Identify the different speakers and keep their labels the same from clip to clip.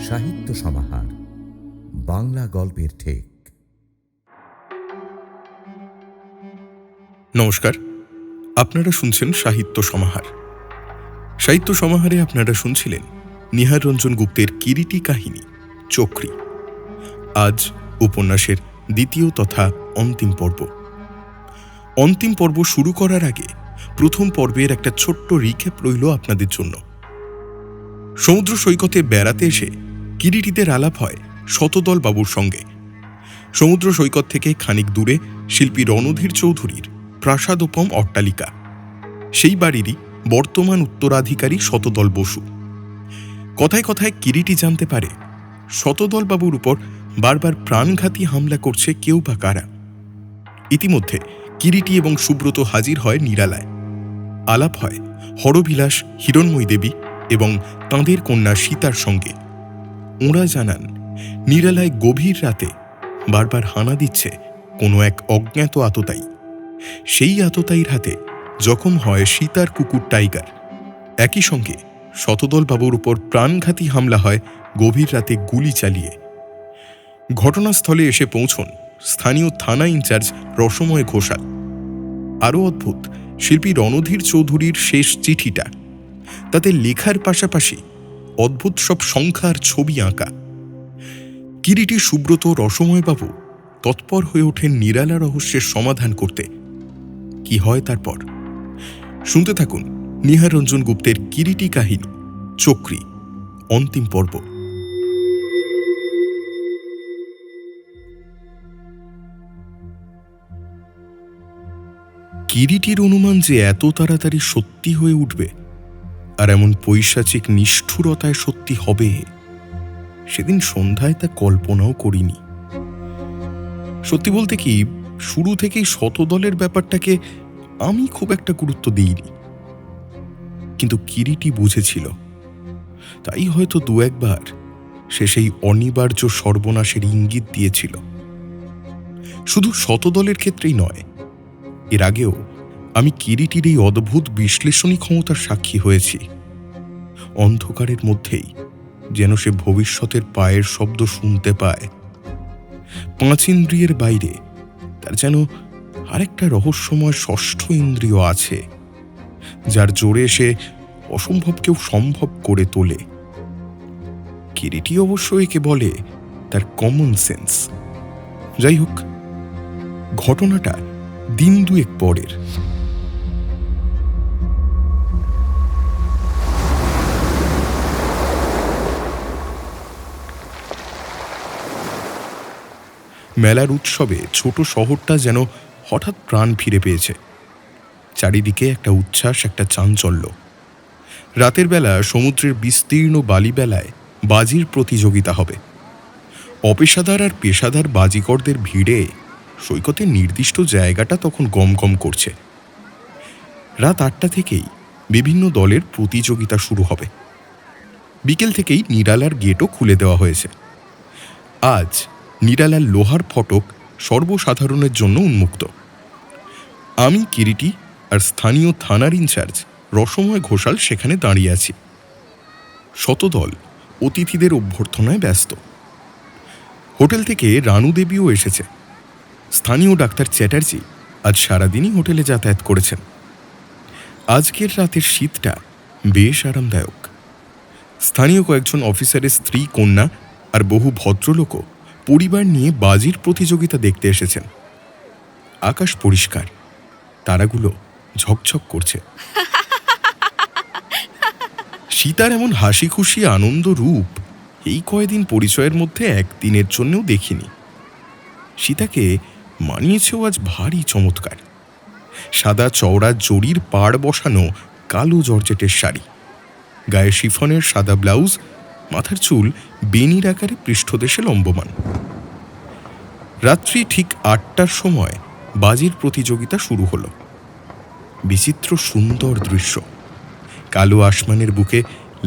Speaker 1: সাহিত্য সমাহার বাংলা গল্পের ঠেক।
Speaker 2: নমস্কার, আপনারা শুনছেন সাহিত্য সমাহার। সাহিত্য সমাহারে আপনারা শুনছিলেন নিহার রঞ্জন গুপ্তের কিরিটি কাহিনী চক্রী। আজ উপন্যাসের দ্বিতীয় তথা অন্তিম পর্ব। অন্তিম পর্ব শুরু করার আগে প্রথম পর্বের একটা ছোট্ট রিক্যাপ রইল আপনাদের জন্য। সমুদ্র সৈকতে বেড়াতে এসে কিরিটিদের আলাপ হয় শতদল বাবুর সঙ্গে। সমুদ্র সৈকত থেকে খানিক দূরে শিল্পী রণধীর চৌধুরীর প্রাসাদোপম অট্টালিকা, সেই বাড়িরই বর্তমান উত্তরাধিকারী শতদল বসু। কথায় কথায় কিরিটি জানতে পারে শতদল বাবুর উপর বারবার প্রাণঘাতী হামলা করছে কেউ বা কারা। ইতিমধ্যে কিরিটি এবং সুব্রত হাজির হয় নিরালায়। আলাপ হয় হরবিলাস, হিরণময়ী দেবী এবং তাঁদের কন্যা সীতার সঙ্গে। ওঁরা জানান নিরালায় গভীর রাতে বারবার হানা দিচ্ছে কোনো এক অজ্ঞাত আততায়ী। সেই আততায়ীর হাতে জখম হয় সীতার কুকুর টাইগার। একই সঙ্গে শতদল বাবুর উপর প্রাণঘাতী হামলা হয় গভীর রাতে গুলি চালিয়ে। ঘটনাস্থলে এসে পৌঁছন স্থানীয় থানা ইনচার্জ রসময় ঘোষাল। আরও অদ্ভুত শিল্পী রণধীর চৌধুরীর শেষ চিঠিটা, তাতে লেখার পাশাপাশি অদ্ভুত সব সংখ্যার ছবি আঁকা। কিরিটি, সুব্রত, রসময়বাবু তৎপর হয়ে ওঠেন নিরালা রহস্যের সমাধান করতে। কি হয় তারপর শুনতে থাকুন নিহার রঞ্জন গুপ্তের কিরিটি কাহিনী চক্রী, অন্তিম পর্ব। কিরিটির অনুমান যে এত তাড়াতাড়ি সত্যি হয়ে উঠবে আর এমন পৈশাচিক নিষ্ঠুরতায় সত্যি হবে, সেদিন সন্ধ্যায় তা কল্পনাও করিনি। সত্যি বলতে কি, শুরু থেকেই শতদলের ব্যাপারটাকে আমি খুব একটা গুরুত্ব দিইনি, কিন্তু কিরিটি বুঝেছিল। তাই হয়তো দু একবার সে সেই অনিবার্য সর্বনাশের ইঙ্গিত দিয়েছিল। শুধু শতদলের ক্ষেত্রেই নয়, এর আগেও আমি কিরিটির এই অদ্ভুত বিশ্লেষণী ক্ষমতার সাক্ষী হয়েছি। অন্ধকারের মধ্যেই যেন সে ভবিষ্যতের পায়ের শব্দ শুনতে পায়। পাঁচ ইন্দ্রিয়ের বাইরে তার যেন আরেকটা রহস্যময় ষষ্ঠ ইন্দ্রিয় আছে, যার জোরে সে অসম্ভবকেও সম্ভব করে তোলে। কিরিটি অবশ্য একে বলে তার কমন সেন্স। যাই হোক, ঘটনাটা দিন দুয়েক পরের। মেলার উৎসবে ছোট শহরটা যেন হঠাৎ প্রাণ ফিরে পেয়েছে। চারিদিকে একটা উচ্ছ্বাস, একটা চাঞ্চল্য। রাতের বেলা সমুদ্রের বিস্তীর্ণ বালিবেলায় বাজির প্রতিযোগিতা হবে। অপেশাদার আর পেশাদার বাজিকরদের ভিড়ে সৈকতের নির্দিষ্ট জায়গাটা তখন গমগম করছে। রাত 8টা থেকেই বিভিন্ন দলের প্রতিযোগিতা শুরু হবে। বিকেল থেকেই নিরালার গেটও খুলে দেওয়া হয়েছে। আজ নিরালার লোহার ফটক সর্বসাধারণের জন্য উন্মুক্ত। আমি, কিরিটি আর স্থানীয় থানার ইনচার্জ রসময় ঘোষাল সেখানে দাঁড়িয়ে আছি। শতদল অতিথিদের অভ্যর্থনায় ব্যস্ত। হোটেল থেকে রানু দেবীও এসেছে। স্থানীয় ডাক্তার চ্যাটার্জি আজ সারাদিনই হোটেলে যাতায়াত করেছেন। আজকের রাতের শীতটা বেশ আরামদায়ক। স্থানীয় কয়েকজন অফিসারের স্ত্রী, কন্যা আর বহু ভদ্রলোকও পরিবার নিয়ে বাজির প্রতিযোগিতা দেখতে এসেছেন। আকাশ পরিষ্কার, তারাগুলো ঝকঝক করছে। সীতার এমন হাসি খুশি আনন্দ রূপ এই কয়দিন পরিচয়ের মধ্যে একদিনের জন্যও দেখিনি। সীতাকে মানিয়েছেও আজ ভারী চমৎকার। সাদা চওড়া জরির পাড় বসানো কালো জর্জেটের শাড়ি, গায়ে শিফনের সাদা ব্লাউজ, মাথার চুল বেনির আকারে পৃষ্ঠদেশে লম্বমান। রাত্রি ঠিক 8টার সময় বাজির প্রতিযোগিতা শুরু হলো। বিচিত্র সুন্দর দৃশ্য। কালো আসমানের বুকে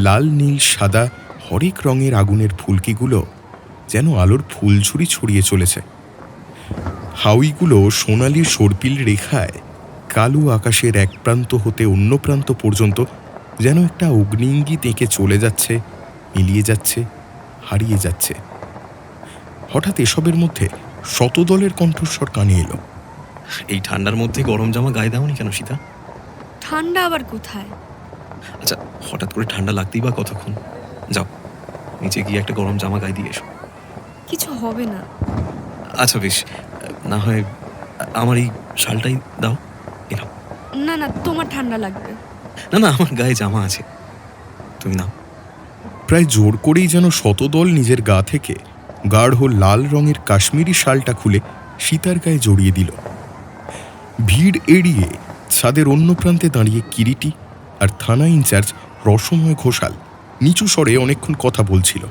Speaker 2: লাল, নীল, সাদা হরেক রঙের আগুনের ফুলকিগুলো যেন আলোর ফুলঝুরি ছড়িয়ে চলেছে। হাউইগুলো সোনালি সর্পিল রেখায় কালো আকাশের এক প্রান্ত হতে অন্য প্রান্ত পর্যন্ত যেন একটা অগ্নিঙ্গিত এঁকে চলে যাচ্ছে, মিলিয়ে যাচ্ছে, হারিয়ে যাচ্ছে। হঠাৎ এসবের মধ্যে শতদলের কণ্ঠস্বর কানে এলো।
Speaker 3: এই ঠান্ডার মধ্যে গরম জামা গায়ে দাওনি কেন সীতা?
Speaker 4: ঠান্ডা আবার কোথায়?
Speaker 3: আচ্ছা, হঠাৎ করে ঠান্ডা লাগতেই বা কতক্ষণ? যাও, নিচে গিয়ে একটা গরম জামা গায়ে দিয়ে এসো।
Speaker 4: কিছু হবে না।
Speaker 3: আচ্ছা বেশ, না হয় আমার এই শালটাই দাও। এই নাও।
Speaker 4: না না, তোমার ঠান্ডা লাগবে।
Speaker 3: না না, আমার গায়ে জামা আছে, তুমি নাও।
Speaker 2: প্রায় জোর করেই যেন শতদল নিজের গা থেকে গাঢ় লাল রঙের কাশ্মীরি শালটা খুলে সীতার গায়ে জড়িয়ে দিল। ভিড় এড়িয়ে ছাদের অন্য প্রান্তে দাঁড়িয়ে কিরিটি আর থানা ইনচার্জ রসময় ঘোষাল নিচু স্বরে অনেকক্ষণ কথা বলছিল।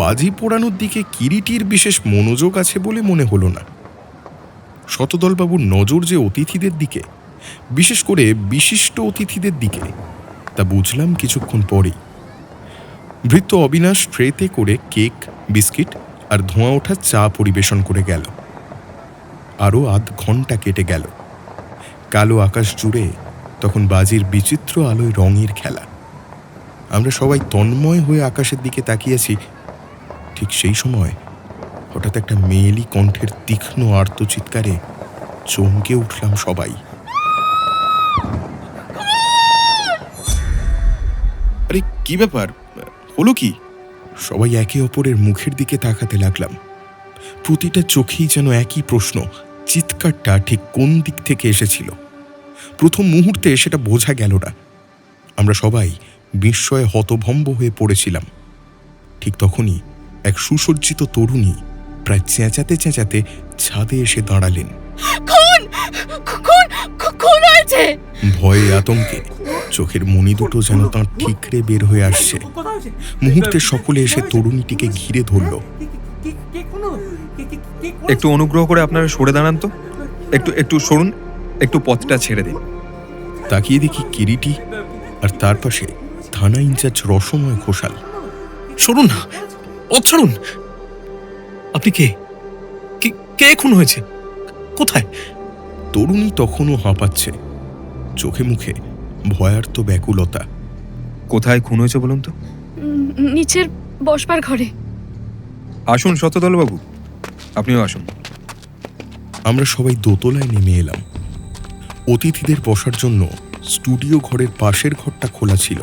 Speaker 2: বাজি পোড়ানোর দিকে কিরিটির বিশেষ মনোযোগ আছে বলে মনে হলো না। শতদলবাবুর নজর যে অতিথিদের দিকে, বিশেষ করে বিশিষ্ট অতিথিদের দিকে, তা বুঝলাম কিছুক্ষণ পরেই। ভৃত্য অবিনাশ ট্রেতে করে কেক, বিস্কিট আর ধোঁয়া ওঠা চা পরিবেশন করে গেল। আরও আধ ঘন্টা কেটে গেল। কালো আকাশ জুড়ে তখন বাজির বিচিত্র আলোয় রঙের খেলা। আমরা সবাই তন্ময় হয়ে আকাশের দিকে তাকিয়েছি। ঠিক সেই সময় হঠাৎ একটা মেয়েলি কণ্ঠের তীক্ষ্ণ আর্তচিৎকারে চমকে উঠলাম সবাই। আরে কি ব্যাপার, হলো কি? সবাই একে অপরের মুখের দিকে তাকাতে লাগলাম। প্রতিটা চোখেই যেন একই প্রশ্ন, চিৎকারটা ঠিক কোন দিক থেকে এসেছিল। প্রথম মুহূর্তে সেটা বোঝা গেল না। আমরা সবাই বিস্ময়ে হতভম্ব হয়ে পড়েছিলাম। ঠিক তখনই এক সুসজ্জিত তরুণী প্রায় চেঁচাতে চেঁচাতে ছাদে এসে দাঁড়ালেন। ভয়ে আতঙ্কে চোখের মণি দুটো যেন তাঁর ঠিকরে বের হয়ে আসছে। মুহূর্তে সকলে এসে তরুণীটিকে ঘিরে ধরল।
Speaker 5: একটু অনুগ্রহ করে আপনারা সরে দাঁড়ান তো, একটু সরুন, একটু পথটা ছেড়ে দিন।
Speaker 2: তাকিয়ে দেখি কিরিটি আর তার পাশে থানা ইনচার্জ রসময় ঘোষাল।
Speaker 3: সরুন না, পথ ছাড়ুন। আপনি কে? কে খুন হয়েছে? কোথায়?
Speaker 2: তরুণী তখনও হাঁপাচ্ছে, চোখে মুখে ভয়ার্ত ব্যাকুলতা।
Speaker 5: কোথায় খুন হয়েছে বলুন তো?
Speaker 4: নিচের বসবার ঘরে।
Speaker 5: আসুন শতদলবাবু, আপনিও আসুন।
Speaker 2: আমরা সবাই দোতলায় নেমে এলাম। অতিথিদের বসার জন্য স্টুডিও ঘরের পাশের ঘরটা খোলা ছিল।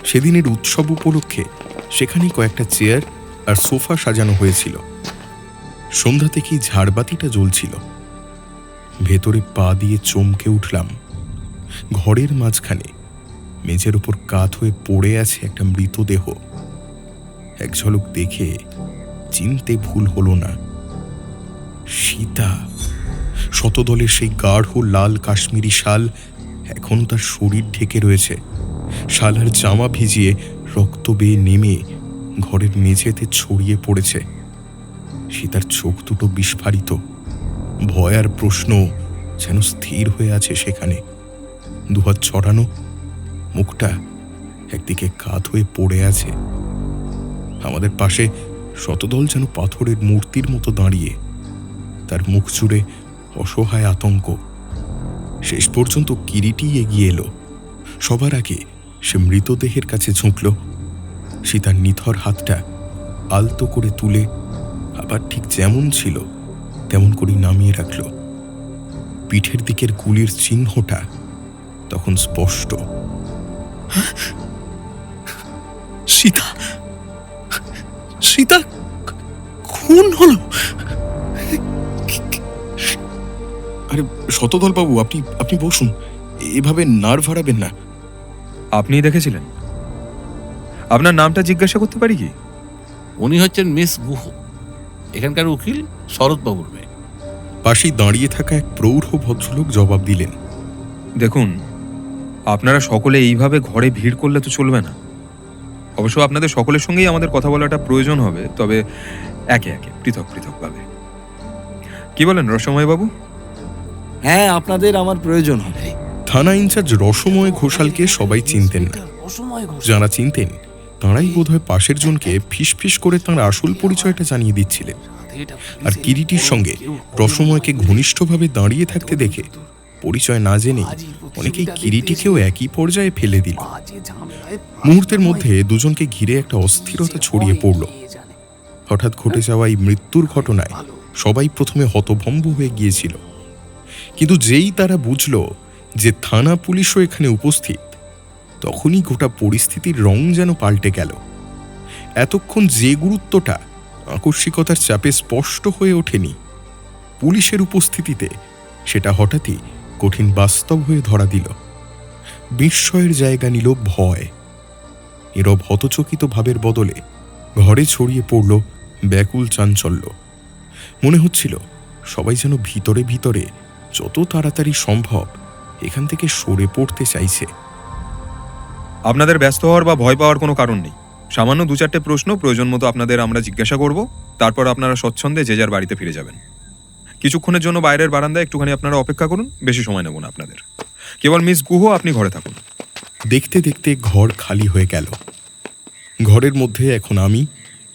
Speaker 2: সেদিনের উৎসব উপলক্ষে সেখানে কয়েকটা চেয়ার আর সোফা সাজানো হয়েছিল। সন্ধ্যা থেকেই ঝাড়বাতিটা জ্বলছিল। ভেতরে পা দিয়ে চমকে উঠলাম। ঘরের মাঝখানে মেঝের উপর কাত হয়ে পড়ে আছে একটা মৃতদেহ। এক ঝলক দেখে চিনতে ভুল হলো না, সীতা। শতদলের সেই গাঢ় লাল কাশ্মীরি শাল এখনো তার শরীর ঢেকে রয়েছে। শালার জামা ভিজিয়ে রক্ত বেয়ে নেমে ঘরের মেঝেতে ছড়িয়ে পড়েছে। সীতার চোখ দুটো বিস্ফারিত, ভয় আর প্রশ্ন যেন স্থির হয়ে আছে সেখানে। দুহাত ছড়ানো, মুখটা একদিকে কাত হয়ে পড়ে আছে। আমাদের পাশে শতদল যেন পাথরের মূর্তির মতো দাঁড়িয়ে, তার মুখ জুড়ে অসহায় আতঙ্ক। শেষ পর্যন্ত কিরিটি এগিয়ে এলো। সবার আগে সে মৃতদেহের কাছে ঝুঁকল। সীতার নিথর হাতটা আলতো করে তুলে আবার ঠিক যেমন ছিল তেমন করেই নামিয়ে রাখল। পিঠের দিকের গুলির চিহ্নটা তখন স্পষ্ট।
Speaker 3: সীতা, সীতা খুন হলো?
Speaker 2: আরে শতদল বাবু, আপনি বসুন, এভাবে নার্ভ হারাবেন না।
Speaker 5: আপনিই দেখেছিলেন? আপনার নামটা জিজ্ঞাসা করতে পারি কি?
Speaker 6: উনি হচ্ছেন মিস গুহ, এখানকার উকিল শরৎবাবুর মেয়ে।
Speaker 2: পাশেই দাঁড়িয়ে থাকা এক প্রৌঢ় ভদ্রলোক জবাব দিলেন।
Speaker 5: দেখুন, আপনারা সকলে এইভাবে ঘরে ভিড় করলে তো চলবে না। অবশ্য আপনাদের সকলের সঙ্গেই আমাদের কথা বলাটা প্রয়োজন হবে, তবে একে একে পৃথক পৃথকভাবে। কি বলেন রসময় বাবু?
Speaker 6: হ্যাঁ, আপনাদের আমার প্রয়োজন হবে।
Speaker 2: থানা ইনচার্জ রসময় ঘোষালকে সবাই চিনতেন না। যারা চিনতেন তাঁরাই বোধহয় পাশের জনকে ফিসফিস করে তাঁর আসল পরিচয়টা জানিয়ে দিচ্ছিলেন। আর কিরিটির সঙ্গে রসময়কে ঘনিষ্ঠভাবে দাঁড়িয়ে থাকতে দেখে পরিচয় না জেনে অনেকেই কিরিটিকেও একই পর্যায়ে ফেলে দিল। মুহূর্তের মধ্যে দুজনকে ঘিরে একটা অস্থিরতা ছড়িয়ে পড়ল। হঠাৎ ঘটে যাওয়া এই মৃত্যুর ঘটনায় সবাই প্রথমে হতভম্ব হয়ে গিয়েছিল, কিন্তু যেই তারা বুঝল যে থানা পুলিশও এখানে উপস্থিত, তখনই গোটা পরিস্থিতির রং যেন পাল্টে গেল। এতক্ষণ যে গুরুত্বটা আকস্মিকতার চাপে স্পষ্ট হয়ে ওঠেনি, পুলিশের উপস্থিতিতে সেটা হঠাৎই কঠিন বাস্তব হয়ে ধরা দিল। বিস্ময়ের জায়গা নিল ভয়। নীরব হতচকিত ভাবের বদলে ঘরে ছড়িয়ে পড়ল ব্যাকুল চাঞ্চল্য। মনে হচ্ছিল সবাই যেন ভিতরে ভিতরে যত তাড়াতাড়ি সম্ভব এখান থেকে সরে পড়তে চাইছে।
Speaker 5: আপনাদের ব্যস্ত হওয়ার বা ভয় পাওয়ার কোনো কারণ নেই। সামান্য 2-4টে প্রশ্ন প্রয়োজন মতো আপনাদের আমরা জিজ্ঞাসা করব, তারপর আপনারা স্বচ্ছন্দে যে যার বাড়িতে ফিরে যাবেন। কিছুক্ষণের জন্য বাইরের বারান্দায় একটুখানি আপনারা অপেক্ষা করুন, বেশি সময় নেব না আপনাদের। কেবল মিস গুহ আপনি ঘরে থাকুন।
Speaker 2: দেখতে দেখতে ঘর খালি হয়ে গেল। ঘরের মধ্যে এখন আমি,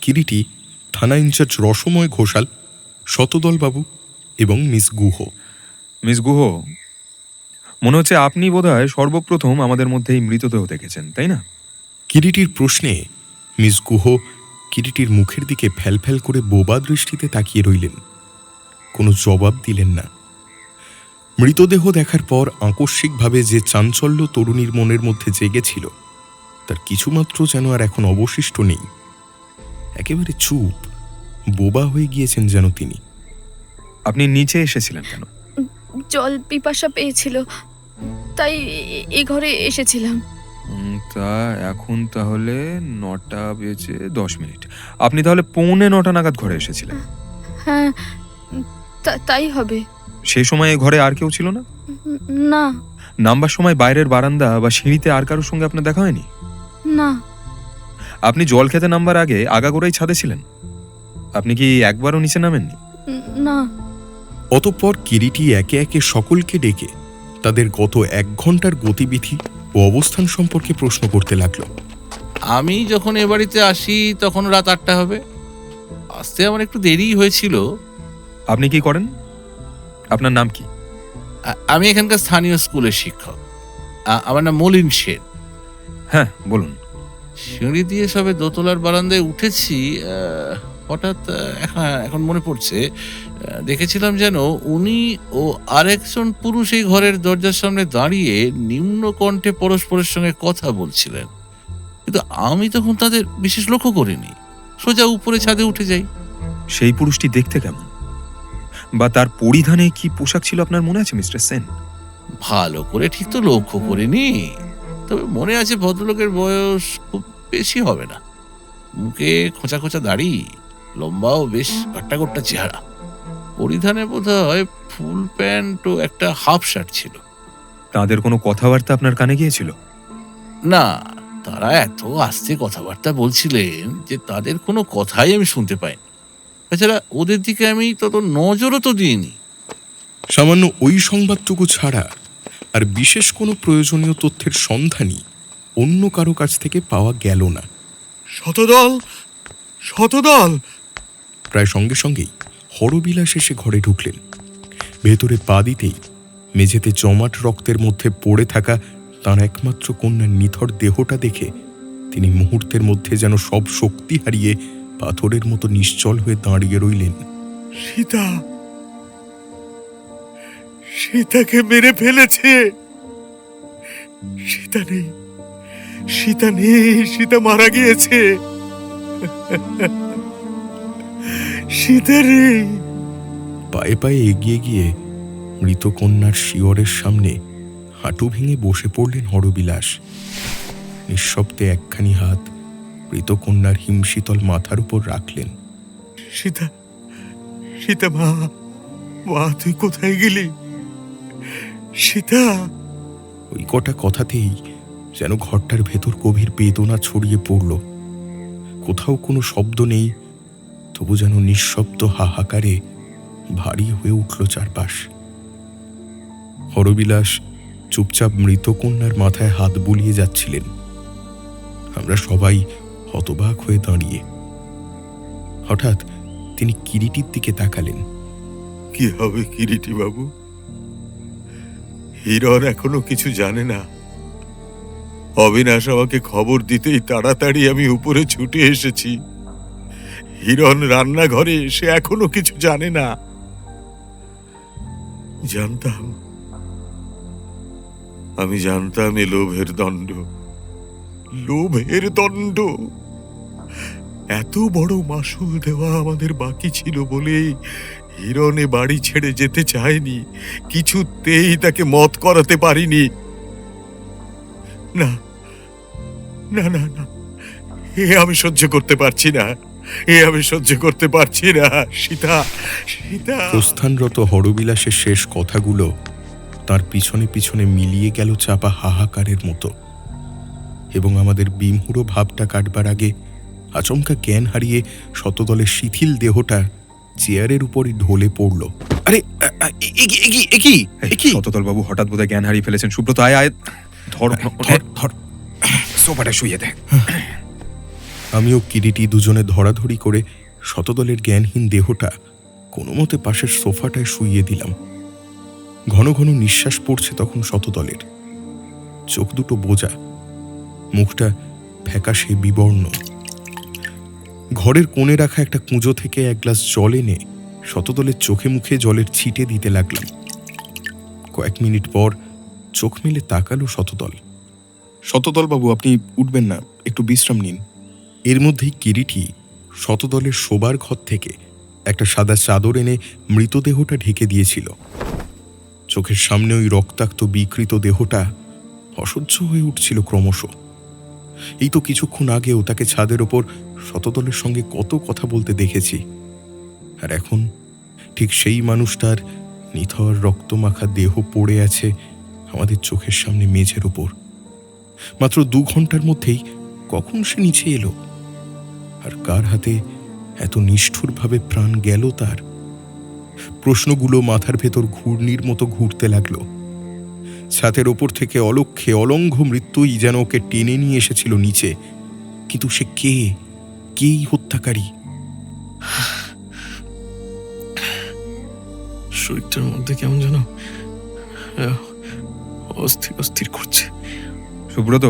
Speaker 2: কিরিটি, থানা ইনচার্জ রসময় ঘোষাল, শতদলবাবু এবং মিস গুহ।
Speaker 5: মিস গুহ, মনে হচ্ছে আপনি বোধহয় সর্বপ্রথম আমাদের মধ্যে এই মৃতদেহ দেখেছেন, তাই না?
Speaker 2: কিরিটির প্রশ্নে মিস গুহ কিরিটির মুখের দিকে ফ্যালফ্যাল করে বোবা দৃষ্টিতে তাকিয়ে রইলেন। কোনো জবাব দিলেন না। মৃতদেহ দেখার পর আকস্মিকভাবে যে চাঞ্চল্য তরুণীর মনের মধ্যে জেগেছিল, তার কিছুমাত্র যেন আর এখন অবশিষ্ট নেই। একেবারে চুপ, বোবা হয়ে গিয়েছেন যেন তিনি।
Speaker 5: আপনি নিচে এসেছিলেন কেন?
Speaker 4: জল পিপাসা পেয়েছিল, তাই এই ঘরে এসেছিলাম।
Speaker 5: তা এখন তাহলে 9:10 আপনি তাহলে 8:45 নাগাদ ঘরে এসেছিলেন?
Speaker 4: হ্যাঁ, তাই হবে।
Speaker 5: সেই সময় এই ঘরে আর কেউ ছিল না?
Speaker 4: না।
Speaker 5: নামবার সময় বাইরের বারান্দা বা সিঁড়িতে আর কারোর সঙ্গে আপনার দেখা হয়নি?
Speaker 4: না।
Speaker 5: আপনি জল খেতে নামবার আগে আগাগোড়াই ছাদে ছিলেন? আপনি কি একবারও নিচে নামেননি?
Speaker 4: না।
Speaker 2: অতঃপর কিরিটি একে একে সকলকে ডেকে তাদের গত 1 ঘন্টার গতিবিধি ও অবস্থান সম্পর্কে প্রশ্ন করতে লাগলো।
Speaker 6: আমি যখন এ বাড়িতে আসি তখন রাত 8টা হবে। আসতে আমার একটু দেরি হয়েছিল।
Speaker 5: আপনি কি করেন? আপনার নাম কি?
Speaker 6: আমি এখানকার স্থানীয় স্কুলের শিক্ষক। আমার নাম মলিন সেন।
Speaker 5: হ্যাঁ, বলুন।
Speaker 6: সিঁড়ি দিয়ে সবে দোতলার বারান্দায় উঠেছি, হঠাৎ এখন মনে পড়ছে, দেখেছিলাম যেন উনি ও আরেকজন পুরুষ এই ঘরের দরজার সামনে দাঁড়িয়ে নিম্ন কণ্ঠে পরস্পরের সঙ্গে কথা বলছিলেন, কিন্তু আমি তখন তাদের বিশেষ লক্ষ্য করিনি। সোজা উপরে ছাদে উঠে যাই।
Speaker 5: সেই পুরুষটি দেখতে কেমন, বা তার পরিধানে কি পোশাক ছিল আপনার মনে আছে মিস্টার সেন?
Speaker 6: ভালো করে ঠিক তো লক্ষ্য করিনি, তবে মনে আছে ভদ্রলোকের বয়স খুব বেশি হবে না। মুখে খোঁচা খোঁচা দাড়ি, লম্বাও বেশ গাট্টা চেহারা। পরিধানে বোধ হয় ফুল প্যান্ট ও একটা হাফ শার্ট ছিল।
Speaker 5: তাদের কোনো কথাবার্তা আপনার কানে গিয়েছিল?
Speaker 6: না, তারা এত আস্তে কথাবার্তা বলছিলেন যে তাদের কোনো কথাই আমি শুনতে পাইনি। তাছাড়া ওদের দিকে আমি তত নজরও তো দিইনি।
Speaker 2: সামান্য ওই সংবাদটুকু ছাড়া আর বিশেষ কোনো প্রয়োজনীয় তথ্যের সন্ধানই অন্য কারো কাছ থেকে পাওয়া গেল না।
Speaker 7: শতদল, শতদল!
Speaker 2: প্রায় সঙ্গে সঙ্গেই হরবিলাস এসে ঘরে ঢুকলেন। ভেতরে পা দিতেই মেঝেতে জমাট রক্তের মধ্যে পড়ে থাকা তাঁর একমাত্র কন্যার নিথর দেহটা দেখে তিনি মুহূর্তের মধ্যে যেন সব শক্তি হারিয়ে পাথরের মতো নিশ্চল হয়ে দাঁড়িয়ে রইলেন।
Speaker 7: সীতা, সীতাকে মেরে ফেলেছে। সীতা নেই, সীতা নেই, সীতা মারা গিয়েছে। সীতা নেই।
Speaker 2: পায়ে পায়ে এগিয়ে গিয়ে মৃত কন্যার শিয়রের সামনে হাঁটু ভেঙে বসে পড়লেন হরবিলাস। নিঃশব্দে একখানি হাত মৃত কন্যার হিমশীতল মাথার উপর রাখলেন।
Speaker 7: সীতা, সীতা মা, মা তুই কোথায় গেলি? সীতা!
Speaker 2: ওই কটা কথাতেই যেন ঘরটার ভেতর গভীর বেদনা ছড়িয়ে পড়ল। কোথাও কোনো শব্দ নেই, তবু যেন নিঃশব্দ হাহাকারে ভারী হয়ে উঠল চারপাশ। হরবিলাস চুপচাপ মৃত কন্যার মাথায় হাত বুলিয়ে যাচ্ছিলেন। আমরা সবাই হতবাক হয়ে দাঁড়িয়ে। হঠাৎ তিনি কিরিটির দিকে তাকালেন।
Speaker 7: কি হবে কিরিটি বাবু? হিরণ এখনো কিছু জানে না। অবিনাশ আমাকে খবর দিতেই তাড়াতাড়ি আমি উপরে ছুটে এসেছি। হিরণ রান্নাঘরে এসে এখনো কিছু জানে না। আমি জানতাম এ লোভের দণ্ড, লোভের দণ্ড। এত বড় মাসুল দেওয়া আমাদের বাকি ছিল বলে হিরণে বাড়ি ছেড়ে যেতে চায়নি। কিছুতেই তাকে মত করাতে পারিনি। না না না না, এ আমি সহ্য করতে পারছি না, এ আমি সহ্য করতে পারছি না। সীতা, সীতা।
Speaker 2: প্রস্থানরত হরবিলাসের শেষ কথাগুলো তার পিছনে পিছনে মিলিয়ে গেল চাপা হাহাকারের মতো, এবং আমাদের বিমহুড়ো ভাবটা কাটবার আগে আচমকা জ্ঞান হারিয়ে শতদলের শিথিল দেহটা চেয়ারের উপরই ঢলে পড়ল। আরে
Speaker 5: শতদল বাবু হঠাৎ বোধহয় জ্ঞান হারিয়ে ফেলেছেন। সুব্রত, আয় আয়, ধর ধর, সোফাটা শুইয়ে দে।
Speaker 2: আমিও কিরিটি দুজনে ধরাধরি করে শতদলের জ্ঞানহীন দেহটা কোনো মতে পাশের সোফাটায় শুইয়ে দিলাম। ঘন ঘন নিঃশ্বাস পড়ছে তখন শতদলের। চোখ দুটো বোজা, মুখটা ফ্যাকাশে বিবর্ণ। ঘরের কোণে রাখা একটা কুঁজো থেকে এক গ্লাস জল এনে শতদলের চোখে মুখে জলের ছিটে দিতে লাগলাম। কয়েক মিনিট পর চোখ মেলে তাকালো শতদল। শতদল বাবু, আপনি উঠবেন না, একটু বিশ্রাম নিন। এর মধ্যেই কিরিটি শতদলের শোবার ঘর থেকে একটা সাদা চাদর এনে মৃতদেহটা ঢেকে দিয়েছিল। চোখের সামনে ওই রক্তাক্ত বিকৃত দেহটা অসহ্য হয়ে উঠছিল ক্রমশ। এই তো কিছুক্ষণ আগেও তাকে ছাদের ওপর শতদলের সঙ্গে কত কথা বলতে দেখেছি, আর এখন ঠিক সেই মানুষটার নিথর রক্তমাখা দেহ পড়ে আছে আমাদের চোখের সামনে মেঝের ওপর। মাত্র 2 ঘন্টার মধ্যেই কখন সে নিচে এলো, আর কার হাতে এত নিষ্ঠুরভাবে প্রাণ গেল তার? প্রশ্নগুলো মাথার ভেতর ঘূর্ণির মতো ঘুরতে লাগলো। ছাতের ওপর থেকে অলক্ষ্যে অলঙ্ঘ মৃত্যুই যেন ওকে টেনে নিয়ে এসেছিল নিচে। কিন্তু সে কেই হত্যাকারী?
Speaker 3: শরীরটার মধ্যে কেমন যেন অস্থির অস্থির করছে।
Speaker 5: সুব্রত,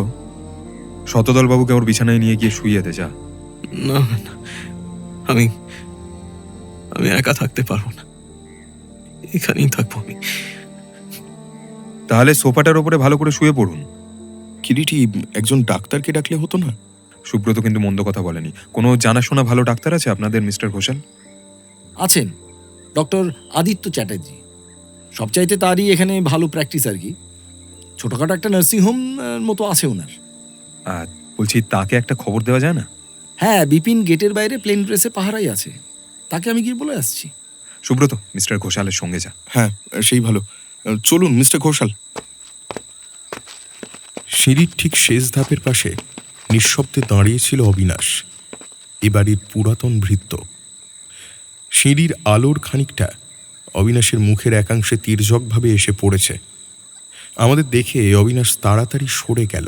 Speaker 5: শতদল বাবুকে ওর বিছানায় নিয়ে গিয়ে শুইয়ে দে যা।
Speaker 3: না না, আমি একা থাকতে পারবো না, এখানেই থাকবো আমি।
Speaker 5: তাহলে সোফাটার ওপরে ভালো করে শুয়ে পড়ুন।
Speaker 2: কিরিটি, একজন ডাক্তারকে ডাকলে হতো না?
Speaker 5: সুব্রত কিন্তু মন্দ কথা বলেনি। কোনো জানাশোনা ভালো ডাক্তার আছে আপনাদের মিস্টার ঘোষাল?
Speaker 8: আছেন, ডক্টর আদিত্য চ্যাটার্জি। সবচাইতে তারই এখানে ভালো প্র্যাকটিস আর কি। ছোটখাটো একটা নার্সিংহোম মতো আছে ওনার।
Speaker 5: বলছি, তাকে একটা খবর দেওয়া যায় না?
Speaker 8: হ্যাঁ, বিপিন গেটের বাইরে প্লেন ড্রেসে পাহারাই আছে, তাকে আমি গিয়ে বলে আসছি।
Speaker 5: সুব্রত, মিস্টার ঘোষালের সঙ্গে যা।
Speaker 2: হ্যাঁ, সেই ভালো। চলুন মিস্টার ঘোষাল। সিঁড়ির ঠিক শেষ ধাপের পাশে নিঃশব্দে দাঁড়িয়েছিল অবিনাশ, এ বাড়ির পুরাতন ভৃত্য। সিঁড়ির আলোর খানিকটা অবিনাশের মুখের একাংশে তির্যকভাবে এসে পড়েছে। আমাদের দেখে অবিনাশ তাড়াতাড়ি সরে গেল।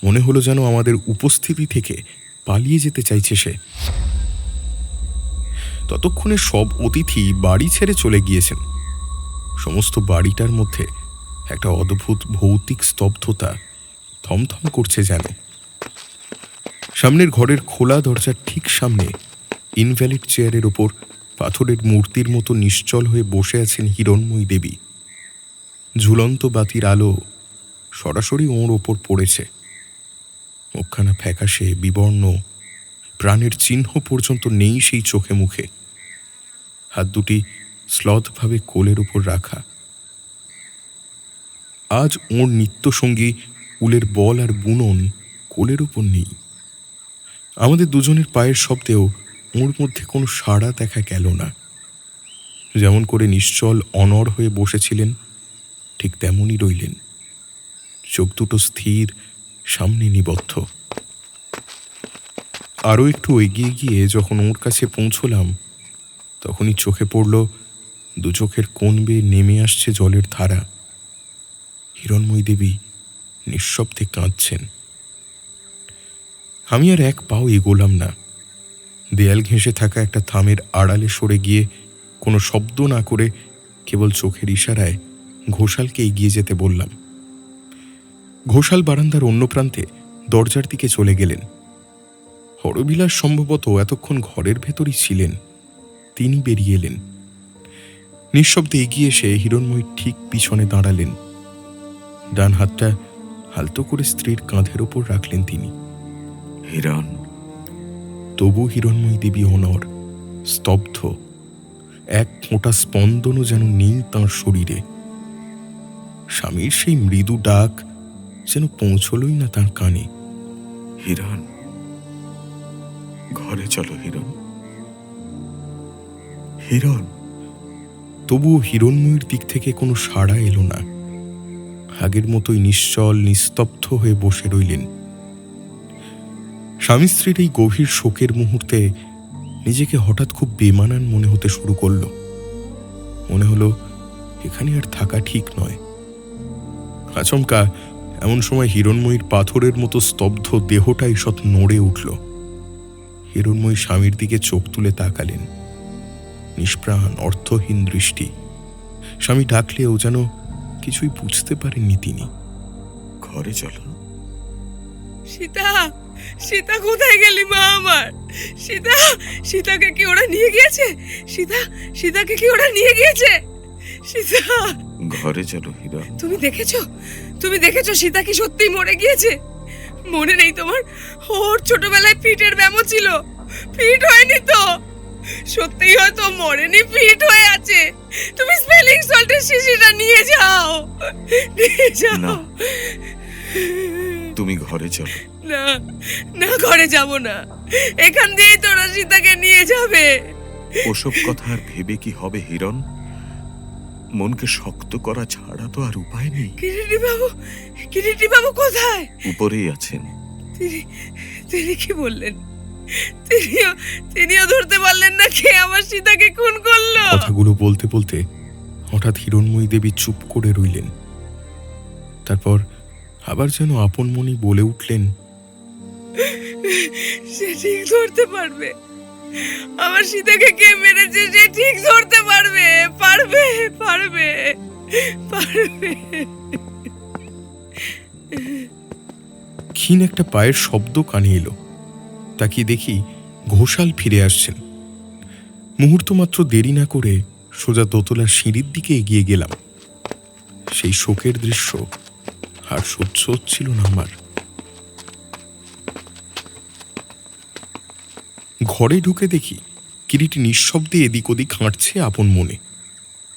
Speaker 2: মনে হলো যেন আমাদের উপস্থিতি থেকে পালিয়ে যেতে চাইছে সে। ততক্ষণে সব অতিথি বাড়ি ছেড়ে চলে গিয়েছেন। সমস্ত বাড়িটার মধ্যে একটা অদ্ভুত ভৌতিক স্তব্ধতা থমথম করছে যেন। সামনের ঘরের খোলা দরজার ঠিক সামনে ইনভ্যালিড চেয়ারের ওপর পাথরের মূর্তির মতো নিশ্চল হয়ে বসে আছেন হিরণময়ী দেবী। ঝুলন্ত বাতির আলো সরাসরি ওর ওপর পড়েছে। মুখখানা ফ্যাকাশে বিবর্ণ, প্রাণের চিহ্ন পর্যন্ত নেই সেই চোখে মুখে। হাত দুটি শ্লথভাবে কোলের উপর রাখা। আজ ওর নিত্যসঙ্গী উলের বল আর বুনন কোলের উপর নেই। আমাদের দুজনের পায়ের শব্দেও ওর মধ্যে কোনো সাড়া দেখা গেল না। যেমন করে নিশ্চল অনড় হয়ে বসেছিলেন ঠিক তেমনই রইলেন, চোখ দুটো স্থির, সামনে নিবদ্ধ। আরও একটু এগিয়ে গিয়ে যখন ওর কাছে পৌঁছলাম, তখনই চোখে পড়ল দু চোখের কোণ বেয়ে নেমে আসছে জলের ধারা। হিরণময়ী দেবী নিঃশব্দে কাঁদছেন। আমি আর এক পাও এগোলাম না। দেয়াল ঘেঁষে থাকা একটা থামের আড়ালে সরে গিয়ে কোনো শব্দ না করে কেবল চোখের ইশারায় ঘোষালকে এগিয়ে যেতে বললাম। ঘোষাল বারান্দার অন্য প্রান্তে দরজার দিকে চলে গেলেন। হরবিলাস সম্ভবত এতক্ষণ ঘরের ভেতরই ছিলেন। তিনি বেরিয়ে এলেন। নিঃশব্দে এগিয়ে এসে হিরণময়ীর ঠিক পিছনে দাঁড়ালেন। ডান হাতটা হালতো করে স্ত্রীর কাঁধের ওপর রাখলেন তিনি।
Speaker 7: হিরণ,
Speaker 2: তবু হিরণময়ী দেবী অনড়, স্তব্ধ। এক ফোঁটা স্পন্দনও যেন নেই তাঁর শরীরে। স্বামীর সেই মৃদু ডাক যেন পৌঁছলই না তার কানে।
Speaker 7: হিরণ, ঘরে চলো হিরণ। হিরণ।
Speaker 2: তবুও হিরণময়ীর দিক থেকে কোনো সাড়া এলো না। আগের মতোই নিশ্চল নিস্তব্ধ হয়ে বসে রইলেন। স্বামী স্ত্রীর এই গভীর শোকের মুহূর্তে নিজেকে হঠাৎ খুব বেমানান মনে হতে শুরু করল। মনে হলো এখানে আর থাকা ঠিক নয়। আচমকা এমন সময় হিরণময়ীর পাথরের মতো স্তব্ধ দেহটা ঈষৎ নড়ে উঠল। হিরণময়ী স্বামীর দিকে চোখ তুলে তাকালেন। নিষ্প্রাণ অর্থহীন দৃষ্টি। স্বামী ডাকলেও যেন কিছুই বুঝতে পারেননি তিনি।
Speaker 7: ঘরে চলো।
Speaker 9: সীতা, সীতা কোথায় গেলি মা আমার? সীতা, সীতাকে কি ওরা নিয়ে গিয়েছে? সীতা, সীতাকে কি ওরা নিয়ে গিয়েছে? সীতা,
Speaker 7: ঘরে চলো হিরণ।
Speaker 9: তুমি দেখেছো? তুমি দেখেছো সীতা কি সত্যি মরে গিয়েছে? মনে নেই তোমার? ওর ছোটবেলায় পিঠের ব্যামো ছিল। পিঠ হয়নি তো? সত্যি হয়তো মরেনি, পিঠ হয়ে আছে। তুমি স্পেলিং সল্টের শিশিটা নিয়ে যাও, নিয়ে যাও।
Speaker 7: না, তুমি ঘরে চলো।
Speaker 9: না, না, ঘরে যাব না। এখান দিয়েই তোরা সীতাকে নিয়ে যাবে।
Speaker 7: ওসব কথা আর ভেবে কি হবে হিরণ? মনকে শক্ত করা ছাড়া তো আর উপায় নেই।
Speaker 9: কিরিটি বাবু কোথায়?
Speaker 7: উপরেই আছেন।
Speaker 9: তিনি কি বললেন? তিনিও ধরতে পারলেন না কে আমার সীতাকে খুন করলো?
Speaker 2: কথাগুলো বলতে বলতে হঠাৎ হিরণময়ী দেবী চুপ করে রইলেন। তারপর আবার যেন আপন মনেই বলে উঠলেন,
Speaker 9: সে ঠিক ধরতে পারবে। আমার সীতাকে কে মেরেছে সে ঠিক ধরতে পারবে, পারবে, পারবে, পারবে।
Speaker 2: ক্ষীণ একটা পায়ের শব্দ কানে এলো। তাকিয়ে দেখি ঘোষাল ফিরে আসছেন। মুহূর্ত মাত্র দেরি না করে সোজা দোতলার সিঁড়ির দিকে এগিয়ে গেলাম। সেই শোকের দৃশ্য আর সহ্য হচ্ছিল না আমার। ঘরে ঢুকে দেখি কিরিটি নিঃশব্দে এদিক ওদিক হাঁটছে আপন মনে,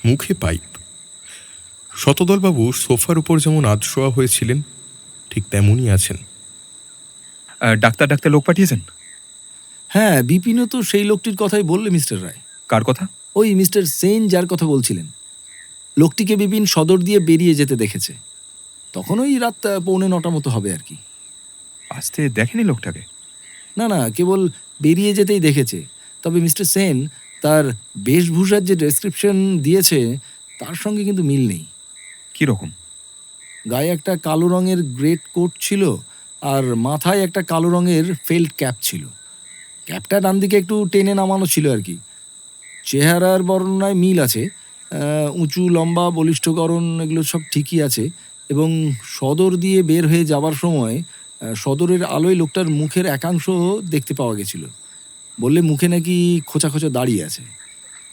Speaker 2: মুখে পাইপ। শতদলবাবু সোফার উপর যেমন আধশোয়া হয়েছিলেন ঠিক তেমনই আছেন।
Speaker 5: ডাক্তার ডাক্তার লোক পাঠিয়েছেন?
Speaker 8: হ্যাঁ, বিপিনও তো সেই লোকটির কথাই বললে মিস্টার রায়।
Speaker 5: কার কথা?
Speaker 8: ওই মিস্টার সেন যার কথা বলছিলেন। লোকটিকে বিপিন সদর দিয়ে বেরিয়ে যেতে দেখেছে। তখন ওই রাত 8:45 মতো হবে আর কি।
Speaker 5: আসতে দেখেনি লোকটাকে?
Speaker 8: না না, কেবল বেরিয়ে যেতেই দেখেছে। তবে মিস্টার সেন তার বেশভূষার যে ডেসক্রিপশন দিয়েছে তার সঙ্গে কিন্তু মিল নেই।
Speaker 5: কি রকম?
Speaker 8: গায়ে একটা কালো রঙের গ্রেট কোট ছিল আর মাথায় একটা কালো রঙের ফেল্ট ক্যাপ ছিল। ক্যাপটা ডান দিকে একটু টেনে নামানো ছিল আর কি। চেহারার বর্ণনায় মিল আছে। উঁচু লম্বা বলিষ্ঠকরণ এগুলো সব ঠিকই আছে। এবং সদর দিয়ে বের হয়ে যাবার সময় সদরের আলোয় লোকটার মুখের একাংশ দেখতে পাওয়া গেছিল। বললে মুখে নাকি খোঁচা খোঁচা দাঁড়িয়ে আছে।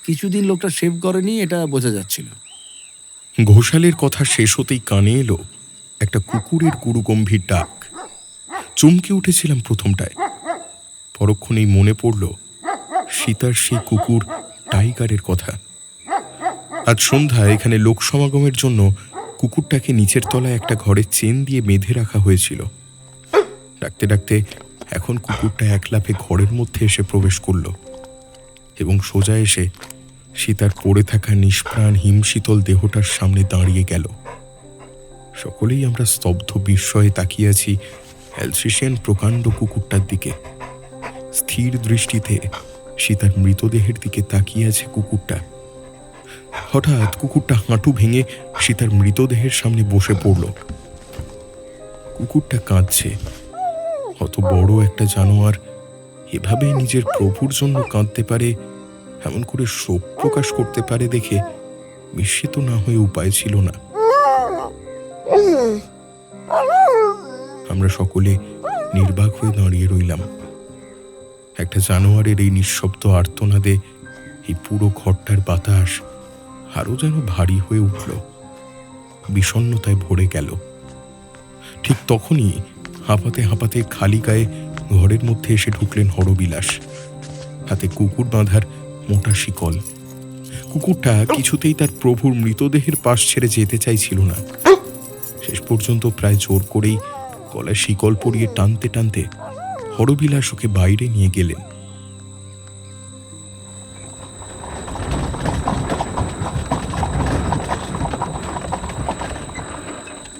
Speaker 8: কিছুদিন লোকটা শেভ করেনি, এটা বোঝা যাচ্ছিল।
Speaker 2: ঘোষালের কথা শেষ হতেই কানে এলো একটা কুকুরের গুরুগম্ভীর ডাক। চমকে উঠেছিলাম প্রথমটায়। পরক্ষণেই মনে পড়ল সীতার সেই কুকুর টাইগারের কথা। আজ সন্ধ্যায় এখানে লোক সমাগমের জন্য কুকুরটাকে নিচের তলায় একটা ঘরের চেন দিয়ে বেঁধে রাখা হয়েছিল। ডাকতে ডাকতে এখন কুকুরটা এক লাফে ঘরের মধ্যে এসে প্রবেশ করল এবং সোজা এসে সীতার পড়ে থাকা নিষ্প্রাণ হিমশীতল দেহটার সামনে দাঁড়িয়ে গেল। সকলেই আমরা স্তব্ধ বিস্ময়ে তাকিয়ে আছি অ্যালসেশিয়ান প্রকাণ্ড কুকুরটার দিকে। স্থির দৃষ্টিতে সীতার মৃতদেহের দিকে তাকিয়ে আছে কুকুরটা। হঠাৎ কুকুরটা হাঁটু ভেঙে সীতার মৃতদেহের সামনে বসে পড়ল। কুকুরটা কাঁদছে। অত বড় একটা জানোয়ার এভাবেই নিজের প্রভুর জন্য কাঁদতে পারে, এমন করে শোক প্রকাশ করতে পারে দেখে বিস্মিত না হয়ে উপায় ছিল না। আমরা সকলে নির্বাক হয়ে দাঁড়িয়ে রইলাম। একটা জানোয়ারের এই নিঃশব্দ আর্তনাদে এই পুরো ঘরটার বাতাস আরো যেন ভারী হয়ে উঠল, বিষণ্ণতায় ভরে গেল। ঠিক তখনই হাঁপাতে হাঁপাতে খালি গায়ে ঘরের মধ্যে এসে ঢুকলেন হরবিলাস, হাতে কুকুর বাঁধার মোটা শিকল। কুকুরটা কিছুতেই তার প্রভুর মৃতদেহের পাশ ছেড়ে যেতে চাইছিল না। শেষ পর্যন্ত প্রায় জোর করেই গলায় শিকল পরিয়ে টানতে টানতে হরবিলাস ওকে বাইরে নিয়ে গেলেন।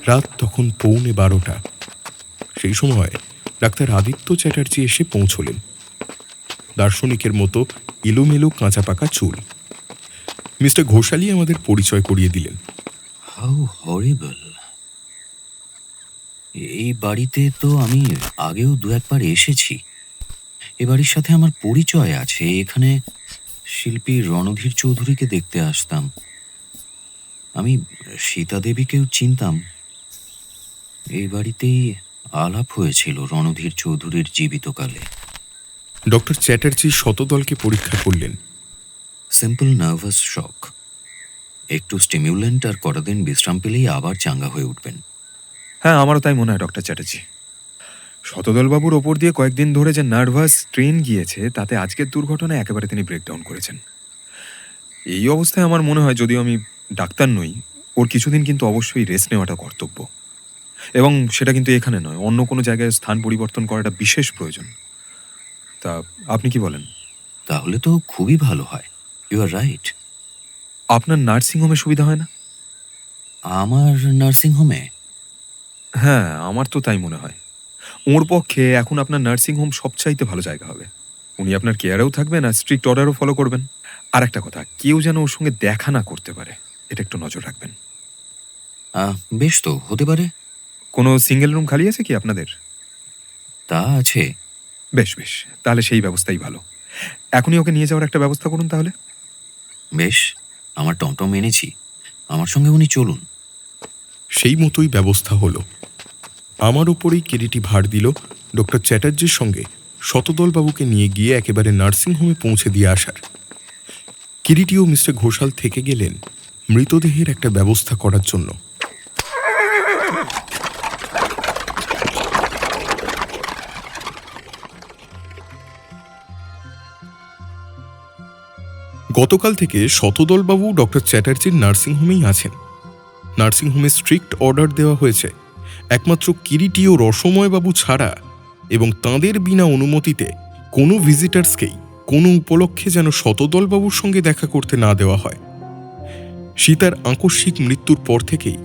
Speaker 2: রাত তখন 11:15। সেই সময় ডাক্তার আদিত্য চ্যাটার্জি এসে পৌঁছলেন। দার্শনিকের মতো এলোমেলো কাঁচা পাকা চুল। মিস্টার ঘোষালি আমাদের পরিচয় করিয়ে দিলেন।
Speaker 10: হাউ হরিবল! এই বাড়িতে তো আমি আগেও দু একবার এসেছি। এ বাড়ির সাথে আমার পরিচয় আছে। এখানে শিল্পী রণধীর চৌধুরীকে দেখতে আসতাম। আমি সীতা দেবীকেও চিনতাম। এই বাড়িতেই আলাপ হয়েছিল রণধীর চৌধুরীর জীবিতকালে।
Speaker 2: ডক্টর চ্যাটার্জি শতদলকে পরীক্ষা করলেন।
Speaker 10: সিম্পল নার্ভাস শক। একটু স্টিমিউলেন্ট আর কটা দিন বিশ্রাম পেলেই আবার চাঙ্গা হয়ে উঠবেন।
Speaker 5: হ্যাঁ, আমারও তাই মনে হয় ডক্টর চ্যাটার্জি। শতদলবাবুর ওপর দিয়ে কয়েকদিন ধরে যে নার্ভাস ট্রেন গিয়েছে, তাতে আজকের দুর্ঘটনায় একেবারে তিনি ব্রেকডাউন করেছেন। এই অবস্থায় আমার মনে হয়, যদিও আমি ডাক্তার নই, ওর কিছুদিন কিন্তু অবশ্যই রেস্ট নেওয়াটা কর্তব্য। এবং সেটা কিন্তু এখানে নয়, অন্য কোনো জায়গায় স্থান পরিবর্তন করাটা বিশেষ প্রয়োজন। তা আপনি কি বলেন?
Speaker 10: তাহলে তো খুবই ভালো হয়। You are right.
Speaker 5: আপনার নার্সিংহোমে সুবিধা হয় না?
Speaker 10: আমার নার্সিংহোমে?
Speaker 5: হ্যাঁ, আমার তো তাই মনে হয়। ওর পক্ষে এখন আপনার নার্সিংহোম সবচাইতে ভালো জায়গা হবে। উনি আপনার কেয়ারেও থাকবেন আর স্ট্রিক্ট অর্ডারও ফলো করবেন। আর একটা কথা, কেউ যেন ওর সঙ্গে দেখা না করতে পারে, এটা একটু নজর রাখবেন।
Speaker 10: বেশ, তো হতে পারে।
Speaker 5: কোনো সিঙ্গেল রুম খালি আছে কি আপনাদের?
Speaker 10: তা আছে।
Speaker 5: বেশ বেশ, তাহলে সেই ব্যবস্থাই ভালো। এখনই ওকে নিয়ে যাওয়ার একটা ব্যবস্থা করুন তাহলে।
Speaker 10: বেশ, আমার টমটম এনেছি, আমার সঙ্গে উনি চলুন।
Speaker 2: সেই মতোই ব্যবস্থা হলো। আমার উপরেই কিরিটি ভার দিল ডক্টর চ্যাটার্জির সঙ্গে শতদলবাবুকে নিয়ে গিয়ে একেবারে নার্সিংহোমে পৌঁছে দিয়ে আসার। কিরিটি ও মিস্টার ঘোষাল থেকে গেলেন মৃতদেহের একটা ব্যবস্থা করার জন্য। গতকাল থেকে শতদলবাবু ডক্টর চ্যাটার্জির নার্সিংহোমেই আছেন। নার্সিংহোমে স্ট্রিক্ট অর্ডার দেওয়া হয়েছে একমাত্র কিরিটি ও রসময়বাবু ছাড়া এবং তাঁদের বিনা অনুমতিতে কোনো ভিজিটার্সকেই কোনো উপলক্ষে যেন শতদলবাবুর সঙ্গে দেখা করতে না দেওয়া হয়। সীতার আকস্মিক মৃত্যুর পর থেকেই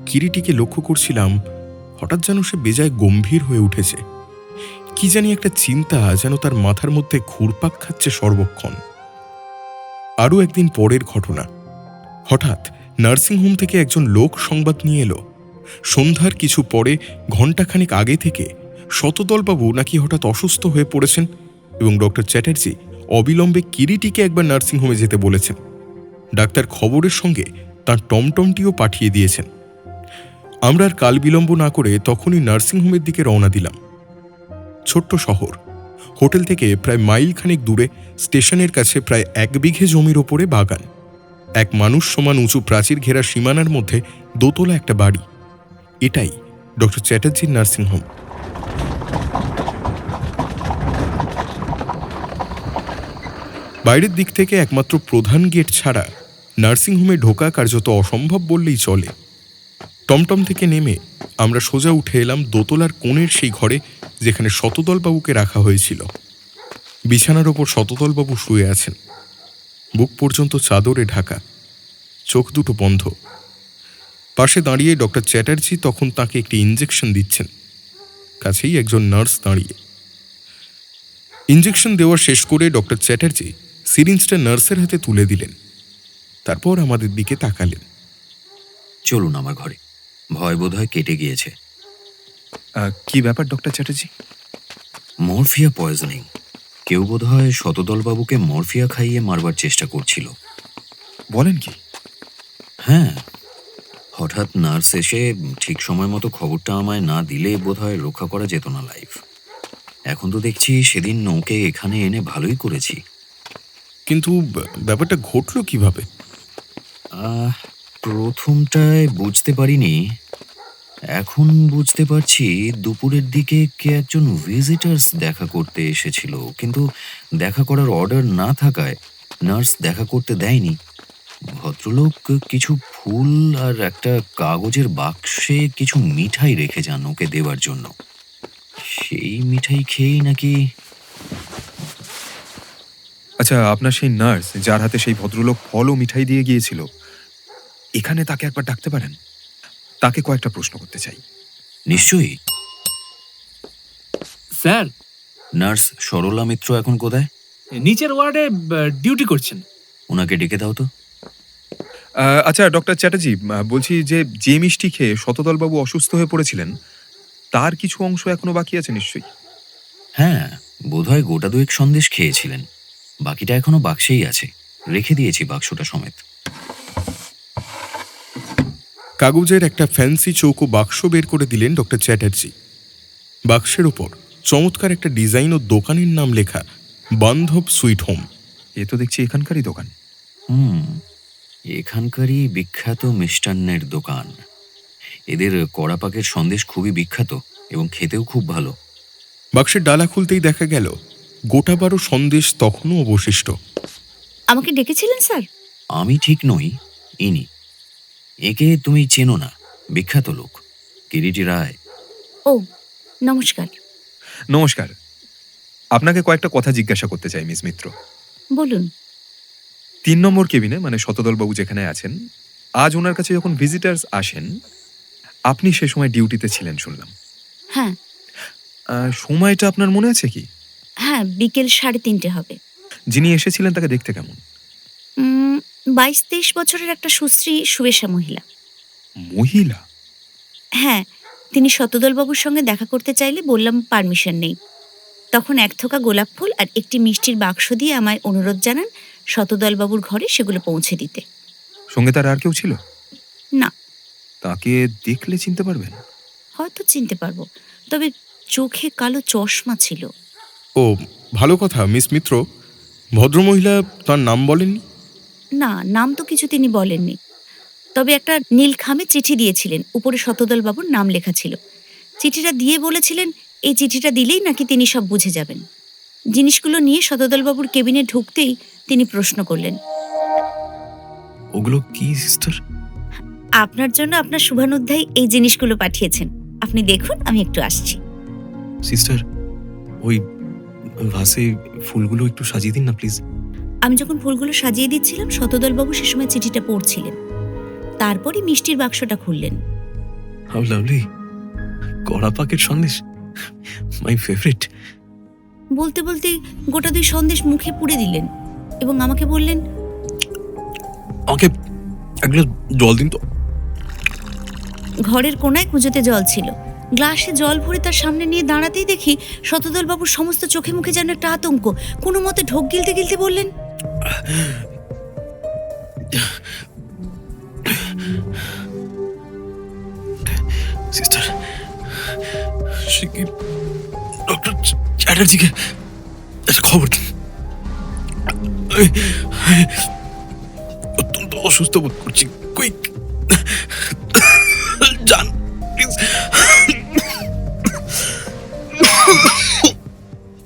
Speaker 2: কিরিটিকে লক্ষ্য করছিলাম, হঠাৎ যেন সে বেজায় গম্ভীর হয়ে উঠেছে। কি জানি একটা চিন্তা যেন তার মাথার মধ্যে ঘুরপাক খাচ্ছে সর্বক্ষণ। আরও একদিন পরের ঘটনা। হঠাৎ নার্সিংহোম থেকে একজন লোক সংবাদ নিয়ে এলো, সন্ধ্যার কিছু পরে ঘণ্টাখানিক আগে থেকে শতদলবাবু নাকি হঠাৎ অসুস্থ হয়ে পড়েছেন এবং ডক্টর চ্যাটার্জি অবিলম্বে কিরিটিকে একবার নার্সিংহোমে যেতে বলেছেন। ডাক্তার খবরের সঙ্গে তাঁর টমটমটিও পাঠিয়ে দিয়েছেন। আমরা আর কাল বিলম্ব না করে তখনই নার্সিংহোমের দিকে রওনা দিলাম। ছোট্ট শহর, হোটেল থেকে প্রায় মাইল খানেক দূরে স্টেশনের কাছে প্রায় 1 বিঘে জমির ওপরে বাগান, এক মানুষ সমান উঁচু প্রাচীর ঘেরা সীমানার মধ্যে দোতলা একটা বাড়ি। এটাই ডক্টর চ্যাটার্জির নার্সিংহোম। বাইরের দিক থেকে একমাত্র প্রধান গেট ছাড়া নার্সিংহোমে ঢোকা কার্যত অসম্ভব বললেই চলে। টমটম থেকে নেমে আমরা সোজা উঠে এলাম দোতলার কোণের সেই ঘরে যেখানে শতদলবাবুকে রাখা হয়েছিল। বিছানার ওপর শতদলবাবু শুয়ে আছেন, বুক পর্যন্ত চাদরে ঢাকা, চোখ দুটো বন্ধ। পাশে দাঁড়িয়ে ডক্টর চ্যাটার্জি তখন তাকে একটি ইঞ্জেকশন দিচ্ছেন, কাছেই একজন নার্স দাঁড়িয়ে। ইঞ্জেকশন দেওয়া শেষ করে ডক্টর চ্যাটার্জি সিরিঞ্জটা নার্সের হাতে তুলে দিলেন, তারপর আমাদের দিকে তাকালেন।
Speaker 10: চলুন আমার ঘরে, ভয় বোধহয় কেটে গিয়েছে।
Speaker 5: কি ব্যাপার ডক্টর চ্যাটার্জি?
Speaker 10: Morphia poisoning. কেউ বোধহয় শতদলবাবুকে মরফিয়া খাইয়ে মারবার চেষ্টা করছিল।
Speaker 5: বলেন কি?
Speaker 10: হ্যাঁ, হঠাৎ নার্স এসে ঠিক সময় মতো খবরটা আমায় না দিলে বোধহয় রক্ষা করা যেত না লাইফ। এখন তো দেখছি সেদিন ওকে এখানে এনে ভালোই করেছি।
Speaker 2: কিন্তু ব্যাপারটা ঘটলো কিভাবে?
Speaker 10: প্রথমটায় বুঝতে পারিনি, এখন বুঝতে পারছি। দুপুরের দিকে কে একজন ভিজিটার্স দেখা করতে এসেছিল, কিন্তু দেখা করার অর্ডার না থাকায় নার্স দেখা করতে দেয়নি। ভদ্রলোক কিছু ফুল আর একটা কাগজের বাক্সে কিছু মিঠাই রেখে যান ওকে দেওয়ার জন্য। সেই মিঠাই খেয়েই নাকি।
Speaker 5: আচ্ছা, আপনার সেই নার্স যার হাতে সেই ভদ্রলোক ফল ও মিঠাই দিয়ে গিয়েছিল, এখানে তাকে একবার ডাকতে পারেন? তাকে কয়েকটা প্রশ্ন করতে চাই।
Speaker 10: নিশ্চয়ই।
Speaker 11: স্যার,
Speaker 10: নার্স সরলা মিত্র এখন কোথায়?
Speaker 11: নিচের ওয়ার্ডে ডিউটি করছেন।
Speaker 10: ওনাকে ডেকে দাও তো।
Speaker 5: আচ্ছা ডক্টর চ্যাটার্জি, বলছি যে মিষ্টি খেয়ে শতদলবাবু অসুস্থ হয়ে পড়েছিলেন, তার কিছু অংশ এখনো বাকি আছে নিশ্চয়ই?
Speaker 10: হ্যাঁ, বোধহয় গোটা দুয়েক সন্দেশ খেয়েছিলেন। বাকিটা এখনো বাক্সেই আছে, রেখে দিয়েছি বাক্সটা সমেত।
Speaker 2: কাগজের একটা ফ্যান্সি চৌকো বাক্স বের করে দিলেন ডক্টর চ্যাটার্জি। বাক্সের ওপর চমৎকার একটা ডিজাইন ও দোকানের নাম লেখা, বান্ধব সুইট হোম।
Speaker 5: এ তো দেখছি এখানকারই দোকান।
Speaker 10: এখানকারই বিখ্যাত মিষ্টান্নের দোকান। এদের কড়াপাকের সন্দেশ খুবই বিখ্যাত এবং খেতেও খুব ভালো।
Speaker 2: বাক্সের ডালা খুলতেই দেখা গেল গোটা 12 সন্দেশ তখনও অবশিষ্ট।
Speaker 4: আমাকে ডেকেছিলেন স্যার?
Speaker 10: আমি ঠিক নই, ইনি। একে তুমি চেনো না, বিখ্যাত লোক, কিরিটি রায়।
Speaker 4: ও, নমস্কার।
Speaker 5: নমস্কার। আপনাকে কয়েকটা কথা জিজ্ঞাসা করতে চাই মিস মিত্র।
Speaker 4: বলুন।
Speaker 5: 3 নম্বর কেবিনে, মানে শতদলবাবু যেখানে আছেন, আজ ওনার কাছে যখন ভিজিটার্স আসেন, আপনি সে সময় ডিউটিতে ছিলেন শুনলাম।
Speaker 4: হ্যাঁ।
Speaker 5: সময়টা আপনার মনে আছে কি?
Speaker 4: হ্যাঁ, বিকেল 3:30 হবে।
Speaker 5: যিনি এসেছিলেন তাকে দেখতে কেমন?
Speaker 4: 22-23 বছরের একটা সুশ্রী সুবেশা মহিলা।
Speaker 5: মহিলা?
Speaker 4: হ্যাঁ, তিনি শতদলবাবুর সঙ্গে দেখা করতে চাইলে বললাম পারমিশন নেই। তখন 1 থোকা গোলাপ ফুল আর একটি মিষ্টির বাক্স দিয়ে আমায় অনুরোধ জানান শতদলবাবুর ঘরে সেগুলো পৌঁছে দিতে।
Speaker 5: সঙ্গে তার আর কেউ ছিল?
Speaker 4: না।
Speaker 5: তাকে দেখলে চিনতে পারবেন?
Speaker 4: হয়তো চিনতে পারবো, তবে চোখে কালো চশমা ছিল।
Speaker 2: ও, ভালো কথা। মিস মিত্র, ভদ্রমহিলা তার নাম বলেননি?
Speaker 4: না, নাম তো কিছু তিনি বলেননি। তবে একটা নীল খামে চিঠি দিয়েছিলেন, উপরে শতদলবাবুর নাম লেখা ছিল। চিঠিটা দিয়ে বলেছিলেন এই চিঠিটা দিলেই নাকি তিনি সব বুঝে যাবেন। জিনিসগুলো নিয়ে শতদলবাবুর কেবিনে ঢুকতেই তিনি প্রশ্ন করলেন,
Speaker 3: ওগুলো কি সিস্টার?
Speaker 4: আপনার জন্য আপনার শুভানুধ্যায়ী এই জিনিসগুলো পাঠিয়েছেন, আপনি দেখুন, আমি একটু আসছি।
Speaker 3: সিস্টার, ওই ভাসে ফুলগুলো একটু সাজিয়ে দিন না প্লিজ।
Speaker 4: আমি যখন ফুলগুলো সাজিয়ে দিচ্ছিলাম, শতদলবাবু সে সময় চিঠিটা পড়ছিলেন। তারপরই মিষ্টির বাক্সটা খুললেন।
Speaker 3: হাউ লাভলি, কড়া পাকের সন্দেশ, মাই ফেভারিট।
Speaker 4: বলতে বলতে গোটা 2 সন্দেশ মুখে পুড়ে দিলেন এবং আমাকে বললেন,
Speaker 3: আমাকে এক গ্লাস জল দিন তো।
Speaker 4: ঘরের কোনায় কুঁজোতে জল ছিল। গ্লাসে জল ভরে তার সামনে নিয়ে দাঁড়াতেই দেখি শতদলবাবুর সমস্ত চোখে মুখে যেন একটা আতঙ্ক। কোনো মতে ঢোক গিলতে গিলতে বললেন,
Speaker 3: সিস্টার, শিগগির ডক্টর চ্যাটার্জিকে একটা খবর দিন। অত্যন্ত অসুস্থ বোধ করছি, কুইক যান প্লিজ।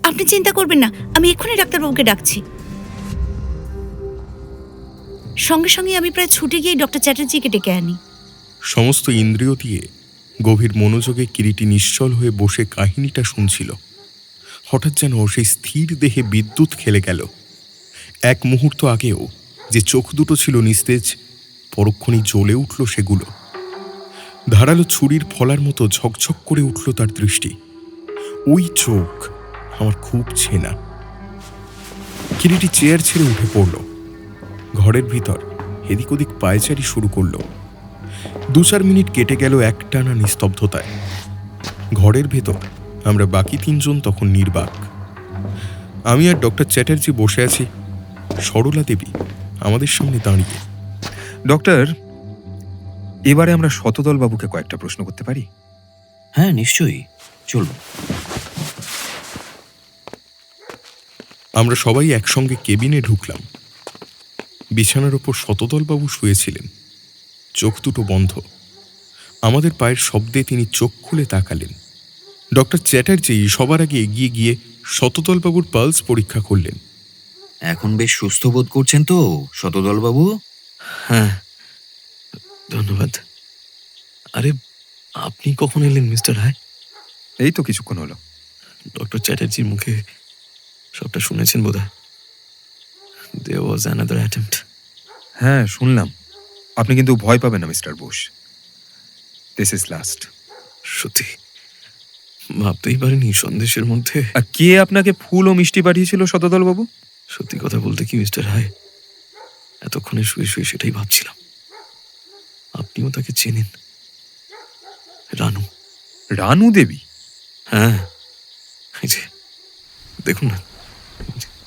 Speaker 4: আপনি চিন্তা করবেন না, আমি এক্ষুনি ডাক্তারবাবুকে ডাকছি। সঙ্গে সঙ্গে আমি প্রায় ছুটে গিয়ে ডক্টর চ্যাটার্জিকে ডেকে আনি।
Speaker 2: সমস্ত ইন্দ্রিয় দিয়ে গভীর মনোযোগে কিরিটি নিশ্চল হয়ে বসে কাহিনীটা শুনছিল। হঠাৎ যেন সেই স্থির দেহে বিদ্যুৎ খেলে গেল। এক মুহূর্ত আগেও যে চোখ দুটো ছিল নিস্তেজ, পরক্ষণেই জ্বলে উঠল সেগুলো। ধারালো ছুরির ফলার মতো ঝকঝক করে উঠল তার দৃষ্টি। ওই চোখ আমার খুব চেনা। কিরিটি চেয়ার ছেড়ে উঠে পড়ল। ঘরের ভিতর এদিক ওদিক পায়চারি শুরু করলো। 2-4 মিনিট কেটে গেল একটানা নিস্তব্ধতায়। ঘরের ভেতর আমরা বাকি 3 জন তখন নির্বাক। আমি আর ডক্টর চ্যাটার্জি বসে আছি, সরলা দেবী আমাদের সামনে দাঁড়িয়ে।
Speaker 5: ডক্টর, এবারে আমরা শতদল বাবুকে কয়েকটা প্রশ্ন করতে পারি?
Speaker 10: হ্যাঁ, নিশ্চয়ই, চলুন।
Speaker 2: আমরা সবাই একসঙ্গে কেবিনে ঢুকলাম। বিছানার ওপর শতদলবাবু শুয়েছিলেন, চোখ দুটো বন্ধ। আমাদের পায়ের শব্দে তিনি চোখ খুলে তাকালেন। ডক্টর চ্যাটার্জি সবার আগে এগিয়ে গিয়ে শতদলবাবুর পালস পরীক্ষা করলেন।
Speaker 10: এখন বেশ সুস্থ বোধ করছেন তো শতদল বাবু?
Speaker 3: হ্যাঁ, ধন্যবাদ। আরে, আপনি কখন এলেন মিস্টার রায়?
Speaker 5: এই তো কিছুক্ষণ হলো।
Speaker 3: ডক্টর চ্যাটার্জির মুখে সবটা শুনেছেন বোধহয়। There was another attempt.
Speaker 5: হ্যাঁ, শুনলাম। আপনি কিন্তু ভয় পাবেন না mister Bose. This is last.
Speaker 3: সত্যি ভাবতেই পারিনি সন্দেশের মধ্যে।
Speaker 5: আর কে আপনাকে ফুল ও মিষ্টি পাঠিয়েছিল শতদল বাবু?
Speaker 3: সত্যি কথা বলতে কি মিস্টার রায়, এতক্ষণে শুয়ে শুয়ে সেটাই ভাবছিলাম। আপনিও তাকে চেনেন, রানু।
Speaker 5: রানু দেবী?
Speaker 3: হ্যাঁ, এই যে দেখুন না,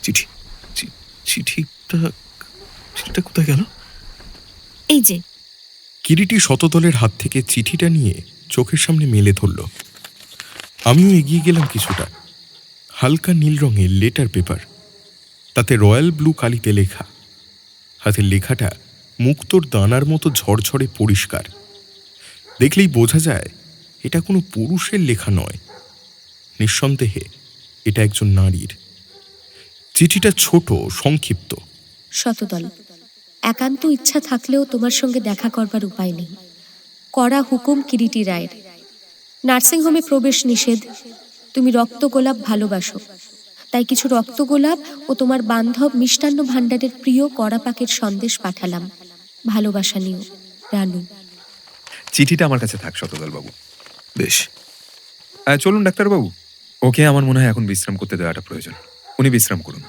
Speaker 3: চিঠি। চিঠিটা কোথায় গেল?
Speaker 4: এই যে।
Speaker 2: কিরিটি শতদলের হাত থেকে চিঠিটা নিয়ে চোখের সামনে মেলে ধরল। আমিও এগিয়ে গেলাম কিছুটা। হালকা নীল রঙের লেটার পেপার, তাতে রয়্যাল ব্লু কালিতে লেখা। হাতের লেখাটা মুক্তোর দানার মতো ঝরঝরে পরিষ্কার। দেখলেই বোঝা যায় এটা কোনো পুরুষের লেখা নয়, নিঃসন্দেহে এটা একজন নারীর। চিঠিটা ছোট, সংক্ষিপ্ত।
Speaker 12: শতদল, একান্ত ইচ্ছা থাকলেও তোমার সঙ্গে দেখা করবার উপায় নেই। কড়া হুকুম কিরিটি রায়ের। নার্সিংহোমে প্রবেশ নিষেধ। তুমি রক্তগোলাপ ভালোবাসো, তাই কিছু রক্তগোলাপ ও তোমার বান্ধব মিষ্টান্ন ভাণ্ডারের প্রিয় কড়া পাকের সন্দেশ পাঠালাম। ভালোবাসা নিও, রানু।
Speaker 5: চিঠিটা আমার কাছে থাক শতদল বাবু।
Speaker 3: বেশ।
Speaker 5: চলুন ডাক্তারবাবু, ওকে আমার মনে হয় এখন বিশ্রাম করতে দেওয়াটা প্রয়োজন। উনি বিশ্রাম করুন।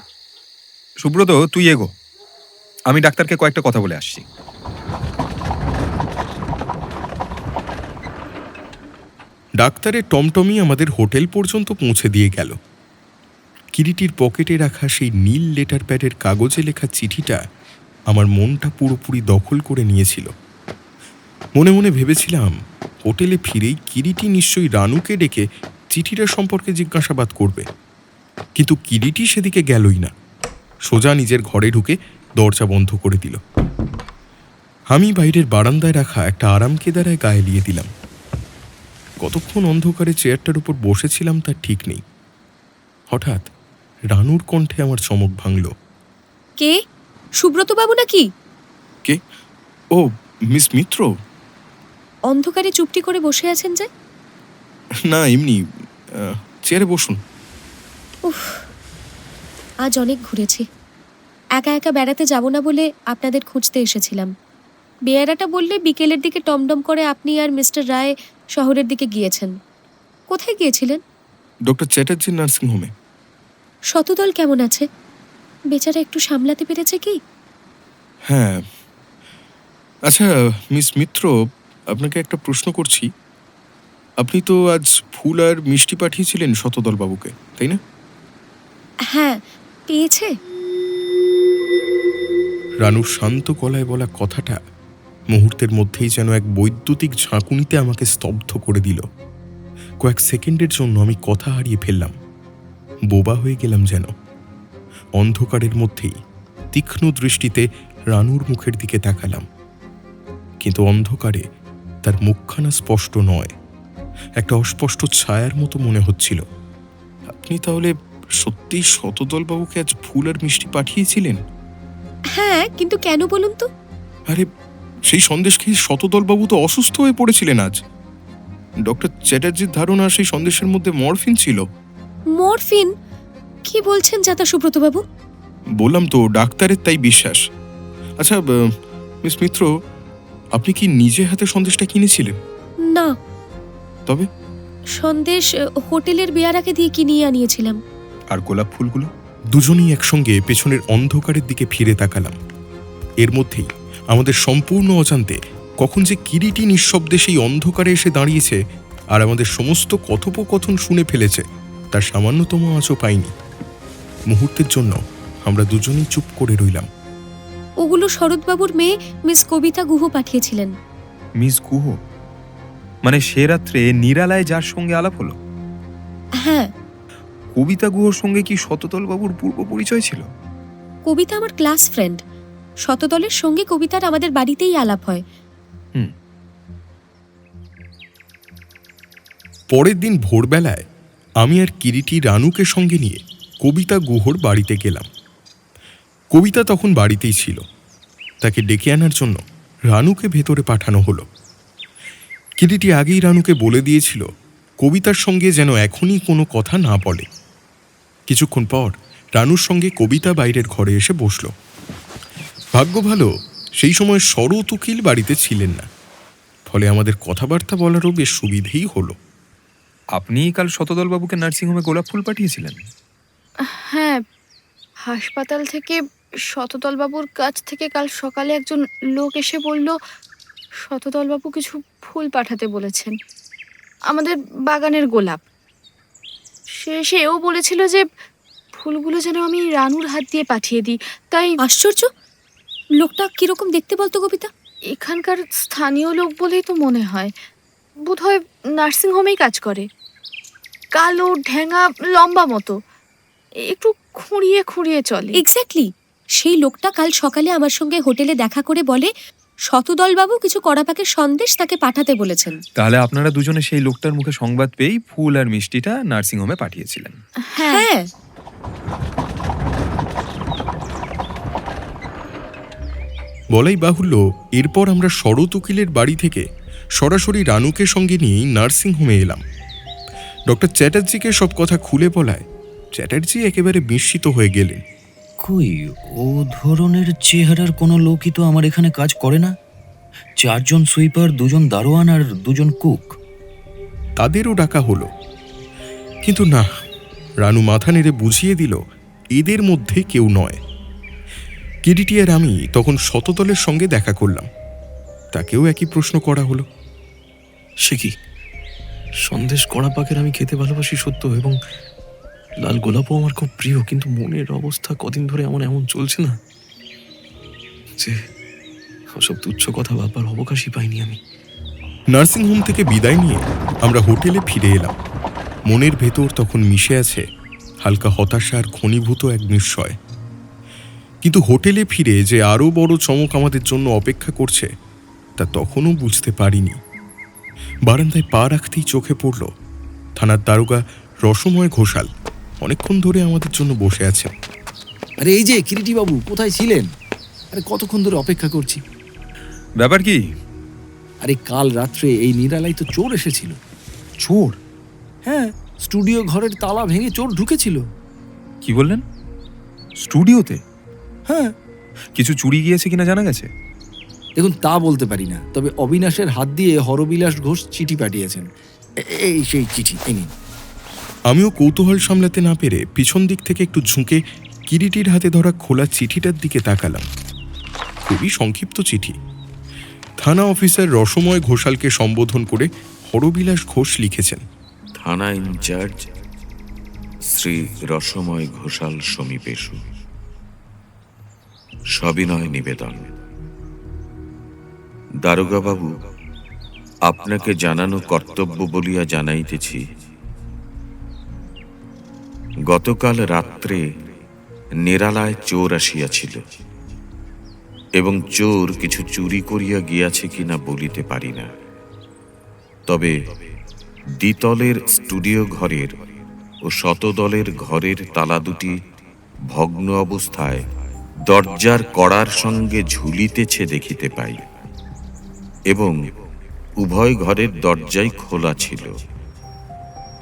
Speaker 5: সুব্রত, তুই এগো, আমি ডাক্তারকে কয়েকটা কথা বলে আসছি।
Speaker 2: ডাক্তারের টমটমি আমাদের হোটেল পর্যন্ত পৌঁছে দিয়ে গেল। কিরিটির পকেটে রাখা সেই নীল লেটার প্যাডের কাগজে লেখা চিঠিটা আমার মনটা পুরোপুরি দখল করে নিয়েছিল। মনে মনে ভেবেছিলাম হোটেলে ফিরেই কিরিটি নিশ্চয়ই রানুকে ডেকে চিঠিটা সম্পর্কে জিজ্ঞাসাবাদ করবে, কিন্তু কিরিটি সেদিকে গেলই না। সোজা নিজের ঘরে ঢুকে দরজা বন্ধ করে দিল। আমি বাইরের বারান্দায় রাখা একটা আরাম কেদারায় গায়ে লিয়ে দিলাম। কতক্ষণ অন্ধকারে চেয়ারটার উপর বসেছিলাম তার ঠিক নেই। হঠাৎ রানুর কণ্ঠে আমার চমক ভাঙল।
Speaker 12: কে? সুব্রত বাবু নাকি?
Speaker 2: কে? ও, মিস মিত্র।
Speaker 12: অন্ধকারে চুপটি করে বসে আছেন যে?
Speaker 2: না, এমনি চেয়ারে বসুন।
Speaker 12: উফ, আজ অনেক ঘুরেছি। একা একা বেড়াতে যাব না বলে আপনাদের খুঁজতে এসেছিলাম। বেয়ারাটা বললে বিকেলের দিকে টমডম করে আপনি আর মিস্টার রায় শহরের দিকে গিয়েছেন। কোথায় গিয়েছিলেন?
Speaker 2: ডক্টর চ্যাটার্জির নার্সিংহোমে।
Speaker 12: শতদল কেমন আছে? বেচারা একটু সামলাতে পেরেছে কি?
Speaker 2: হ্যাঁ। আচ্ছা মিস মিত্র, আপনাকে একটা প্রশ্ন করছি। আপনি তো আজ ফুল আর মিষ্টি পাঠিয়েছিলেন শতদল বাবুকে, তাই না?
Speaker 12: হ্যাঁ, পেয়েছে।
Speaker 2: রানুর শান্ত গলায় বলা কথাটা মুহূর্তের মধ্যেই যেন এক বৈদ্যুতিক ঝাঁকুনিতে আমাকে স্তব্ধ করে দিল। কয়েক সেকেন্ডের জন্য আমি কথা হারিয়ে ফেললাম, বোবা হয়ে গেলাম যেন। অন্ধকারের মধ্যেই তীক্ষ্ণ দৃষ্টিতে রানুর মুখের দিকে তাকালাম, কিন্তু অন্ধকারে তার মুখখানা স্পষ্ট নয়, একটা অস্পষ্ট ছায়ার মতো মনে হচ্ছিল। আপনি তাহলে সত্যি শতদল বাবুকে আজ ফুল আর মিষ্টি পাঠিয়েছিলেন?
Speaker 12: হ্যাঁ, কিন্তু কেন বলুন তো?
Speaker 2: আরে, সেই সন্দেশ খেয়ে শতদল বাবু তো অসুস্থ হয়ে পড়েছিলেন আজ। ডক্টর চ্যাটার্জির ধারণা সেই সন্দেশের মধ্যে মরফিন ছিল।
Speaker 12: মরফিন? কি বলছেন জাতা সুব্রত বাবু?
Speaker 2: বললাম তো, ডাক্তারের তাই বিশ্বাস। আচ্ছা মিস মিত্র, আপনি কি নিজে হাতে সন্দেশটা কিনেছিলেন?
Speaker 12: না।
Speaker 2: তবে?
Speaker 12: সন্দেশ হোটেলের বেয়ারাকে দিয়ে কিনিয়ে আনিয়েছিলাম।
Speaker 5: আর গোলাপ ফুলগুলো?
Speaker 2: দুজনেই একসঙ্গে পেছনের অন্ধকারের দিকে ফিরে তাকালাম। এর মধ্যেই আমাদের সম্পূর্ণ অজান্তে কখন যে কিরিটি নিঃশব্দে সেই অন্ধকারে এসে দাঁড়িয়েছে আর আমাদের সমস্ত কথোপকথন শুনে ফেলেছে তার সামান্যতম আঁচও পাইনি। মুহূর্তের জন্য আমরা দুজনেই চুপ করে রইলাম।
Speaker 12: ওগুলো শরৎবাবুর মেয়ে মিস কবিতা গুহ পাঠিয়েছিলেন।
Speaker 5: মিস গুহ? মানে সে রাত্রে নিরালায় যার সঙ্গে আলাপ হলো,
Speaker 12: হ্যাঁ,
Speaker 5: কবিতা গুহর সঙ্গে কি শতদল বাবুর পূর্ব পরিচয় ছিল?
Speaker 12: কবিতা আমার ক্লাস ফ্রেন্ড। শতদলের সঙ্গে কবিতার আমাদের বাড়িতেই আলাপ হয়।
Speaker 2: পরের দিন ভোরবেলায় আমি আর কিরিটি রানুকে সঙ্গে নিয়ে কবিতা গুহর বাড়িতে গেলাম। কবিতা তখন বাড়িতেই ছিল। তাকে ডেকে আনার জন্য রানুকে ভেতরে পাঠানো হলো। কিরিটি আগেই রানুকে বলে দিয়েছিল কবিতার সঙ্গে যেন এখনই কোনো কথা না বলে। কিছুক্ষণ পর রানুর সঙ্গে কবিতা বাইরের ঘরে এসে বসল। ভাগ্য ভালো সেই সময় শরৎ উকিল বাড়িতে ছিলেন না, ফলে আমাদের কথাবার্তা বলারও বেশ সুবিধেই হলো।
Speaker 5: আপনি কাল শতদল বাবুকে নার্সিংহোমে গোলাপ ফুল পাঠিয়েছিলেন?
Speaker 13: হ্যাঁ, হাসপাতাল থেকে শতদলবাবুর কাছ থেকে কাল সকালে একজন লোক এসে বলল শতদলবাবু কিছু ফুল পাঠাতে বলেছেন, আমাদের বাগানের গোলাপ। সেও বলেছিল যে ফুলগুলো যেন আমি রানুর হাত দিয়ে পাঠিয়ে দিই। তাই
Speaker 12: আশ্চর্য, লোকটা কিরকম দেখতে বলতো কবিতা?
Speaker 13: এখানকার স্থানীয় লোক বলেই তো মনে হয়, বোধহয় নার্সিংহোমেই কাজ করে। কালো, ঢ্যাঙা, লম্বা মতো, একটু খুঁড়িয়ে খুঁড়িয়ে চলে।
Speaker 12: এক্স্যাক্টলি, সেই লোকটা কাল সকালে আমার সঙ্গে হোটেলে দেখা করে বলে শতদলবাবু কিছু কড়াপাকের সন্দেশ তাকে পাঠাতে বলেছেন।
Speaker 5: তাহলে আপনারা দুজনে সেই লোকটার মুখে সংবাদ পেয়েই ফুল আর মিষ্টিটা নার্সিংহোমে পাঠিয়েছিলেন?
Speaker 12: হ্যাঁ।
Speaker 2: বলাই বাহুল্য, এরপর আমরা শরৎ উকিলের বাড়ি থেকে সরাসরি রানুকে সঙ্গে নিয়েই নার্সিংহোমে এলাম। ডক্টর চ্যাটার্জিকে সব কথা খুলে বলায় চ্যাটার্জি একেবারে বিস্মিত হয়ে গেলেন।
Speaker 10: কই, ও ধরনের চেহারার কোনো লোকই তো আমার এখানে কাজ করে না। 4 জন সুইপার, 2 জন দারোয়ান আর 2 জন কুক।
Speaker 2: তাদেরও ডাকা হলো, কিন্তু না, রানু মাথা নেড়ে বুঝিয়ে দিল এদের মধ্যে কেউ নয়। কিরিটি আর আমি তখন শতদলের সঙ্গে দেখা করলাম। তাকেও একই প্রশ্ন করা হলো।
Speaker 3: সে কি, সন্দেশ কড়া পাকের আমি খেতে ভালোবাসি সত্য, এবং লাল গোলাপও আমার খুব প্রিয়, কিন্তু মনের অবস্থা কদিন ধরে আমার এমন চলছে না যে ওসব তুচ্ছ কথা ভাববার অবকাশই পাইনি আমি।
Speaker 2: নার্সিংহোম থেকে বিদায় নিয়ে আমরা হোটেলে ফিরে এলাম। মনের ভেতর তখন মিশে আছে হালকা হতাশা আর ঘনীভূত এক নিশ্চয়। কিন্তু হোটেলে ফিরে যে আরও বড় চমক আমাদের জন্য অপেক্ষা করছে তা তখনও বুঝতে পারিনি। বারান্দায় পা রাখতেই চোখে পড়ল থানার দারোগা রসময় ঘোষাল অনেকক্ষণ ধরে আমাদের জন্য বসে আছে।
Speaker 8: আরে এই যে কিরিটি বাবু, কোথায় ছিলেন? আরে কতক্ষণ ধরে অপেক্ষা করছি।
Speaker 5: ব্যাপার কি?
Speaker 8: আরে কাল রাত্রে এই নিরালায় তো চোর এসেছিল।
Speaker 5: চোর?
Speaker 8: হ্যাঁ, স্টুডিও ঘরের তালা ভেঙে চোর ঢুকেছিল।
Speaker 5: কি বললেন? স্টুডিওতে?
Speaker 8: হ্যাঁ।
Speaker 5: কিছু চুরি গিয়েছে কিনা জানা গেছে?
Speaker 8: দেখুন, তা বলতে পারি না, তবে অবিনাশের হাত দিয়ে হরবিলাস ঘোষ চিঠি পাঠিয়েছেন। এই সেই চিঠি, এই নিন।
Speaker 2: আমিও কৌতূহল সামলাতে না পেরে পিছন দিক থেকে একটু ঝুঁকে কিরিটির হাতে ধরা খোলা চিঠিটার দিকে তাকালাম। খুবই সংক্ষিপ্ত চিঠি। থানা অফিসার রসময় ঘোষালকে সম্বোধন করে হরবিলাস ঘোষ লিখেছেন।
Speaker 7: থানা ইনচার্জ শ্রী রসময় ঘোষাল সমীপেশু, সবিনয় নিবেদন। দারোগাবাবু, আপনাকে জানানো কর্তব্য বলিয়া জানাইতেছি, গতকাল রাত্রে নিরালায় চোর আসিয়াছিল, এবং চোর কিছু চুরি করিয়া গিয়াছে কিনা বলিতে পারি না। তবে দ্বিতলের স্টুডিও ঘরের ও শতদলের ঘরের তালা দুটি ভগ্ন অবস্থায় দরজার কড়ার সঙ্গে ঝুলিতেছে দেখিতে পাই, এবং উভয় ঘরের দরজাই খোলা ছিল।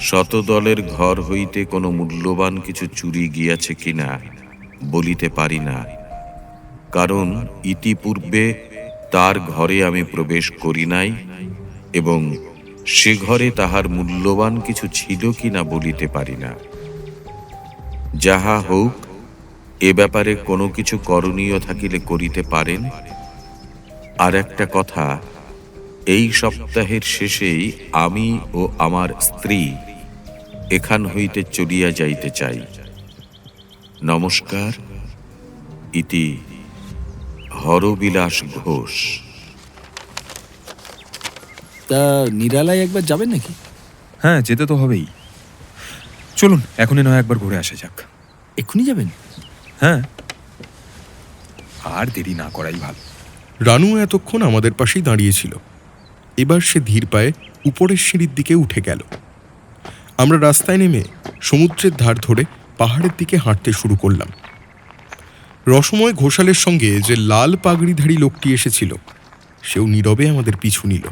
Speaker 7: শতদলের ঘর হইতে কোনো মূল্যবান কিছু চুরি গিয়াছে কিনা বলিতে পারি না, কারণ ইতিপূর্বে তার ঘরে আমি প্রবেশ করি নাই, এবং সে ঘরে তাহার মূল্যবান কিছু ছিল কিনা বলিতে পারি না। যাহা হোক, এ ব্যাপারে কোনো কিছু করণীয় থাকিলে করিতে পারেন। আর একটা কথা, এই সপ্তাহের শেষেই আমি ও আমার স্ত্রী এখান হইতে চলিয়া যাইতে চাই। নমস্কার, ইতি হরবিলাস ঘোষ।
Speaker 8: তা নিরালায় একবার যাবেন নাকি?
Speaker 5: হ্যাঁ, যেতে তো হবেই। চলুন এখনই নয় একবার ঘুরে আসা যাক।
Speaker 8: এক্ষুনি যাবেন?
Speaker 5: হ্যাঁ, আর দেরি না করাই ভালো।
Speaker 2: রানু এতক্ষণ আমাদের পাশেই দাঁড়িয়েছিল। এবার সে ধীর পায়ে উপরের সিঁড়ির দিকে উঠে গেল। আমরা রাস্তায় নেমে সমুদ্রের ধার ধরে পাহাড়ের দিকে হাঁটতে শুরু করলাম। রসময় ঘোষালের সঙ্গে যে লাল পাগড়িধারী লোকটি এসেছিল সেও নীরবে আমাদের পিছু নিল।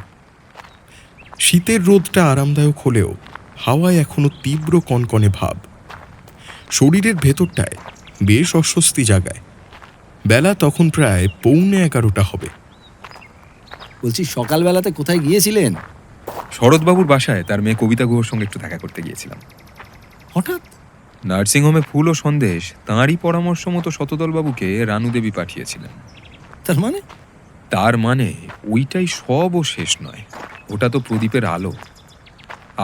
Speaker 2: শীতের রোদটা আরামদায়ক হলেও হাওয়ায় এখনো তীব্র কনকনে ভাব। শরীরের ভেতরটায় বেশ অস্বস্তি জাগায়। বেলা তখন প্রায় 11:45 হবে।
Speaker 8: বলছি, সকালবেলাতে কোথায় গিয়েছিলেন?
Speaker 5: শরৎবাবুর বাসায় তার মেয়ে কবিতা গুহর সঙ্গে একটু দেখা করতে গিয়েছিলাম।
Speaker 8: হঠাৎ?
Speaker 5: নার্সিংহোমে ফুল ও সন্দেশ তাঁরই পরামর্শ মতো শতদলবাবুকে রানু দেবী পাঠিয়েছিলেন।
Speaker 8: তার মানে?
Speaker 5: তার মানে ওইটাই সব ও শেষ নয়, ওটা তো প্রদীপের আলো।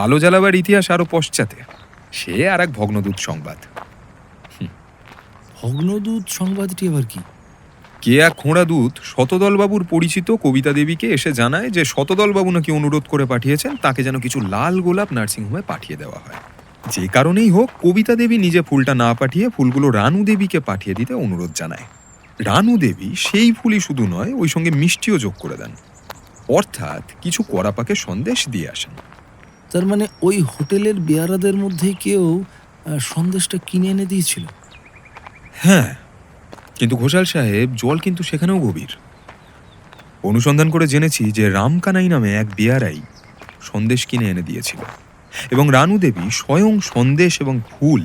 Speaker 5: আলো জ্বালাবার ইতিহাস আরো পশ্চাতে, সে আর এক ভগ্নদূত সংবাদ।
Speaker 8: ভগ্নদূত সংবাদটি আবার কি?
Speaker 5: কে এক খোঁড়া দূত শতদলবাবুর পরিচিত কবিতা দেবীকে এসে জানায় যে শতদলবাবু নাকি অনুরোধ করে পাঠিয়েছেন তাকে যেন কিছু লাল গোলাপ নার্সিংহোমে পাঠিয়ে দেওয়া হয়। যে কারণেই হোক, কবিতা দেবী নিজে ফুলটা না পাঠিয়ে ফুলগুলো রানু দেবীকে পাঠিয়ে দিতে অনুরোধ জানায়। রানু দেবী সেই ফুলই শুধু নয়, ওই সঙ্গে মিষ্টিও যোগ করে দেন, অর্থাৎ কিছু কড়া পাকে সন্দেশ দিয়ে আসেন।
Speaker 8: তার মানে ওই হোটেলের বেয়ারাদের মধ্যে কেউ সন্দেশটা কিনে এনে দিয়েছিল?
Speaker 5: হ্যাঁ, কিন্তু ঘোষাল সাহেব, জল কিন্তু সেখানেও গভীর। অনুসন্ধান করে জেনেছি যে রামকানাই নামে এক বেয়ারাই সন্দেশ কিনে এনে দিয়েছিল এবং রানু দেবী স্বয়ং সন্দেশ এবং ফুল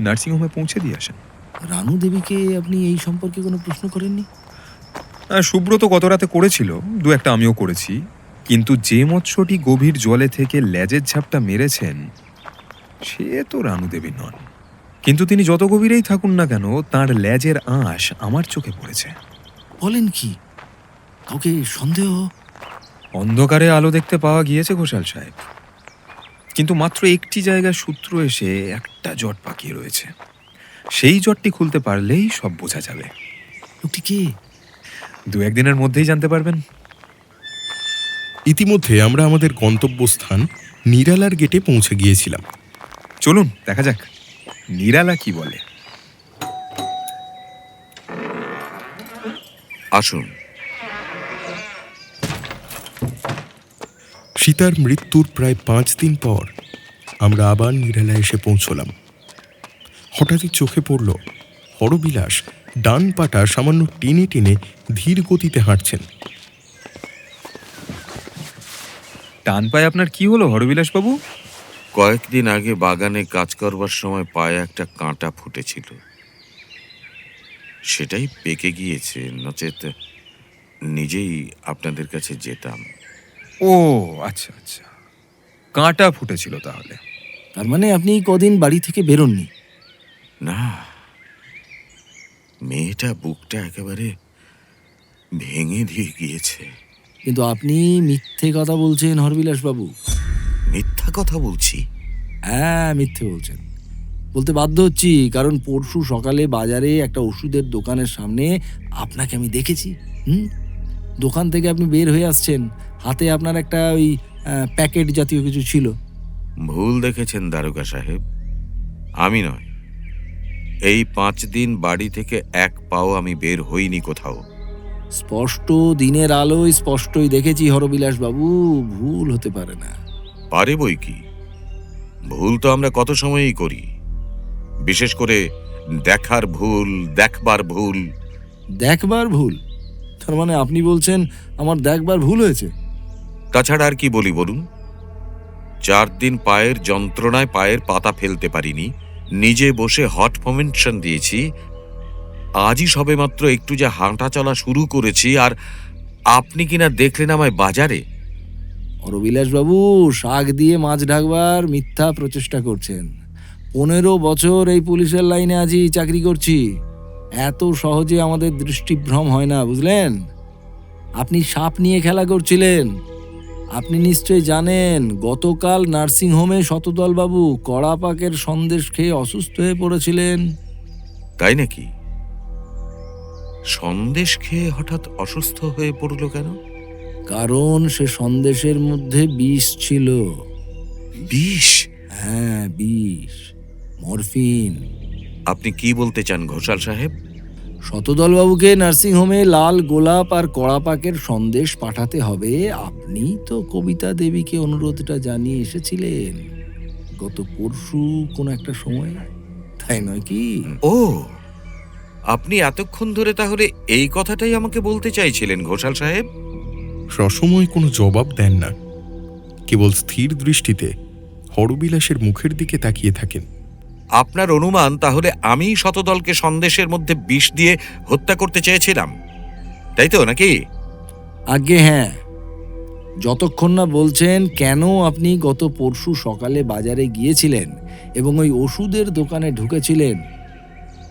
Speaker 5: নার্সিংহোমে পৌঁছে দিয়ে আসেন।
Speaker 8: রানু দেবীকে আপনি এই সম্পর্কে কোনো প্রশ্ন করেননি?
Speaker 5: সুব্রত গত রাতে করেছিল, দু একটা আমিও করেছি, কিন্তু যে মৎস্যটি গভীর জলে থেকে লেজের ঝাপটা মেরেছেন সে তো রানু দেবী নন। কিন্তু তিনি যত গভীরেই থাকুন না কেন, তার লেজের আঁশ আমার চোখে পড়েছে।
Speaker 8: বলেন কি? কাউকে সন্দেহ?
Speaker 5: অন্ধকারে আলো দেখতে পাওয়া গিয়েছে ঘোষাল সাহেব, কিন্তু মাত্র একটি জায়গায় সূত্র এসে একটা জট পাকিয়ে রয়েছে। সেই জটটি খুলতে পারলেই সব বোঝা যাবে।
Speaker 8: লোকটি কে?
Speaker 5: দু একদিনের মধ্যেই জানতে পারবেন।
Speaker 2: ইতিমধ্যে আমরা আমাদের গন্তব্যস্থান নিরালার গেটে পৌঁছে গিয়েছিলাম।
Speaker 5: চলুন দেখা যাক নিরালা কি বলে।
Speaker 7: আসুন।
Speaker 2: সীতার মৃত্যুর প্রায় 5 দিন পর আমরা আবার নিরালা এসে পৌঁছলাম। হঠাৎই চোখে পড়ল হরবিলাস ডান পাটা সামান্য টেনে টেনে ধীর গতিতে হাঁটছেন।
Speaker 5: টান পায়ে আপনার কি হলো হরবিলাস বাবু?
Speaker 7: কয়েকদিন আগে বাগানে কাজ করবার সময় পায়ে একটা কাঁটা ফুটেছিল, সেটাই পেকে গিয়েছে, নচেত নিজেই আপনাদের কাছে যেতাম।
Speaker 5: ও আচ্ছা আচ্ছা, কাঁটা ফুটেছিল তাহলে।
Speaker 8: তার মানে আপনি কদিন বাড়ি থেকে বেরোননি?
Speaker 7: না, মেয়েটা বুকটা একেবারে ভেঙে দিয়ে গিয়েছে।
Speaker 8: কিন্তু আপনি মিথ্যে কথা বলছেন হরবিলাস বাবু।
Speaker 7: মিথ্যা কথা বলছি?
Speaker 8: হ্যাঁ, মিথ্যে বলছেন। বলতে বাধ্য হচ্ছি, কারণ পরশু সকালে বাজারে একটা ওষুধের দোকানের সামনে আপনাকে আমি দেখেছি। দোকান থেকে আপনি বের হয়ে আসছেন, হাতে আপনার একটা ওই প্যাকেট জাতীয় কিছু ছিল।
Speaker 7: ভুল দেখেছেন দারোগা সাহেব, আমি নয়। এই 5 দিন বাড়ি থেকে এক পাও আমি বের হইনি কোথাও।
Speaker 8: স্পষ্ট দিনের আলোয় স্পষ্টই দেখেছি হরবিলাস বাবু, ভুল হতে পারে না।
Speaker 7: পারে বই কি, ভুল তো আমরা কত সময়ই করি, বিশেষ করে দেখার ভুল, দেখবার ভুল।
Speaker 8: দেখবার ভুল? তার মানে আপনি বলছেন আমার দেখবার ভুল হয়েছে?
Speaker 7: তাছাড়া আর কি বলি বলুন? 4 দিন পায়ের যন্ত্রণায় পায়ের পাতা ফেলতে পারিনি, নিজে বসে হট ফমেন্টেশন দিয়েছি। আজই সবেমাত্র একটু যে হাঁটা চলা শুরু করেছি, আর আপনি কিনা দেখলেন আমায় বাজারে।
Speaker 8: হরবিলাস বাবু, শাক দিয়ে মাছ ঢাকবার মিথ্যা প্রচেষ্টা করছেন। 15 বছর এই পুলিশের লাইনে আছি, চাকরি করছি। এত সহজে আমাদের দৃষ্টিভ্রম হয় না, বুঝলেন? আপনি সাপ নিয়ে খেলা করছিলেন। আপনি নিশ্চয়ই জানেন গতকাল নার্সিংহোমে শতদলবাবু কড়া পাকের সন্দেশ খেয়ে অসুস্থ হয়ে পড়েছিলেন।
Speaker 7: তাই নাকি? সন্দেশ খেয়ে হঠাৎ অসুস্থ হয়ে পড়ল কেন?
Speaker 8: কারণ সে সন্দেশের মধ্যে বিষ ছিল।
Speaker 7: বিষ?
Speaker 8: হ্যাঁ, বিষ, মরফিন।
Speaker 7: আপনি কি বলতে চান ঘোষাল সাহেব?
Speaker 8: শতদলবাবুকে নার্সিংহোমে লাল গোলাপ আর কড়াপাকের সন্দেশ পাঠাতে হবে। আপনি তো কবিতা দেবীকে অনুরোধটা জানিয়ে এসেছিলেন গত পরশু কোন একটা সময়, তাই নয় কি?
Speaker 7: ও, আপনি এতক্ষণ ধরে তাহলে এই কথাটাই আমাকে বলতে চাইছিলেন ঘোষাল সাহেব?
Speaker 2: রসময় কোনো জবাব দেন না, কেবল স্থির দৃষ্টিতে হরবিলাসের মুখের দিকে তাকিয়ে থাকেন।
Speaker 7: আপনার অনুমান তাহলে আমি শতদলকে সন্দেশের মধ্যে বিষ দিয়ে হত্যা করতে চেয়েছিলাম, তাই তো নাকি?
Speaker 8: আগে হ্যাঁ, যতক্ষণ না বলছেন কেন আপনি গত পরশু সকালে বাজারে গিয়েছিলেন এবং ওই ওষুধের দোকানে ঢুকেছিলেন,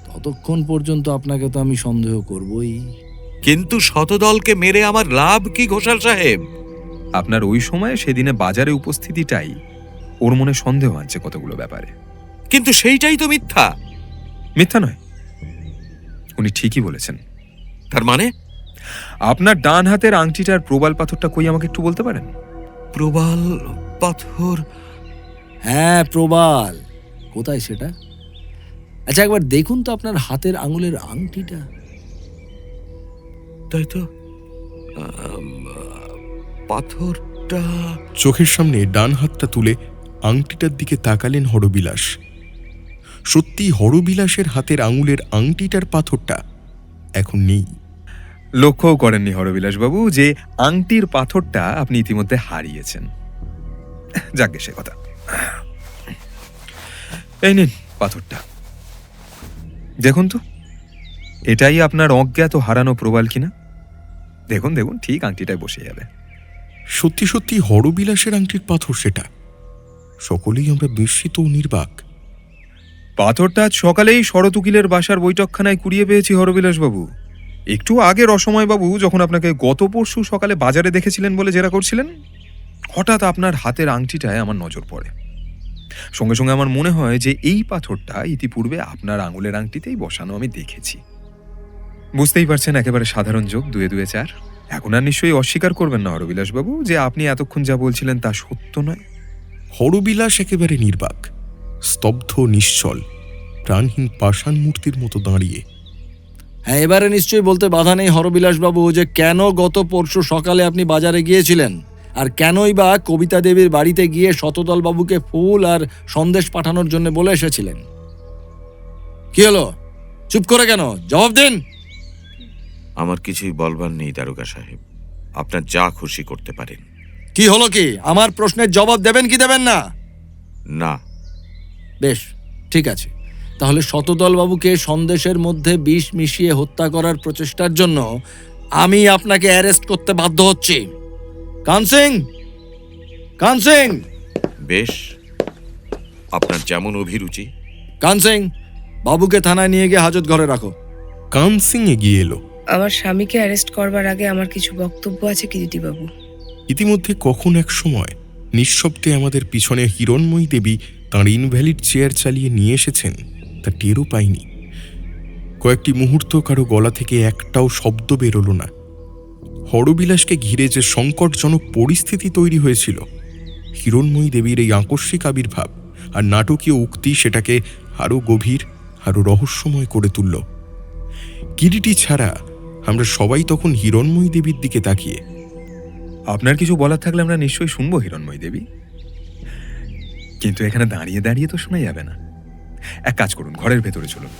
Speaker 8: ততক্ষণ পর্যন্ত আপনাকে তো আমি সন্দেহ করবই।
Speaker 7: কিন্তু শতদলকে মেরে আমার লাভ কি ঘোষাল সাহেব?
Speaker 5: আপনার ওই সময়ে সেদিনে বাজারে উপস্থিতিটাই ওর মনে সন্দেহ আনছে কতগুলো ব্যাপারে।
Speaker 7: কিন্তু সেইটাই তো মিথ্যা।
Speaker 5: মিথ্যা নয়, উনি ঠিকই বলেছেন।
Speaker 7: তার মানে?
Speaker 5: আপনার ডান হাতের আংটিটার প্রবাল পাথরটা কই আমাকে একটু বলতে পারেন?
Speaker 7: প্রবাল পাথর?
Speaker 8: হ্যাঁ, প্রবাল। কোথায় সেটা? আচ্ছা, একবার দেখুন তো আপনার হাতের আঙুলের আংটিটা।
Speaker 7: তাই তো, পাথরটা।
Speaker 2: চোখের সামনে ডান হাতটা তুলে আংটিটার দিকে তাকালেন হরবিলাস। সত্যি হরবিলাসের হাতের আঙুলের আংটিটার পাথরটা এখন নেই।
Speaker 5: লক্ষ্যও করেননি হরবিলাসবাবু যে আংটির পাথরটা আপনি ইতিমধ্যে হারিয়েছেন। যাকে সে কথা, এই নিন পাথরটা, দেখুন তো এটাই আপনার অজ্ঞাত হারানো প্রবাল কিনা। দেখুন দেখুন, ঠিক আংটিটায় বসে যাবে।
Speaker 2: সত্যি সত্যি হরবিলাসের আংটির পাথর সেটা। সকলেই আমরা বিস্মিত ও নির্বাক।
Speaker 5: পাথরটা আজ সকালেই শরৎ উকিলের বাসার বৈঠকখানায় কুড়িয়ে পেয়েছি হরবিলাসবাবু। একটু আগে রসময়বাবু যখন আপনাকে গত পরশু সকালে বাজারে দেখেছিলেন বলে জেরা করছিলেন, হঠাৎ আপনার হাতের আংটিটায় আমার নজর পড়ে। সঙ্গে সঙ্গে আমার মনে হয় যে এই পাথরটা ইতিপূর্বে আপনার আঙুলের আংটিতেই বসানো আমি দেখেছি। বুঝতেই পারছেন, একেবারে সাধারণ যোগ, 2 2 4। এখন আর নিশ্চয়ই অস্বীকার করবেন না হরবিলাসবাবু যে আপনি এতক্ষণ যা বলছিলেন তা সত্য নয়।
Speaker 2: হরবিলাস একেবারে নির্বাক, স্তব্ধ, নিশ্চল, প্রাণহীন পাষাণ মূর্তির মতো দাঁড়িয়ে।
Speaker 8: হ্যাঁ, এবারে নিশ্চয়ই বলতে বাধা নেই হরবিলাসবাবু যে কেন গত পরশু সকালে আপনি বাজারে গিয়েছিলেন, আর কেনই বা কবিতা দেবীর বাড়িতে গিয়ে শতদলবাবুকে ফুল আর সন্দেশ পাঠানোর জন্য বলে এসেছিলেন। কি হলো, চুপ করে কেন? জবাব দিন।
Speaker 7: আমার কিছুই বলবার নেই দারোগা সাহেব, আপনার যা খুশি করতে পারেন।
Speaker 8: কি হলো কি? আমার প্রশ্নের জবাব দেবেন কি দেবেন না?
Speaker 7: না।
Speaker 8: বেশ, ঠিক আছে। তাহলে শতদলবাবুকে সন্দেশের মধ্যে বিষ মিশিয়ে হত্যা করার প্রচেষ্টার জন্য আমি আপনাকে অ্যারেস্ট করতে বাধ্য হচ্ছি। কানসিং, কানসিং।
Speaker 7: বেশ, আপনার যেমন অভিরুচি।
Speaker 8: কানসিং, বাবুকে থানায় নিয়ে গিয়ে হাজত ঘরে রাখো।
Speaker 2: কানসিং এগিয়ে এলো।
Speaker 9: আমার স্বামীকে অ্যারেস্ট করবার আগে আমার কিছু বক্তব্য আছে কিরিটিবাবু।
Speaker 2: ইতিমধ্যে কখন এক সময় নিঃশব্দে আমাদের পিছনে হিরণময়ী দেবী তাঁর ইনভ্যালিড চেয়ার চালিয়ে নিয়ে এসেছেন তা টেরও পাইনি। কয়েকটি মুহূর্ত কারো গলা থেকে একটাও শব্দ বেরোলো না। হরবিলাসকে ঘিরে যে সংকটজনক পরিস্থিতি তৈরি হয়েছিল, হিরণময়ী দেবীর এই আকস্মিক আবির্ভাব আর নাটকীয় উক্তি সেটাকে আরও গভীর, আরও রহস্যময় করে তুলল। কিরিটি ছাড়া আমরা সবাই তখন হিরণময়ী দেবীর দিকে তাকিয়ে।
Speaker 5: আপনার কিছু বলার থাকলে আমরা নিশ্চয়ই শুনবো হিরণময়ী দেবী, কিন্তু এখানে দাঁড়িয়ে দাঁড়িয়ে তো শোনা যাবে না। এক কাজ করুন, ঘরের ভেতরে চলুন।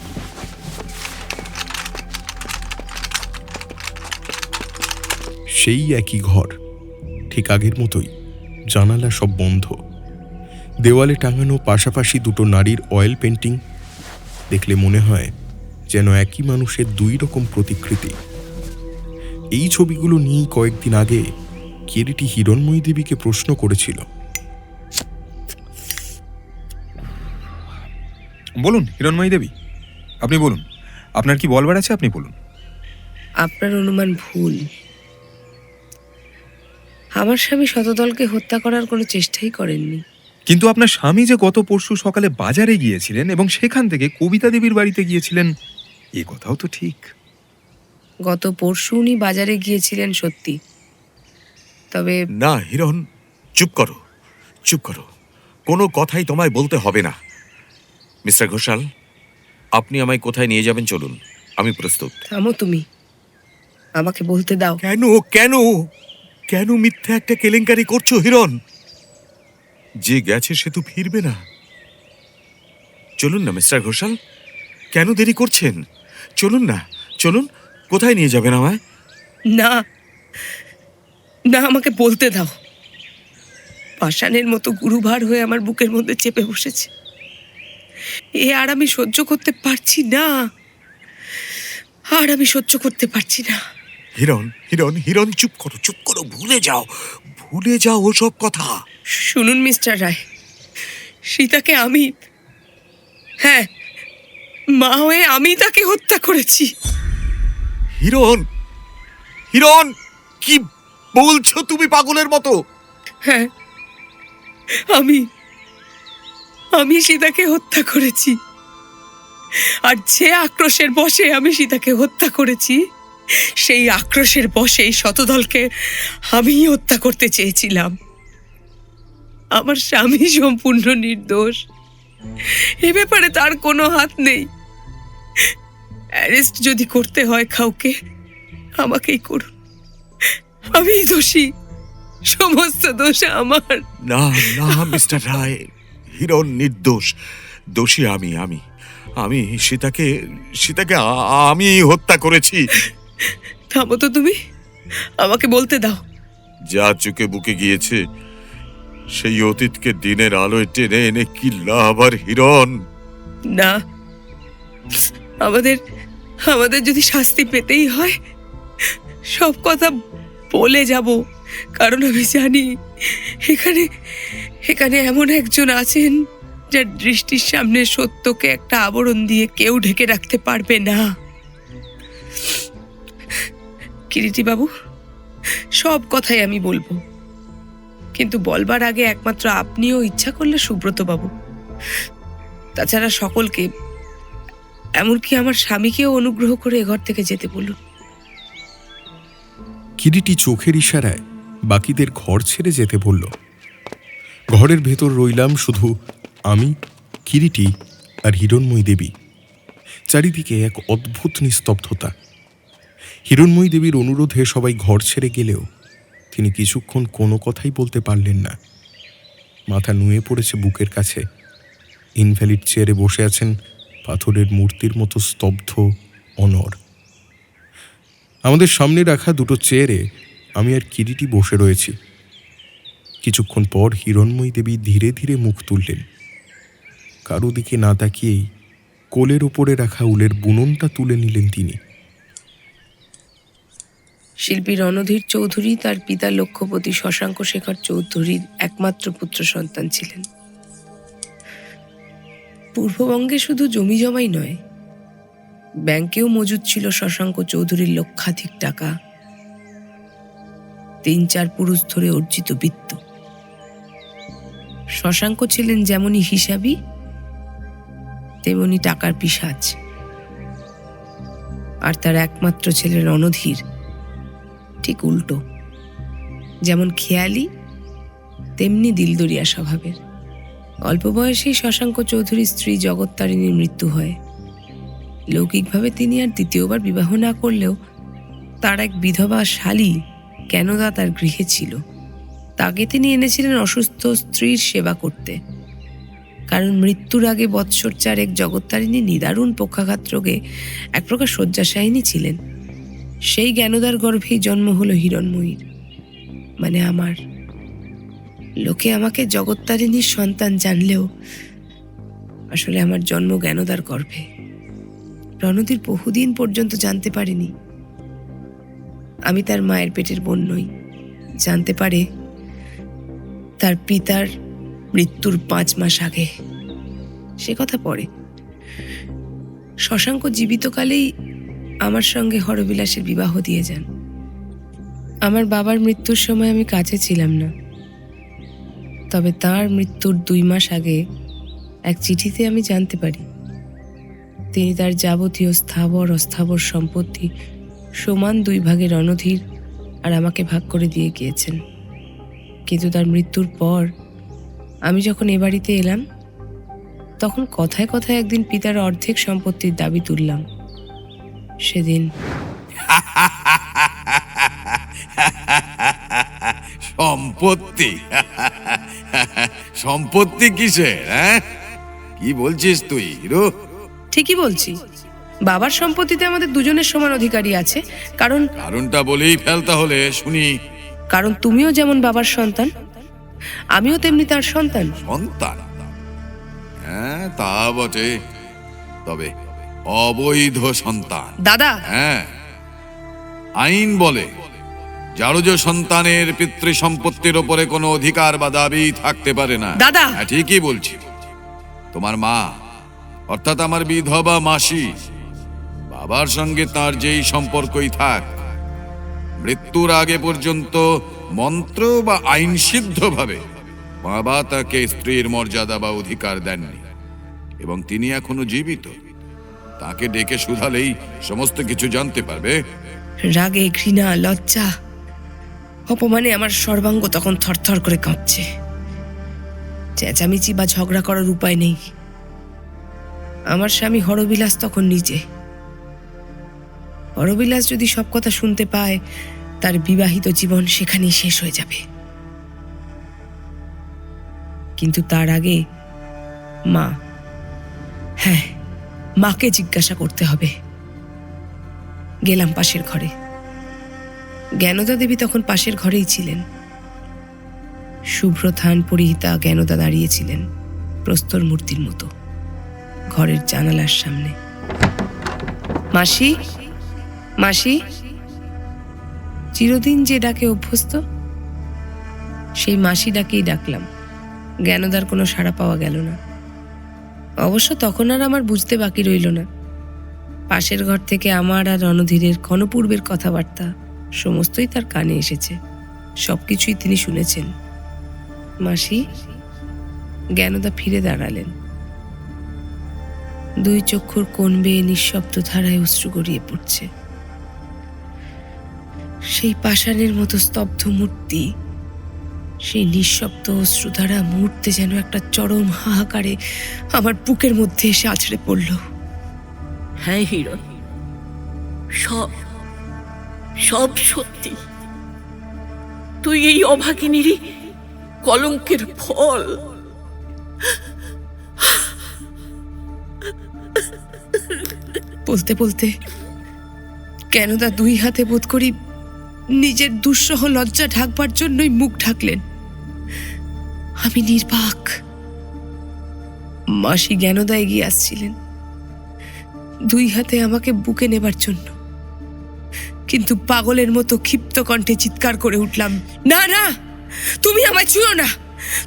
Speaker 2: সেই একই ঘর, ঠিক আগের মতোই, জানালা সব বন্ধ। দেওয়ালে টাঙানো পাশাপাশি দুটো নারীর অয়েল পেন্টিং। দেখলে মনে হয় যেন একই মানুষের 2 রকম প্রতিকৃতি। এই ছবিগুলো নিয়েই কয়েকদিন আগে কিরিটি হিরণময়ী দেবীকে প্রশ্ন করেছিল।
Speaker 5: বলুন হিরণময়ী দেবী, আপনি বলুন, আপনার কি বলবার আছে আপনি বলুন।
Speaker 9: আপনার অনুমান ভুল। আমার স্বামী শতদলকে হত্যা করার কোনো চেষ্টাই করেননি।
Speaker 5: কিন্তু আপনার স্বামী যে গত পরশু সকালে বাজারে গিয়েছিলেন এবং সেখান থেকে কবিতা দেবীর বাড়িতে গিয়েছিলেন, এ কথাও তো ঠিক।
Speaker 9: গত পরশু উনি বাজারে গিয়েছিলেন সত্যি, তবে
Speaker 7: না হিরণ, চুপ করো, চুপ করো। কোনো কথাই তোমায় বলতে হবে না। মিস্টার ঘোষাল, আপনি আমায় কোথায় নিয়ে যাবেন চলুন, আমি প্রস্তুত।
Speaker 9: থামো তুমি, আমাকে বলতে দাও।
Speaker 7: কেন কেন কেন মিথ্যা একটা কেলেঙ্কারি করছো হিরণ? যে গেছে সে তো ফিরবে না। চলুন না মিস্টার ঘোষাল, কেন দেরি করছেন? চলুন না, চলুন। কোথায় নিয়ে যাবেন আমায়?
Speaker 9: না না, আমাকে বলতে দাও। পাষাণের মতো গুরুভার হয়ে আমার বুকের মধ্যে চেপে বসেছে। এ আর আমি সহ্য করতে পারছি না, আর আমি সহ্য করতে পারছি না।
Speaker 7: হিরণ হিরণ হিরণ, চুপ করো, চুপ করো। ভুলে যাও, ভুলে যাও ওসব কথা।
Speaker 9: শুনুন মিস্টার রায়, সীতাকে আমি, হ্যাঁ, মা হয়ে আমি তাকে হত্যা করেছি।
Speaker 7: হিরণ হিরণ, কি বলছো তুমি পাগলের মতো?
Speaker 9: হ্যাঁ, আমি সীতাকে হত্যা করেছি। আর যে আক্রোশের বশে আমি সীতাকে হত্যা করেছি, সেই আক্রোশের বশে শতদলকে আমি হত্যা করতে চেয়েছিলাম। আমার স্বামী সম্পূর্ণ নির্দোষ, এ ব্যাপারে তার কোনো হাত নেই। অ্যারেস্ট যদি করতে হয় কাউকে, আমাকেই করুন। আমি দোষী, সমস্ত দোষ আমার।
Speaker 7: না না মিস্টার রায়, হিরণ নির্দোষ। দোষী আমি আমি আমি সীতাকে সীতাকে আমি হত্যা করেছি।
Speaker 9: থামো তো তুমি, আমাকে বলতে দাও।
Speaker 7: যা চুকে বুকে গিয়েছে সেই অতীতকে দিনের আলোয় টেনে এনে কি লাভ আর হিরণ?
Speaker 9: না, আমাদের আমাদের যদি শাস্তি পেতেই হয়, সব কথা বলে যাব। কারণ আমি জানি এখানে এখানে এমন একজন আছেন যার দৃষ্টির সামনে সত্যকে একটা আবরণ দিয়ে কেউ ঢেকে রাখতে পারবে না। কিরিটি বাবু, সব কথাই আমি বলবো, কিন্তু বলবার আগে একমাত্র আপনিও ইচ্ছা করলে সুব্রত বাবু, তাছাড়া সকলকে, এমনকি আমার স্বামীকেও অনুগ্রহ করে এ ঘর থেকে যেতে বলুন।
Speaker 2: কিরিটি চোখের ইশারায় বাকিদের ঘর ছেড়ে যেতে বলল। ঘরের ভেতর রইলাম শুধু আমি, কিরিটি আর হিরণময়ী দেবী। চারিদিকে এক অদ্ভুত নিস্তব্ধতা। হিরণময়ী দেবীর অনুরোধে সবাই ঘর ছেড়ে গেলেও তিনি কিছুক্ষণ কোনো কথাই বলতে পারলেন না। মাথা নুয়ে পড়েছে বুকের কাছে। ইনভ্যালিড চেয়ারে বসে আছেন পাথরের মূর্তির মতো স্তব্ধ, অনড়। আমাদের সামনে রাখা দুটো চেয়ারে আমি আর কিরিটি বসে রয়েছি। কিছুক্ষণ পর হিরণময়ী দেবী ধীরে ধীরে মুখ তুললেন। কারো দিকে না তাকিয়েই কোলের ওপরে রাখা উলের বুননটা তুলে নিলেন তিনি।
Speaker 9: শিল্পী রণধীর চৌধুরী তার পিতা লক্ষ্যপতি শশাঙ্ক শেখর চৌধুরীর একমাত্র পুত্র সন্তান ছিলেন। পূর্ববঙ্গে শুধু জমি জমাই নয়, ব্যাংকেও মজুদ ছিল শশাঙ্ক চৌধুরীর লক্ষাধিক টাকা, 3-4 পুরুষ ধরে অর্জিত বিত্ত। শশাঙ্ক ছিলেন যেমনি হিসাবী, তেমনি টাকার পিশাচ। আর তার একমাত্র ছেলে রণধীর ঠিক উল্টো, যেমন খেয়ালি তেমনি দিলদরিয়া স্বভাবের। অল্প বয়সেই শশাঙ্ক চৌধুরীর স্ত্রী জগত্তারিণীর মৃত্যু হয়। লৌকিকভাবে তিনি আর দ্বিতীয়বার বিবাহ না করলেও তার এক বিধবা শালী কেনদা তার গৃহে ছিল। তাকে তিনি এনেছিলেন অসুস্থ স্ত্রীর সেবা করতে, কারণ মৃত্যুর আগে বৎসর 4 জগত্তারিণী নিদারুণ পক্ষাঘাত রোগে এক প্রকার শয্যাশায়িনী ছিলেন। সেই জ্ঞানদার গর্ভেই জন্ম হলো হিরণময়ীর, মানে আমার। লোকে আমাকে জগত্তারিণীর সন্তান জানলেও আসলে আমার জন্ম জ্ঞানদার গর্ভে। রণধীর বহুদিন পর্যন্ত জানতে পারেনি আমি তার মায়ের পেটের বোন নই। জানতে পারে তার পিতার মৃত্যুর 5 মাস আগে। সে কথা পরে। শশাঙ্ক জীবিতকালেই আমার সঙ্গে হরবিলাসের বিবাহ দিয়ে যান। আমার বাবার মৃত্যুর সময় আমি কাছে ছিলাম না, তবে তার মৃত্যুর 2 মাস আগে এক চিঠিতে আমি জানতে পারি তিনি তার যাবতীয় স্থাবর অস্থাবর সম্পত্তি সমান 2 ভাগে রণধীর আর আমাকে ভাগ করে দিয়ে গিয়েছেন। কিন্তু তার মৃত্যুর পর আমি যখন এ বাড়িতে এলাম, তখন কথায় কথায় একদিন পিতার অর্ধেক সম্পত্তির দাবি তুললাম। সেদিন
Speaker 7: সম্পত্তি? সম্পত্তি কিসের? হ্যাঁ, কি বলছিস তুই হিরো?
Speaker 9: ঠিকই বলছি, বাবার সম্পত্তিতে আমাদের দুজনের সমান অধিকারী আছে।
Speaker 7: কারণটা বলেই ফেল তাহলে শুনি।
Speaker 9: কারণ তুমিও যেমন বাবার সন্তান, আমিও তেমনি তার সন্তান।
Speaker 7: সন্তান? হ্যাঁ, তা বটে, তবে অবৈধ সন্তান।
Speaker 9: দাদা,
Speaker 7: হ্যাঁ, আইন বলে জারজ সন্তানের পিতৃ সম্পত্তির ওপরে কোনো অধিকার বা দাবি থাকতে পারে না।
Speaker 9: দাদা!
Speaker 7: হ্যাঁ, ঠিকই বলছি। তোমার মা, অর্থাৎ আমার বিধবা মাসি, বাবার সঙ্গে তার যেই সম্পর্কই থাক, মৃত্যুর আগে পর্যন্ত মন্ত্র বা আইন সিদ্ধভাবে বাবা তাকে স্ত্রীর মর্যাদা বা অধিকার দেননি, এবং তিনি এখনো জীবিত। তাকে ডেকে শুধালেই সমস্ত কিছু জানতে পারবে।
Speaker 9: রাগে, ঘৃণা, লজ্জা, অপমানে আমার সর্বাঙ্গ তখন থরথর করে কাঁপছে। চেঁচামেচি বা ঝগড়া করার উপায় নেই। আমার স্বামী হরবিলাস তখন নিজে। হরবিলাস যদি সব কথা শুনতে পায়, তার বিবাহিত জীবন সেখানেই শেষ হয়ে যাবে। কিন্তু তার আগে মা, হ্যাঁ, মাকে জিজ্ঞাসা করতে হবে। গেলাম পাশের ঘরে। জ্ঞানদা দেবী তখন পাশের ঘরেই ছিলেন। শুভ্র থান পরিহিতা জ্ঞানদা দাঁড়িয়েছিলেন প্রস্তর মূর্তির মতো ঘরের জানালার সামনে। মাসি, মাসি, চিরদিন যে ডাকে অভ্যস্ত, সেই মাসি ডাকেই ডাকলাম। জ্ঞানদার কোনো সাড়া পাওয়া গেল না। অবশ্য তখন আর আমার বুঝতে বাকি রইল না। পাশের ঘর থেকে আমার আর রণধীরের ক্ষণপূর্বের কথাবার্তা সমস্তই তার কানে এসেছে। সবকিছুই তিনি শুনেছেন। মাসি, জ্ঞানদা ফিরে দাঁড়ালেন। দুই চক্ষুর কোণ বেয়ে নিঃশব্দ ধারায় অশ্রু গড়িয়ে পড়ছে। সেই পাষাণের মতো স্তব্ধ মূর্তি, সেই নিঃশব্দ অশ্রুধারা মুহূর্তে যেন একটা চরম হাহাকারে আমার বুকের মধ্যে এসে আছড়ে পড়ল।
Speaker 14: হ্যাঁ হিরণ, সব সব সত্যি। তুই এই অভাগিনীরই কলঙ্কের ফল।
Speaker 9: বলতে বলতে জ্ঞানদা দুই হাতে বোধ করি নিজের দুঃসহ লজ্জা ঢাকবার জন্যই মুখ ঢাকলেন। আমি নির্বাক। মাসি জ্ঞানদা এগিয়ে আসছিলেন দুই হাতে আমাকে বুকে নেবার জন্য, কিন্তু পাগলের মতো ক্ষিপ্ত কণ্ঠে চিৎকার করে উঠলাম, না না, তুমি আমায় ছুঁয়ো না,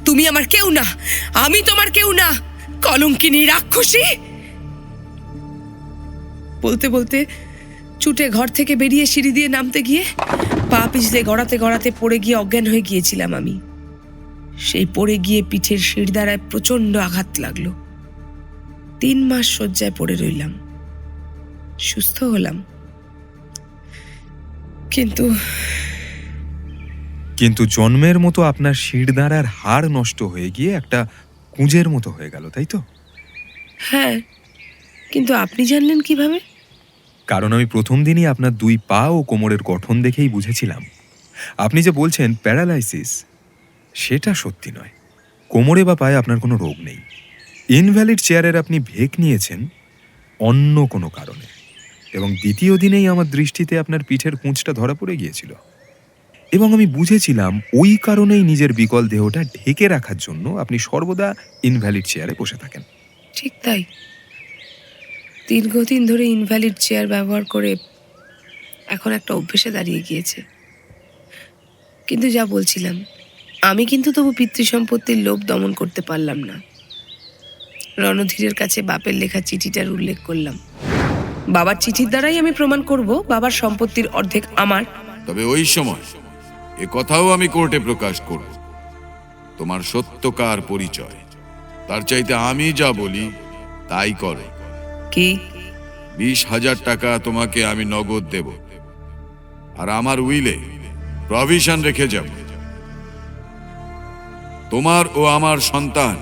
Speaker 9: তুমি আমার কেউ না, আমি তোমার কেউ না, কলঙ্কিনী, রাক্ষসী। বলতে বলতে ছুটে ঘর থেকে বেরিয়ে সিঁড়ি দিয়ে নামতে গিয়ে পা পিছলে গড়াতে গড়াতে পড়ে গিয়ে অজ্ঞান হয়ে গিয়েছিলাম আমি। সেই পড়ে গিয়ে পিঠের শিরদাঁড়ায় প্রচন্ড আঘাত লাগলো। 3 মাস শয্যায় পড়ে রইলাম। সুস্থ হলাম,
Speaker 5: কিন্তু জন্মের মতো আপনার শিরদাঁড়ার হাড় নষ্ট হয়ে গিয়ে একটা কুঁজের মতো হয়ে গেল, তাই তো?
Speaker 9: হ্যাঁ, কিন্তু আপনি জানলেন কিভাবে?
Speaker 5: কারণ আমি প্রথম দিনই আপনার 2 পা ও কোমরের গঠন দেখেই বুঝেছিলাম। আপনি যে বলছেন প্যারালাইসিস, সেটা সত্যি নয়। কোমরে বা পায়ে আপনার কোনো রোগ নেই। ইনভ্যালিড চেয়ারের আপনি ভেক নিয়েছেন অন্য কোনো কারণে, এবং দ্বিতীয় দিনেই আমার দৃষ্টিতে আপনার পিঠের কুঁচটা ধরা পড়ে গিয়েছিল, এবং আমি বুঝেছিলাম ওই কারণেই নিজের বিকল দেহটা ঢেকে রাখার জন্য আপনি সর্বদা ইনভ্যালিড চেয়ারে বসে থাকেন।
Speaker 9: ঠিক তাই। দীর্ঘদিন ধরে ইনভ্যালিড চেয়ার ব্যবহার করে এখন একটা অভ্যেসে দাঁড়িয়ে গিয়েছে। কিন্তু যা বলছিলাম, আমি কিন্তু তবু পিতৃসম্পত্তির লোভ দমন করতে পারলাম না। রণধীরের কাছে বাপের লেখা চিঠিটার উল্লেখ করলাম। বাবার চিঠির দ্বারাই আমি প্রমাণ করব বাবার সম্পত্তির অর্ধেক আমার।
Speaker 7: তবে ওই সময় এ কথাও আমি কোর্টে প্রকাশ করব। তোমার সত্যকার পরিচয়, তার চাইতে আমি যা বলি তাই করো।
Speaker 9: কি?
Speaker 7: 20,000 টাকা তোমাকে আমি নগদ দেব, আর আমার উইলে প্রভিশন রেখে যাব। তোমার ও আমার সন্তান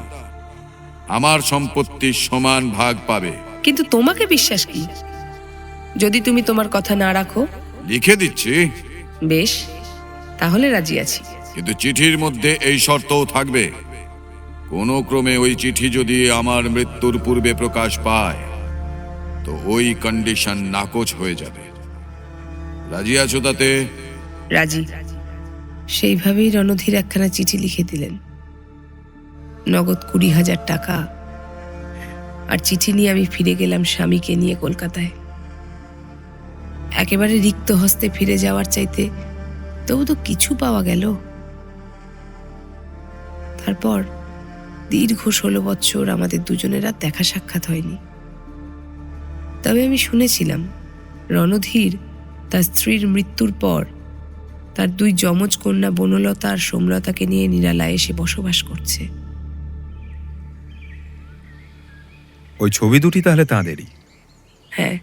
Speaker 7: আমার সম্পত্তির সমান ভাগ পাবে।
Speaker 9: কিন্তু তোমাকে বিশ্বাস কি? যদি তুমি তোমার কথা না রাখো?
Speaker 7: লিখে দিচ্ছি।
Speaker 9: বেশ, তাহলে রাজি আছি।
Speaker 7: কিন্তু চিঠির মধ্যে এই শর্তও থাকবে, কোনো ক্রমে ওই চিঠি যদি আমার মৃত্যুর পূর্বে প্রকাশ পায় তো ওই কন্ডিশন নাকচ হয়ে যাবে। রাজি আছো তাতে?
Speaker 9: রাজি। সেইভাবেই রণধীর একখানা চিঠি লিখে দিলেন, নগদ 20,000 টাকা। আর চিঠি নিয়ে আমি ফিরে গেলাম স্বামীকে নিয়ে কলকাতায়। একেবারে রিক্ত হস্তে ফিরে যাওয়ার চাইতে তবু তো কিছু পাওয়া গেল। তারপর দীর্ঘ 16 বৎসর আমাদের দুজনের আর দেখা সাক্ষাৎ হয়নি। তবে আমি শুনেছিলাম রণধীর তার স্ত্রীর মৃত্যুর পর তার 2 যমজ কন্যা বনলতা আর সোমলতাকে নিয়ে নিরালায় এসে বসবাস করছে।
Speaker 5: ওই ছবি দুটি তাহলে তাঁদেরই?
Speaker 9: হ্যাঁ,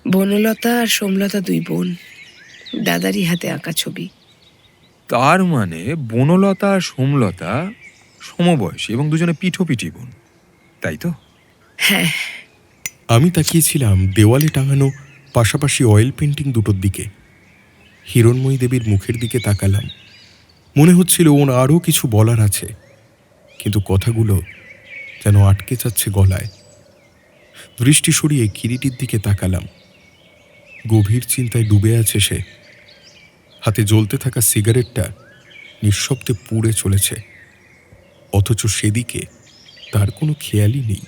Speaker 9: বনলতা আর সোমলতা 2 বোন, দাদারই হাতে আঁকা ছবি।
Speaker 5: তার মানে বনলতা আর সোমলতা সমবয়সী এবং দুজনে পিঠোপিঠি বোন, তাই তো?
Speaker 9: হ্যাঁ।
Speaker 2: আমি তাকিয়েছিলাম দেওয়ালে টাঙানো পাশাপাশি অয়েল পেন্টিং দুটোর দিকে। হিরণময়ী দেবীর মুখের দিকে তাকালাম। মনে হচ্ছিল ওর আরও কিছু বলার আছে, কিন্তু কথাগুলো যেন আটকে যাচ্ছে গলায়। দৃষ্টি সরিয়ে কিরিটির দিকে তাকালাম। গভীর চিন্তায় ডুবে আছে সে। হাতে জ্বলতে থাকা সিগারেটটা নিঃশব্দে পুড়ে চলেছে, অথচ সেদিকে তার কোনো খেয়ালই নেই।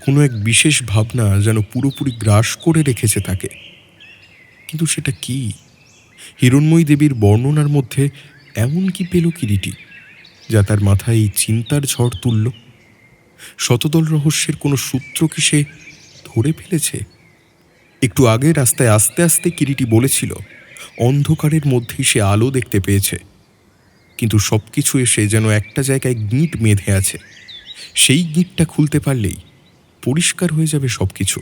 Speaker 2: কোনো এক বিশেষ ভাবনা যেন পুরোপুরি গ্রাস করে রেখেছে তাকে। কিন্তু সেটা কি? হিরণময়ী দেবীর বর্ণনার মধ্যে এমন কি পেল কিরিটি যা তার মাথায় এই চিন্তার ঝড় তুলল? শতদল রহস্যের কোনো সূত্র কি সে ধরে ফেলেছে? একটু আগে রাস্তায় আস্তে আস্তে কিরিটি বলেছিল অন্ধকারের মধ্যেই সে আলো দেখতে পেয়েছে, কিন্তু সবকিছু এসে যেন একটা জায়গায় গিঁট বেঁধে আছে। সেই গিঁটটা খুলতে পারলেই পরিষ্কার হয়ে যাবে সবকিছু।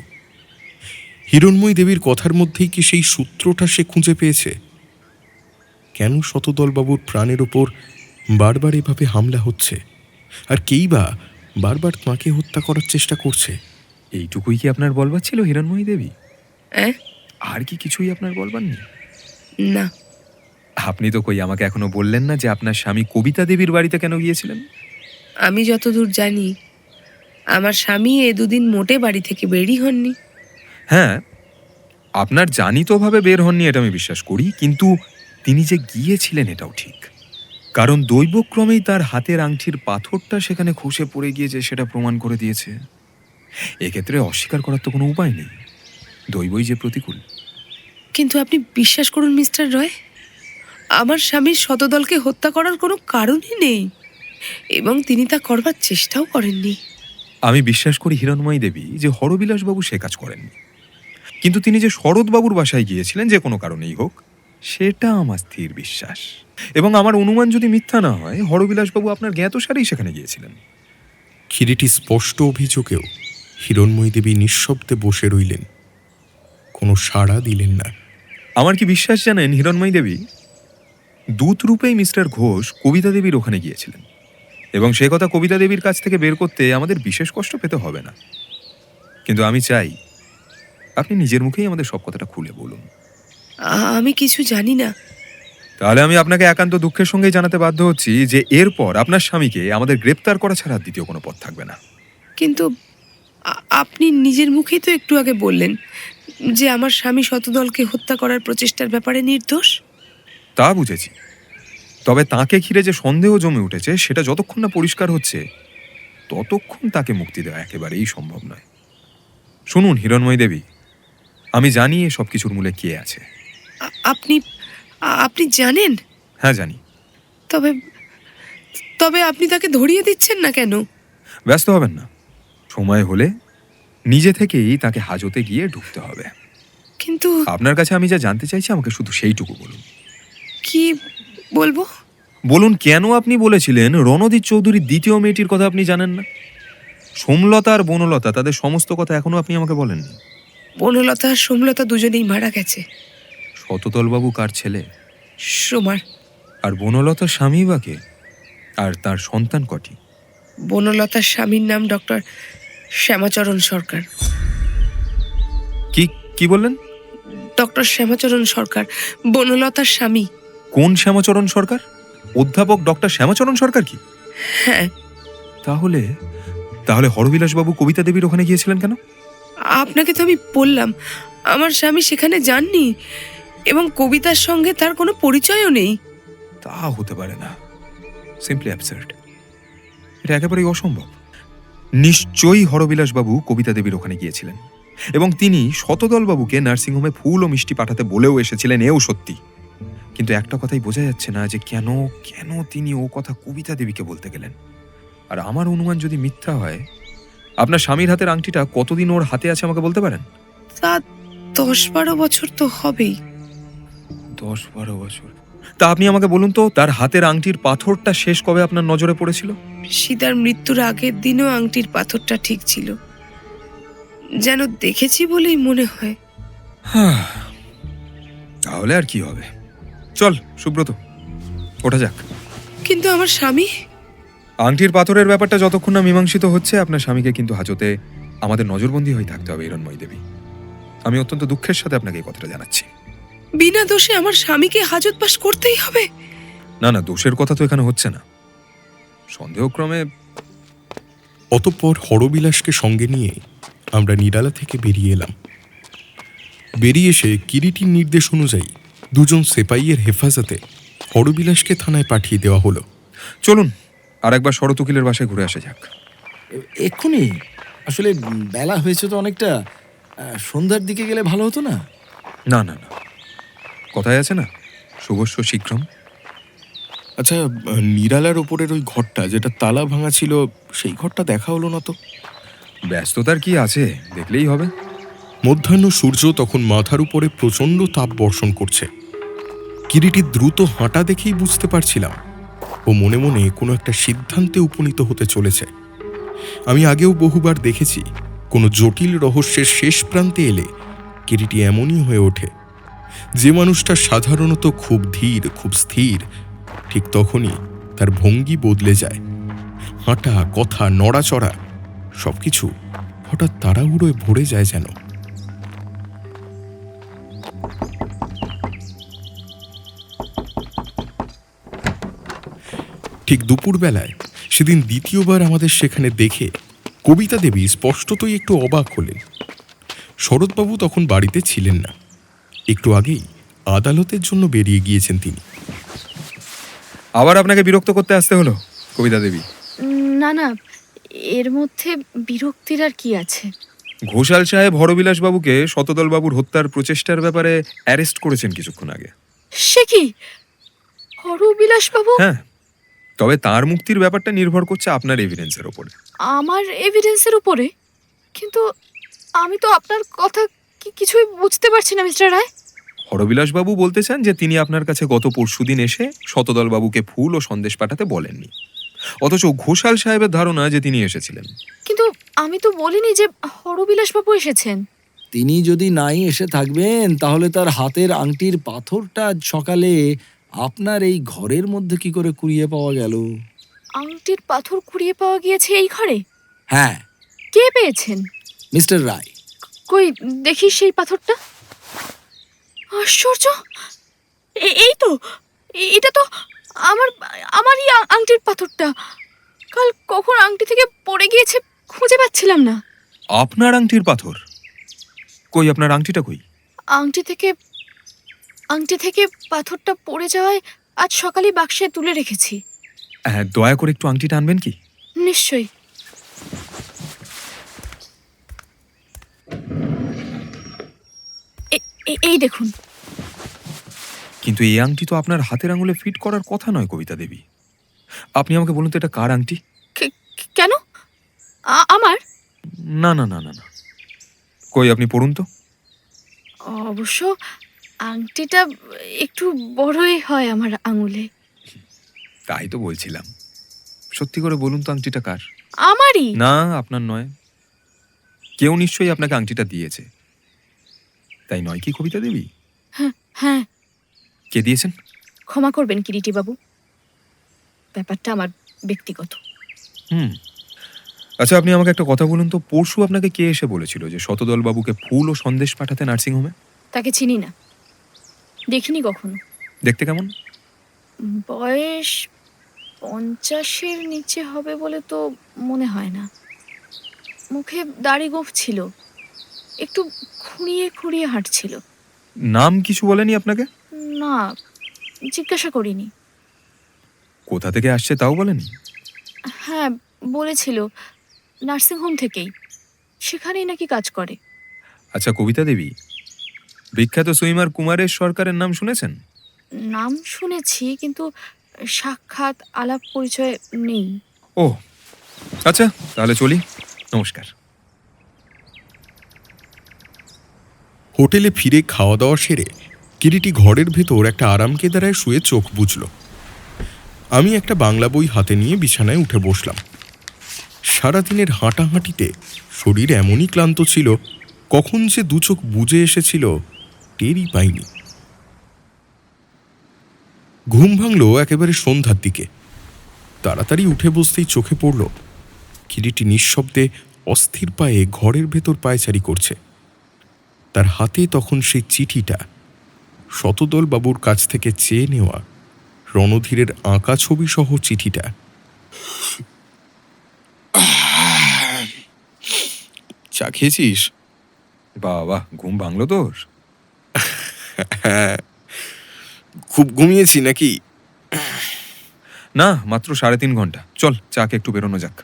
Speaker 2: হিরণময়ী দেবীর কথার মধ্যেই কি সেই সূত্রটা সে খুঁজে পেয়েছে? কেন শতদলবাবুর প্রাণের ওপর বারবার এভাবে হামলা হচ্ছে, আর কেই বা বারবার তাঁকে হত্যা করার চেষ্টা করছে?
Speaker 5: এইটুকুই কি আপনার বলবার ছিল হিরণময়ী দেবী?
Speaker 9: হ্যাঁ।
Speaker 5: আর কি কিছুই আপনার বলবার নেই?
Speaker 9: না।
Speaker 5: আপনি তো কই আমাকে এখনো বললেন না যে আপনার স্বামী কবিতা দেবীর বাড়িতে কেন গিয়েছিলেন?
Speaker 9: আমি যতদূর জানি আমার স্বামী 2 দিন মোটে বাড়ি থেকে বেরই হননি।
Speaker 5: হ্যাঁ, আপনার জানিতভাবে বের হননি এটা আমি বিশ্বাস করি, কিন্তু তিনি যে গিয়েছিলেন এটাও ঠিক। কারণ দৈবক্রমেই তার হাতের আংটির পাথরটা সেখানে খসে পড়ে গিয়েছে, সেটা প্রমাণ করে দিয়েছে। এক্ষেত্রে অস্বীকার করার তো কোনো উপায় নেই, দৈবই যে প্রতিকূল।
Speaker 9: কিন্তু আপনি বিশ্বাস করুন মিস্টার রয়, আমার স্বামীর শতদলকে হত্যা করার কোনো কারণই নেই, এবং তিনি তা করবার চেষ্টাও করেননি।
Speaker 5: আমি বিশ্বাস করি হিরণময়ী দেবী যে হরবিলাসবাবু সে কাজ করেননি, কিন্তু তিনি যে শরৎবাবুর বাসায় গিয়েছিলেন যে কোনো কারণেই হোক, সেটা আমার স্থির বিশ্বাস। এবং আমার অনুমান যদি মিথ্যা না হয়, হরবিলাসবাবু আপনার জ্ঞাতসারেই সেখানে গিয়েছিলেন।
Speaker 2: কিরিটি স্পষ্ট অভিযোগেও হিরণময়ী দেবী নিঃশব্দে বসে রইলেন, কোনো সাড়া দিলেন না।
Speaker 5: আমার কি বিশ্বাস জানেন হিরণময়ী দেবী, দূত রূপেই মিস্টার ঘোষ কবিতা দেবীর ওখানে গিয়েছিলেন, এবং সে কথা কবিতা দেবীর কাছ থেকে বের করতে আমাদের বিশেষ কষ্ট পেতে হবে না। কিন্তু আমি চাই আপনি নিজের মুখেই আমাদের সব কথাটা খুলে বলুন।
Speaker 9: আমি কিছু জানি না।
Speaker 5: তাহলে আমি আপনাকে একান্ত দুঃখের সঙ্গেই জানাতে বাধ্য হচ্ছি যে এরপর আপনার স্বামীকে আমাদের গ্রেপ্তার করা ছাড়া দ্বিতীয় কোনো পথ থাকবে না।
Speaker 9: কিন্তু আপনি নিজের মুখেই তো একটু আগে বললেন যে আমার স্বামী শতদলকে হত্যা করার প্রচেষ্টার ব্যাপারে নির্দোষ।
Speaker 5: তা বুঝেছি, তবে তাকে ঘিরে যে সন্দেহ জমে উঠেছে সেটা যতক্ষণ না পরিষ্কার হচ্ছে ততক্ষণ তাকে মুক্তি দেওয়া একেবারেই সম্ভব নয়। শুনুন হিরণময়ী দেবী, আমি জানি এ সব কিছুর মূলে কে আছে।
Speaker 9: আপনি আপনি জানেন?
Speaker 5: হ্যাঁ জানি।
Speaker 9: তবে তবে আপনি তাকে ধরিয়ে দিচ্ছেন না কেন?
Speaker 5: ব্যস্ত হবেন না, সময় হলে নিজে থেকেই তাকে হাজতে গিয়ে ঢুকতে হবে।
Speaker 9: কিন্তু
Speaker 5: আপনার কাছে আমি যা জানতে চাইছি আমাকে শুধু সেইটুকু বলুন।
Speaker 9: কি বলবো?
Speaker 5: বলুন কেন আপনি বলেছিলেন রণধীর চৌধুরীর দ্বিতীয় মেয়েটির কথা আপনি জানেন না? সোমলতা আর বনলতা, তাদের সমস্ত কথা এখনো আপনি আমাকে বলেননি।
Speaker 9: বনলতা আর সোমলতা দুজনেই মারা গেছে।
Speaker 5: শতদলবাবু কার ছেলে?
Speaker 9: সোমার।
Speaker 5: আর বনলতার স্বামী বা কে? আর তার সন্তান কটি?
Speaker 9: বনলতার স্বামীর নাম ডক্টর শ্যামাচরণ সরকার।
Speaker 5: কি কি বললেন?
Speaker 9: ডক্টর শ্যামাচরণ সরকার বনলতার স্বামী।
Speaker 5: কোন শ্যামাচরণ সরকার? অধ্যাপক ডক্টর শ্যামাচরণ সরকার কি?
Speaker 9: হ্যাঁ।
Speaker 5: তাহলে তাহলে হরবিলাসবাবু কবিতা দেবীর ওখানে গিয়েছিলেন কেন?
Speaker 9: আপনাকে তো আমি বললাম আমার স্বামী সেখানে যাননি এবং কবিতার সঙ্গে তার কোনো পরিচয়ও নেই।
Speaker 5: তা হতে পারে না। Simply absurd. এটা একেবারেই অসম্ভব। নিশ্চয়ই হরবিলাসবাবু কবিতা দেবীর ওখানে গিয়েছিলেন এবং তিনি শতদলবাবুকে নার্সিংহোমে ফুল ও মিষ্টি পাঠাতে বলেও এসেছিলেন, এও সত্যি। কিন্তু একটা কথাই বোঝা যাচ্ছে না যে কেন কেন তিনি ও কথা কবিতা দেবীকে বলতে গেলেন। আর আমার অনুমান যদি মিথ্যা হয়, আপনার স্বামীর হাতের আংটিটা কতদিন ওর হাতে আছে আমাকে বলতে পারেন?
Speaker 9: তা 10-12 বছর তো হবেই।
Speaker 5: 10-12 বছর? তা আপনি আমাকে বলুন তো, তার হাতের আংটির পাথরটা শেষ কবে আপনার নজরে পড়েছিল?
Speaker 9: সীতার মৃত্যুর আগের দিনও আংটির পাথরটা ঠিক ছিল, যেন দেখেছি বলেই মনে হয়।
Speaker 5: তাহলে আর কি হবে? চল সুব্রত, ওঠা যাক।
Speaker 9: কিন্তু আমার স্বামী?
Speaker 5: আংটির পাথরের ব্যাপারটা যতক্ষণ না মীমাংসিত হচ্ছে, আপনার স্বামীকে কিন্তু হাজতে আমাদের নজরবন্দী হয়ে থাকতে হবে হিরণময়ী দেবী। আমি অত্যন্ত দুঃখের সাথে আপনাকে এই কথাটা জানাচ্ছি।
Speaker 9: বিনা দোষে আমার স্বামীকে হাজত বাস করতেই হবে?
Speaker 5: না না, দোষের কথা তো এখানে হচ্ছে না। সন্দেহক্রমে।
Speaker 2: অতঃপর হরবিলাসকে সঙ্গে নিয়ে আমরা নিরালা থেকে বেরিয়ে এলাম। বেরিয়ে এসে কিরিটির নির্দেশ অনুযায়ী দুজন সেপাইয়ের হেফাজতে হরবিলাসকে থানায় পাঠিয়ে দেওয়া হলো।
Speaker 5: চলুন আর একবার শরৎ উকিলের বাসায় ঘুরে আসা যাক।
Speaker 8: এক্ষুনি? আসলে বেলা হয়েছে তো অনেকটা, সন্ধ্যার দিকে গেলে ভালো হতো না?
Speaker 5: না না না, কথায় আছে না, শুভস্য শীঘ্রম।
Speaker 2: আচ্ছা, নিরালার ওপরের ওই ঘরটা যেটা তালা ভাঙা ছিল, সেই ঘরটা দেখা হলো না তো?
Speaker 5: ব্যস্ততার কি আছে, দেখলেই হবে।
Speaker 2: মধ্যাহ্ন সূর্য তখন মাথার উপরে প্রচণ্ড তাপ বর্ষণ করছে। কিরিটির দ্রুত হাঁটা দেখেই বুঝতে পারছিলাম ও মনে মনে কোনো একটা সিদ্ধান্তে উপনীত হতে চলেছে। আমি আগেও বহুবার দেখেছি কোনো জটিল রহস্যের শেষ প্রান্তে এলে কিরিটি এমনই হয়ে ওঠে। যে মানুষটা সাধারণত খুব ধীর, খুব স্থির, ঠিক তখনই তার ভঙ্গি বদলে যায়। হাঁটা, কথা, নড়াচড়া সবকিছু হঠাৎ তাড়াহুড়োয় ভরে যায় যেন। ঠিক দুপুরবেলায় সেদিন দ্বিতীয়বার আমাদের সেখানে দেখে কবিতা দেবী স্পষ্টতই একটু অবাক হলেন। শরৎবাবু তখন বাড়িতে ছিলেন না। একটু আগেই আদালতের জন্য বেরিয়ে গিয়েছেন তিনি।
Speaker 5: আবার আপনাকে বিরক্ত করতে আসতে হলো কবিতা দেবী?
Speaker 13: না না, এর মধ্যে বিরক্তির আর কি আছে?
Speaker 5: ঘোষাল সাহেব হরবিলাসবাবুকে শতদলবাবুর হত্যার প্রচেষ্টার ব্যাপারে অ্যারেস্ট করেছেন কিছুক্ষণ আগে।
Speaker 13: সে কি? হরবিলাস বাবু?
Speaker 5: হ্যাঁ, তবে তার মুক্তির ব্যাপারটা নির্ভর করছে আপনার এভিডেন্সের উপরে।
Speaker 13: আমার এভিডেন্সের উপরে? কিন্তু আমি তো আপনার কথা কিছুই বুঝতে পারছি না মিস্টার রায়।
Speaker 5: হরবিলাসবাবু বলতে চান যে তিনি আপনার কাছে গত পরশুদিন এসে শতদলবাবুকে ফুল ও সন্দেশ পাঠাতে বলেননি, অথচ ঘোষাল সাহেবের ধারণা যে তিনি এসেছিলেন।
Speaker 13: কিন্তু আমি তো বলিনি যে হরবিলাস বাবু এসেছেন।
Speaker 8: তিনি যদি নাই এসে থাকবেন, তাহলে তার হাতের আংটির পাথরটা আজ সকালে আপনার এই ঘরের মধ্যে কি করে কুড়িয়ে পাওয়া গেল?
Speaker 13: আংটির পাথর কুড়িয়ে পাওয়া গিয়েছে এই ঘরে?
Speaker 8: হ্যাঁ।
Speaker 13: কে পেয়েছেন?
Speaker 8: মিস্টার রায়।
Speaker 13: কই দেখি সেই পাথরটা। আশ্চর্য, এই তো, এটা তো আমারই আংটির পাথরটা। কাল কখন আংটি থেকে পড়ে গিয়েছে খুঁজে পাচ্ছিলাম না।
Speaker 5: আপনার আংটির পাথর? কই আপনার আংটিটা কই?
Speaker 13: আংটি থেকে পাথরটা পড়ে যাওয়ায় আজ সকালে বাক্সে তুলে রেখেছি।
Speaker 5: হ্যাঁ, দয়া করে একটু আংটিটা আনবেন কি?
Speaker 13: নিশ্চয়ই। এই দেখুন।
Speaker 5: কিন্তু এই আংটি তো আপনার হাতের আঙুলে ফিট করার কথা নয় কবিতা দেবী। আপনি আমাকে বলুন তো এটা কার আংটি?
Speaker 13: কেন? আমার?
Speaker 5: না না না না না, কই আপনি পড়ুন তো।
Speaker 13: অবশ্য আংটিটা একটু বড়ই হয় আমার আঙুলে।
Speaker 5: তাই তো বলছিলাম, সত্যি করে বলুন তো আংটিটা কার?
Speaker 13: আমারই।
Speaker 5: না, আপনার নয়। কেউ নিশ্চয়ই আপনাকে আংটিটা দিয়েছে, তাই নয় কি কবিতা দেবী?
Speaker 13: হ্যাঁ।
Speaker 5: কে দিয়েছেন?
Speaker 13: ক্ষমা করবেন কিরিটি বাবু, ব্যাপারটা আমার ব্যক্তিগত।
Speaker 5: আচ্ছা, আপনি আমাকে একটা কথা বলুন তো, পরশু আপনাকে কে এসে বলেছিল যে শতদল বাবুকে ফুল ও সন্দেশ পাঠাতে নার্সিংহোমে?
Speaker 13: তাকে চিনি না, দেখিনি কখনো।
Speaker 5: দেখতে কেমন?
Speaker 13: বয়স 50-এর নিচে হবে বলে তো মনে হয় না। মুখে দাড়ি গোঁফ ছিল, একটু খুঁড়িয়ে খুঁড়িয়ে হাঁটছিল।
Speaker 5: নাম কিছু বলেনি আপনাকে?
Speaker 13: না, জিজ্ঞাসা করিনি।
Speaker 5: কোথা থেকে আসছে তাও বলেনি?
Speaker 13: হ্যাঁ, বলেছিল নার্সিংহোম থেকেই, সেখানেই নাকি কাজ করে।
Speaker 5: আচ্ছা কবিতা দেবী, বিখ্যাত সুইমার কুমারেশ সরকারের নাম শুনেছেন?
Speaker 13: নাম শুনেছি, কিন্তু সাক্ষাৎ আলাপ পরিচয় নেই।
Speaker 5: ও আচ্ছা, তাহলে চলি, নমস্কার।
Speaker 2: হোটেলে ফিরে খাওয়া দাওয়া সেরে কিরিটি ঘরের ভেতর একটা আরাম কেদারায় শুয়ে চোখ বুজল। আমি একটা বাংলা বই হাতে নিয়ে বিছানায় উঠে বসলাম। সারাদিনের হাঁটাহাঁটিতে শরীর এমনই ক্লান্ত ছিল, কখন যে দু চোখ বুজে এসেছিল টেরই পাইনি। ঘুম ভাঙল একেবারে সন্ধ্যার দিকে। তাড়াতাড়ি উঠে বসতেই চোখে পড়ল কিরিটি নিঃশব্দে অস্থির পায়ে ঘরের ভেতর পায়চারি করছে। তার হাতে তখন সেই চিঠিটা, শতদল বাবুর কাছ থেকে চেয়ে নেওয়া রণধীরের আঁকা ছবি সহ চিঠিটা। চা খেয়েছিস?
Speaker 5: বাবা, ঘুম ভাঙলো তোর?
Speaker 2: হ্যাঁ, খুব ঘুমিয়েছি নাকি?
Speaker 5: না, মাত্র 3.5 ঘন্টা। চল চাকে একটু বেরোনো যাক।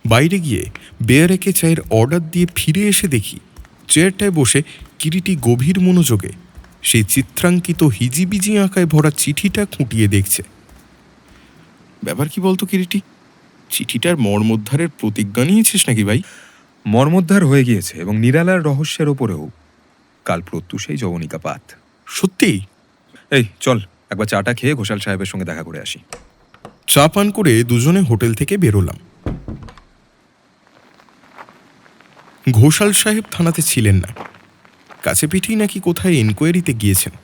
Speaker 2: বাইরে গিয়ে বেয়ারেকে চায়ের অর্ডার দিয়ে ফিরে এসে দেখি চেয়ারটায় বসে কিরিটি গভীর মনোযোগে সেই চিত্রাঙ্কিত হিজিবিজি আঁকায় ভরা চিঠিটা খুঁটিয়ে দেখছে। ব্যাপার কি বলতো কিরিটি, চিঠিটার মর্মোদ্ধারের প্রতিজ্ঞা নিয়েছিস নাকি ভাই?
Speaker 5: মর্মোদ্ধার হয়ে গিয়েছে, এবং নিরালার রহস্যের ওপরেও কাল প্রত্যুষেই যবনিকাপাত।
Speaker 2: সত্যি?
Speaker 5: এই চল, একবার চাটা খেয়ে ঘোষাল সাহেবের সঙ্গে দেখা করে আসি।
Speaker 2: চা পান করে দুজনে হোটেল থেকে বেরোলাম। ঘোষাল সাহেব থানাতে ছিলেন না, কাছে পিঠেই নাকি কোথায় এনকোয়ারিতে গিয়েছেন।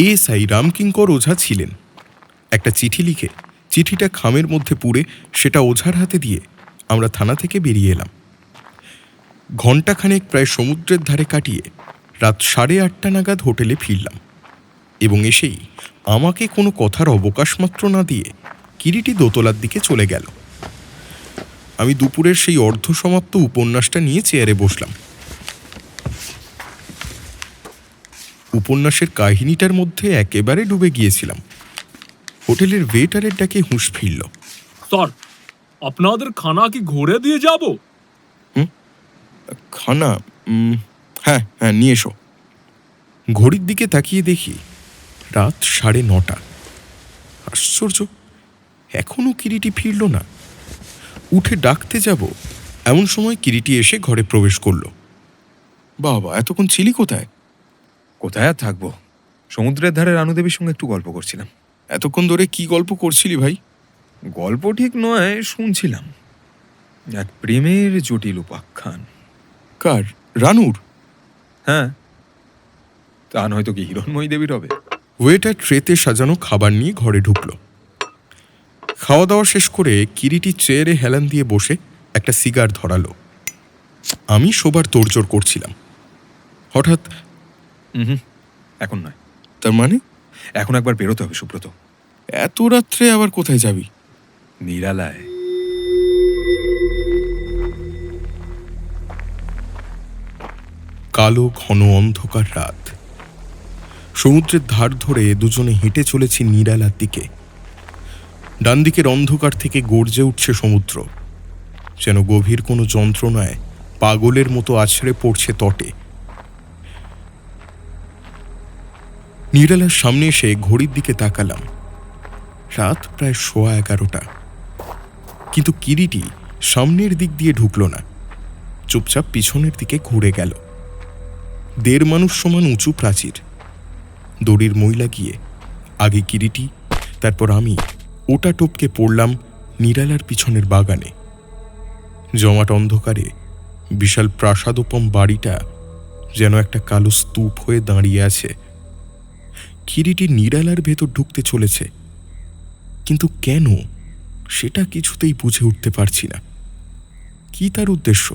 Speaker 2: এএসআই রামকিঙ্কর ওঝা ছিলেন। একটা চিঠি লিখে চিঠিটা খামের মধ্যে পুরে সেটা ওঝার হাতে দিয়ে আমরা থানা থেকে বেরিয়ে এলাম। ঘণ্টাখানেক প্রায় সমুদ্রের ধারে কাটিয়ে রাত 8:30 নাগাদ হোটেলে ফিরলাম, এবং এসেই আমাকে কোনো কথার অবকাশ মাত্র না দিয়ে কিরিটি দোতলার দিকে চলে গেল। আমি দুপুরের সেই অর্ধসমাপ্ত উপন্যাসটা নিয়ে চেয়ারে বসলাম। উপন্যাসের কাহিনীটার মধ্যে একেবারে ডুবে গিয়েছিলাম। হোটেলের ওয়েটারের ডাকে হুঁশ ফিরল।
Speaker 11: স্যার, আপনাদের খানা কি ঘুরে দিয়ে যাব?
Speaker 2: খানা? হ্যাঁ হ্যাঁ, নিয়ে এসো। ঘড়ির দিকে তাকিয়ে দেখি রাত 9:30। আশ্চর্য, এখনো কিরিটি ফিরল না। উঠে ডাকতে যাব এমন সময় কিরিটি এসে ঘরে প্রবেশ করল। বাবা, এতক্ষণ ছিলি কোথায়?
Speaker 5: কোথায় আর থাকবো, সমুদ্রের ধারে রানুদেবীর সঙ্গে একটু গল্প করছিলাম।
Speaker 2: এতক্ষণ ধরে কি গল্প করছিলি ভাই?
Speaker 5: গল্প ঠিক নয়, শুনছিলাম এক প্রেমের জটিল উপাখ্যান।
Speaker 2: কার? রানুর?
Speaker 5: হ্যাঁ, তা নয়তো কি হিরণময়ী দেবীর হবে?
Speaker 2: ওয়েটার ট্রেতে সাজানো খাবার নিয়ে ঘরে ঢুকল। খাওয়া দাওয়া শেষ করে কিরিটি চেয়ারে হেলান দিয়ে বসে একটা সিগার ধরালো। আমি শোবার তোড়জোড় করছিলাম। হঠাৎ,
Speaker 5: এখন নয়।
Speaker 2: তার মানে?
Speaker 5: এখন একবার বেরোতে হবে সুব্রত।
Speaker 2: এত রাত্রে আবার কোথায় যাবি?
Speaker 5: নিরালায়।
Speaker 2: কালো ঘন অন্ধকার রাত। সমুদ্রের ধার ধরে দুজনে হেঁটে চলেছি নিরালার দিকে। ডান দিকের অন্ধকার থেকে গর্জে উঠছে সমুদ্র, যেন গভীর কোনো যন্ত্রণায় পাগলের মতো আছড়ে পড়ছে তটে। নিরালার সামনে এসে ঘড়ির দিকে তাকালাম। রাত প্রায় 11:15। কিন্তু কিরিটি সামনের দিক দিয়ে ঢুকল না, চুপচাপ পিছনের দিকে ঘুরে গেল। 1.5 মানুষ সমান উঁচু প্রাচীর। দড়ির মই লাগিয়ে আগে কিরিটি, তারপর আমি ওটা টপকে পড়লাম নিরালার পিছনের বাগানে। জমাট অন্ধকারে বিশাল প্রাসাদোপম বাড়িটা যেন একটা কালো স্তূপ হয়ে দাঁড়িয়ে আছে কিরিটি নিরালার ভেতর ঢুকতে চলেছে, কিন্তু কেন সেটা কিছুতেই বুঝে উঠতে পারছি না। কি তার উদ্দেশ্য?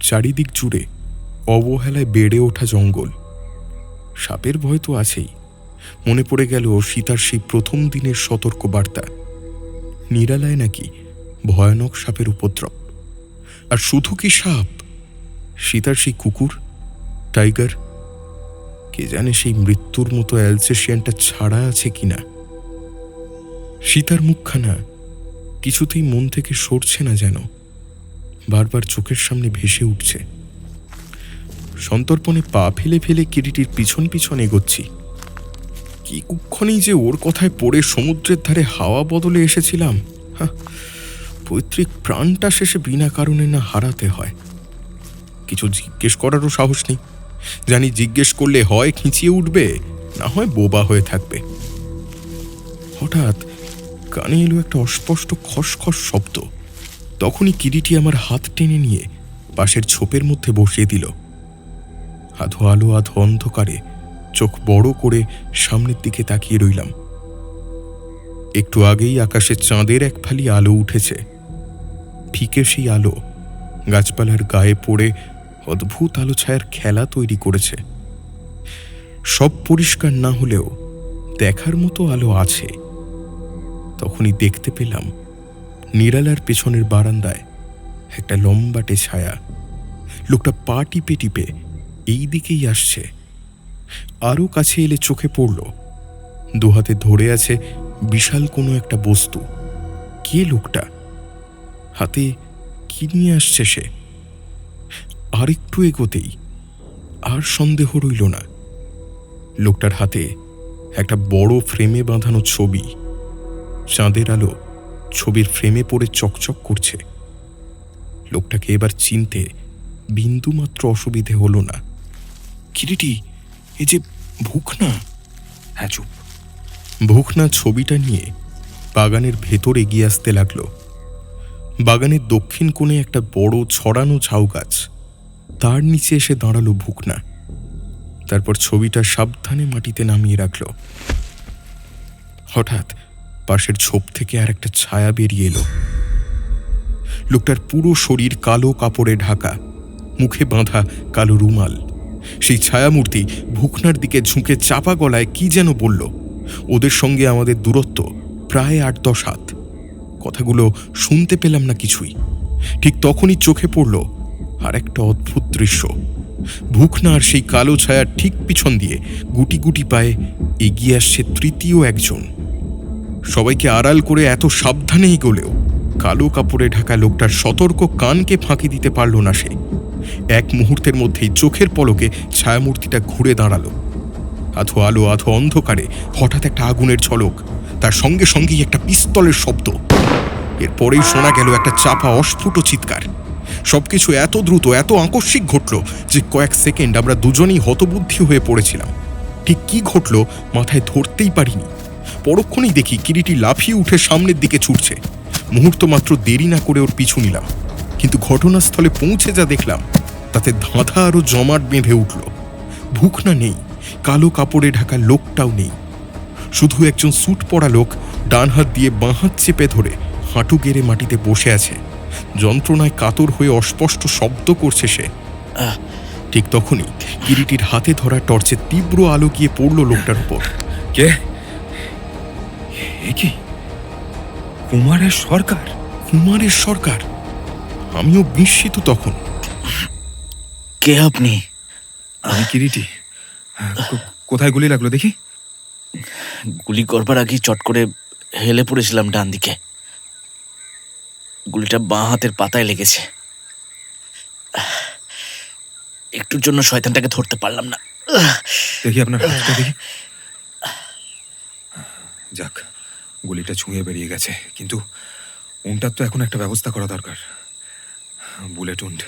Speaker 2: চারিদিক জুড়ে অবহেলায় বেড়ে ওঠা জঙ্গল, সাপের ভয় তো আছেই। মনে পড়ে গেল সীতার সেই প্রথম দিনের সতর্ক বার্তা, নিরালায় নাকি ভয়ানক সাপের উপদ্রব। আর শুধু কি সাপ, সীতার সেই কুকুর, টাইগার, কে জানে সেই মৃত্যুর মতো অ্যালসেশিয়ানটা ছাড়া আছে কিনা। সীতার মুখখানা কিছুতেই মন থেকে সরছে না, যেন বারবার চোখের সামনে ভেসে উঠছে। সন্তর্পণে পা ফেলে ফেলে কিরিটির পিছন পিছন এগোচ্ছি। কি কুক্ষণেই যে ওর কথায় পড়ে সমুদ্রের ধারে হাওয়া বদলে এসেছিলাম। পৈতৃক প্রাণটা শেষে বিনা কারণে না হারাতে হয়। কিছু জিজ্ঞেস করারও সাহস নেই, জানি জিজ্ঞেস করলে হয় খিঁচিয়ে উঠবে, না হয় বোবা হয়ে থাকবে। হঠাৎ কানে এলো একটা অস্পষ্ট খসখস শব্দ। তখনই কিরিটি আমার হাত টেনে নিয়ে পাশের ছোপের মধ্যে বসিয়ে দিল। আধো আলো আধো অন্ধকারে চোখ বড় করে সামনের দিকে তাকিয়ে রইলাম। একটু আগেই আকাশে চাঁদের এক ফালি আলো উঠেছে। ফিকে সেই আলো গাছপালার গায়ে পড়ে অদ্ভুত আলো ছায়ার খেলা তৈরি করেছে। সব পরিষ্কার না হলেও দেখার মতো আলো আছে। তখনই দেখতে পেলাম নিরালার পেছনের বারান্দায় একটা লম্বাটে ছায়া। লোকটা পা টিপে টিপে এই দিকেই আসছে। আরও কাছে এলে চোখে পড়ল দুহাতে ধরে আছে বিশাল কোনো একটা বস্তু। কে লোকটা? হাতে কি নিয়ে আসছে সে? আর একটু এগোতেই আর সন্দেহ রইল না। লোকটার হাতে একটা বড় ফ্রেমে বাঁধানো ছবি। চাঁদের আলো ছবির ফ্রেমে পড়ে চকচক করছে। লোকটাকে এবার চিনতে বিন্দুমাত্র অসুবিধে হলো না। কিরিটি, এ যে ভুকনা।
Speaker 5: হ্যাঁ, চুপ।
Speaker 2: ভুকনা ছবিটা নিয়ে বাগানের ভেতর এগিয়ে আসতে লাগলো। বাগানের দক্ষিণ কোণে একটা বড় ছড়ানো ঝাউ গাছ, তার নিচে এসে দাঁড়ালো ভুকনা। তারপর ছবিটা সাবধানে মাটিতে নামিয়ে রাখল। হঠাৎ পাশের ঝোপ থেকে আর একটা ছায়া বেরিয়ে এলো। লোকটার পুরো শরীর কালো কাপড়ে ঢাকা, মুখে বাঁধা কালো রুমাল। সেই ছায়ামূর্তি ভুকনার দিকে ঝুঁকে চাপা গলায় কি যেন বলল। ওদের সঙ্গে আমাদের দূরত্ব প্রায় ৮-১০ হাত। কথাগুলো শুনতে পেলাম না কিছুই। ঠিক তখনই চোখে পড়ল আর একটা অদ্ভুত দৃশ্য। ভুকনা আর সেই কালো ছায়ার ঠিক পিছন দিয়ে গুটি গুটি পায়ে এগিয়ে আসছে তৃতীয় একজন। সবাইকে আড়াল করে এত সাবধানে এগোলেও কালো কাপড়ে ঢাকা লোকটার সতর্ক কানকে ফাঁকি দিতে পারল না সে। এক মুহূর্তের মধ্যেই চোখের পলকে ছায়ামূর্তিটা ঘুরে দাঁড়ালো। আধো আলো আধো অন্ধকারে হঠাৎ একটা আগুনের ঝলক, তার সঙ্গে সঙ্গেই একটা পিস্তলের শব্দ। এরপরেই শোনা গেল একটা চাপা অস্ফুট চিৎকার। সবকিছু এত দ্রুত, এত আকস্মিক ঘটল যে কয়েক সেকেন্ড আমরা দুজনেই হতবুদ্ধি হয়ে পড়েছিলাম। ঠিক কি ঘটল মাথায় ধরতেই পারিনি। পরক্ষণেই দেখি কিরিটি লাফিয়ে উঠে সামনের দিকে ছুটছে। মুহূর্ত মাত্র দেরি না করে ওর পিছু নিলাম, কিন্তু ঘটনাস্থলে পৌঁছে যা দেখলাম তাতে ধাঁধা আরো জমাট বেঁধে উঠল। ভুকনা নেই, কালো কাপড়ে ঢাকা লোকটাও নেই। শুধু একজন স্যুট পরা লোক ডান হাত দিয়ে বাঁ হাত চেপে ধরে হাঁটু গেড়ে মাটিতে বসে আছে। যন্ত্রণায় কাতর হয়ে অস্পষ্ট শব্দ করছে সে। ঠিক তখনই কিরিটির হাতে ধরা টর্চের তীব্র আলো গিয়ে পড়ল লোকটার উপর।
Speaker 5: কে? কি কুমারের সরকার?
Speaker 2: কুমারের সরকার? আমিও বিস্মিত তখন।
Speaker 10: কে আপনি?
Speaker 5: আমি কিরিটি। কোথায় গুলি লাগলো দেখি?
Speaker 10: গুলি করবার আগে চট করে হেলে পড়েছিলাম ডান দিকে। গুলিটা বাঁ হাতের পাতায় লেগেছে। একটুর জন্য শয়তানটাকে ধরতে পারলাম না।
Speaker 5: দেখি আপনার হাতটা দেখি। যাক, গুলিটা ছুঁয়ে বেরিয়ে গেছে, কিন্তু উন্টার তো এখন একটা ব্যবস্থা করা দরকার। Bullet wound.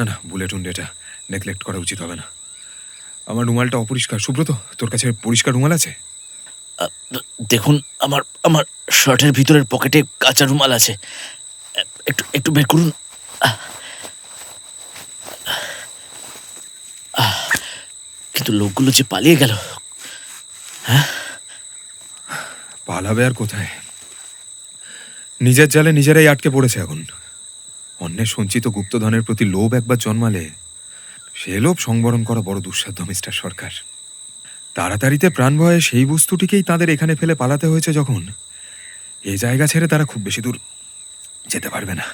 Speaker 5: না, বুলেট উন্ড এটা নেগলেক্ট করা উচিত হবে না। আমার রুমালটা অপরিষ্কার। সুব্রত, তোর কাছে পরিষ্কার রুমাল আছে?
Speaker 10: দেখুন, আমার শার্টের ভিতরের পকেটে কাঁচা রুমাল আছে। একটু বের করুন। কিন্তু
Speaker 15: কিন্তু লোকগুলো যে পালিয়ে গেল। হ্যাঁ,
Speaker 5: পালাবে আর কোথায়? নিজের জালে নিজেরাই আটকে পড়েছে এখন। অন্যের সঞ্চিত গুপ্তধনের প্রতি লোভ একবার জন্মালে সে লোভ সংবরণ করা বড় দুঃসাধ্য মিস্টার সরকার। তাড়াতাড়িতে প্রাণ ভয়ে সেই বস্তুটিকেই তাদের এখানে ফেলে পালাতে হয়েছে যখন, এই জায়গা ছেড়ে তারা খুব বেশি দূর যেতে পারবে না।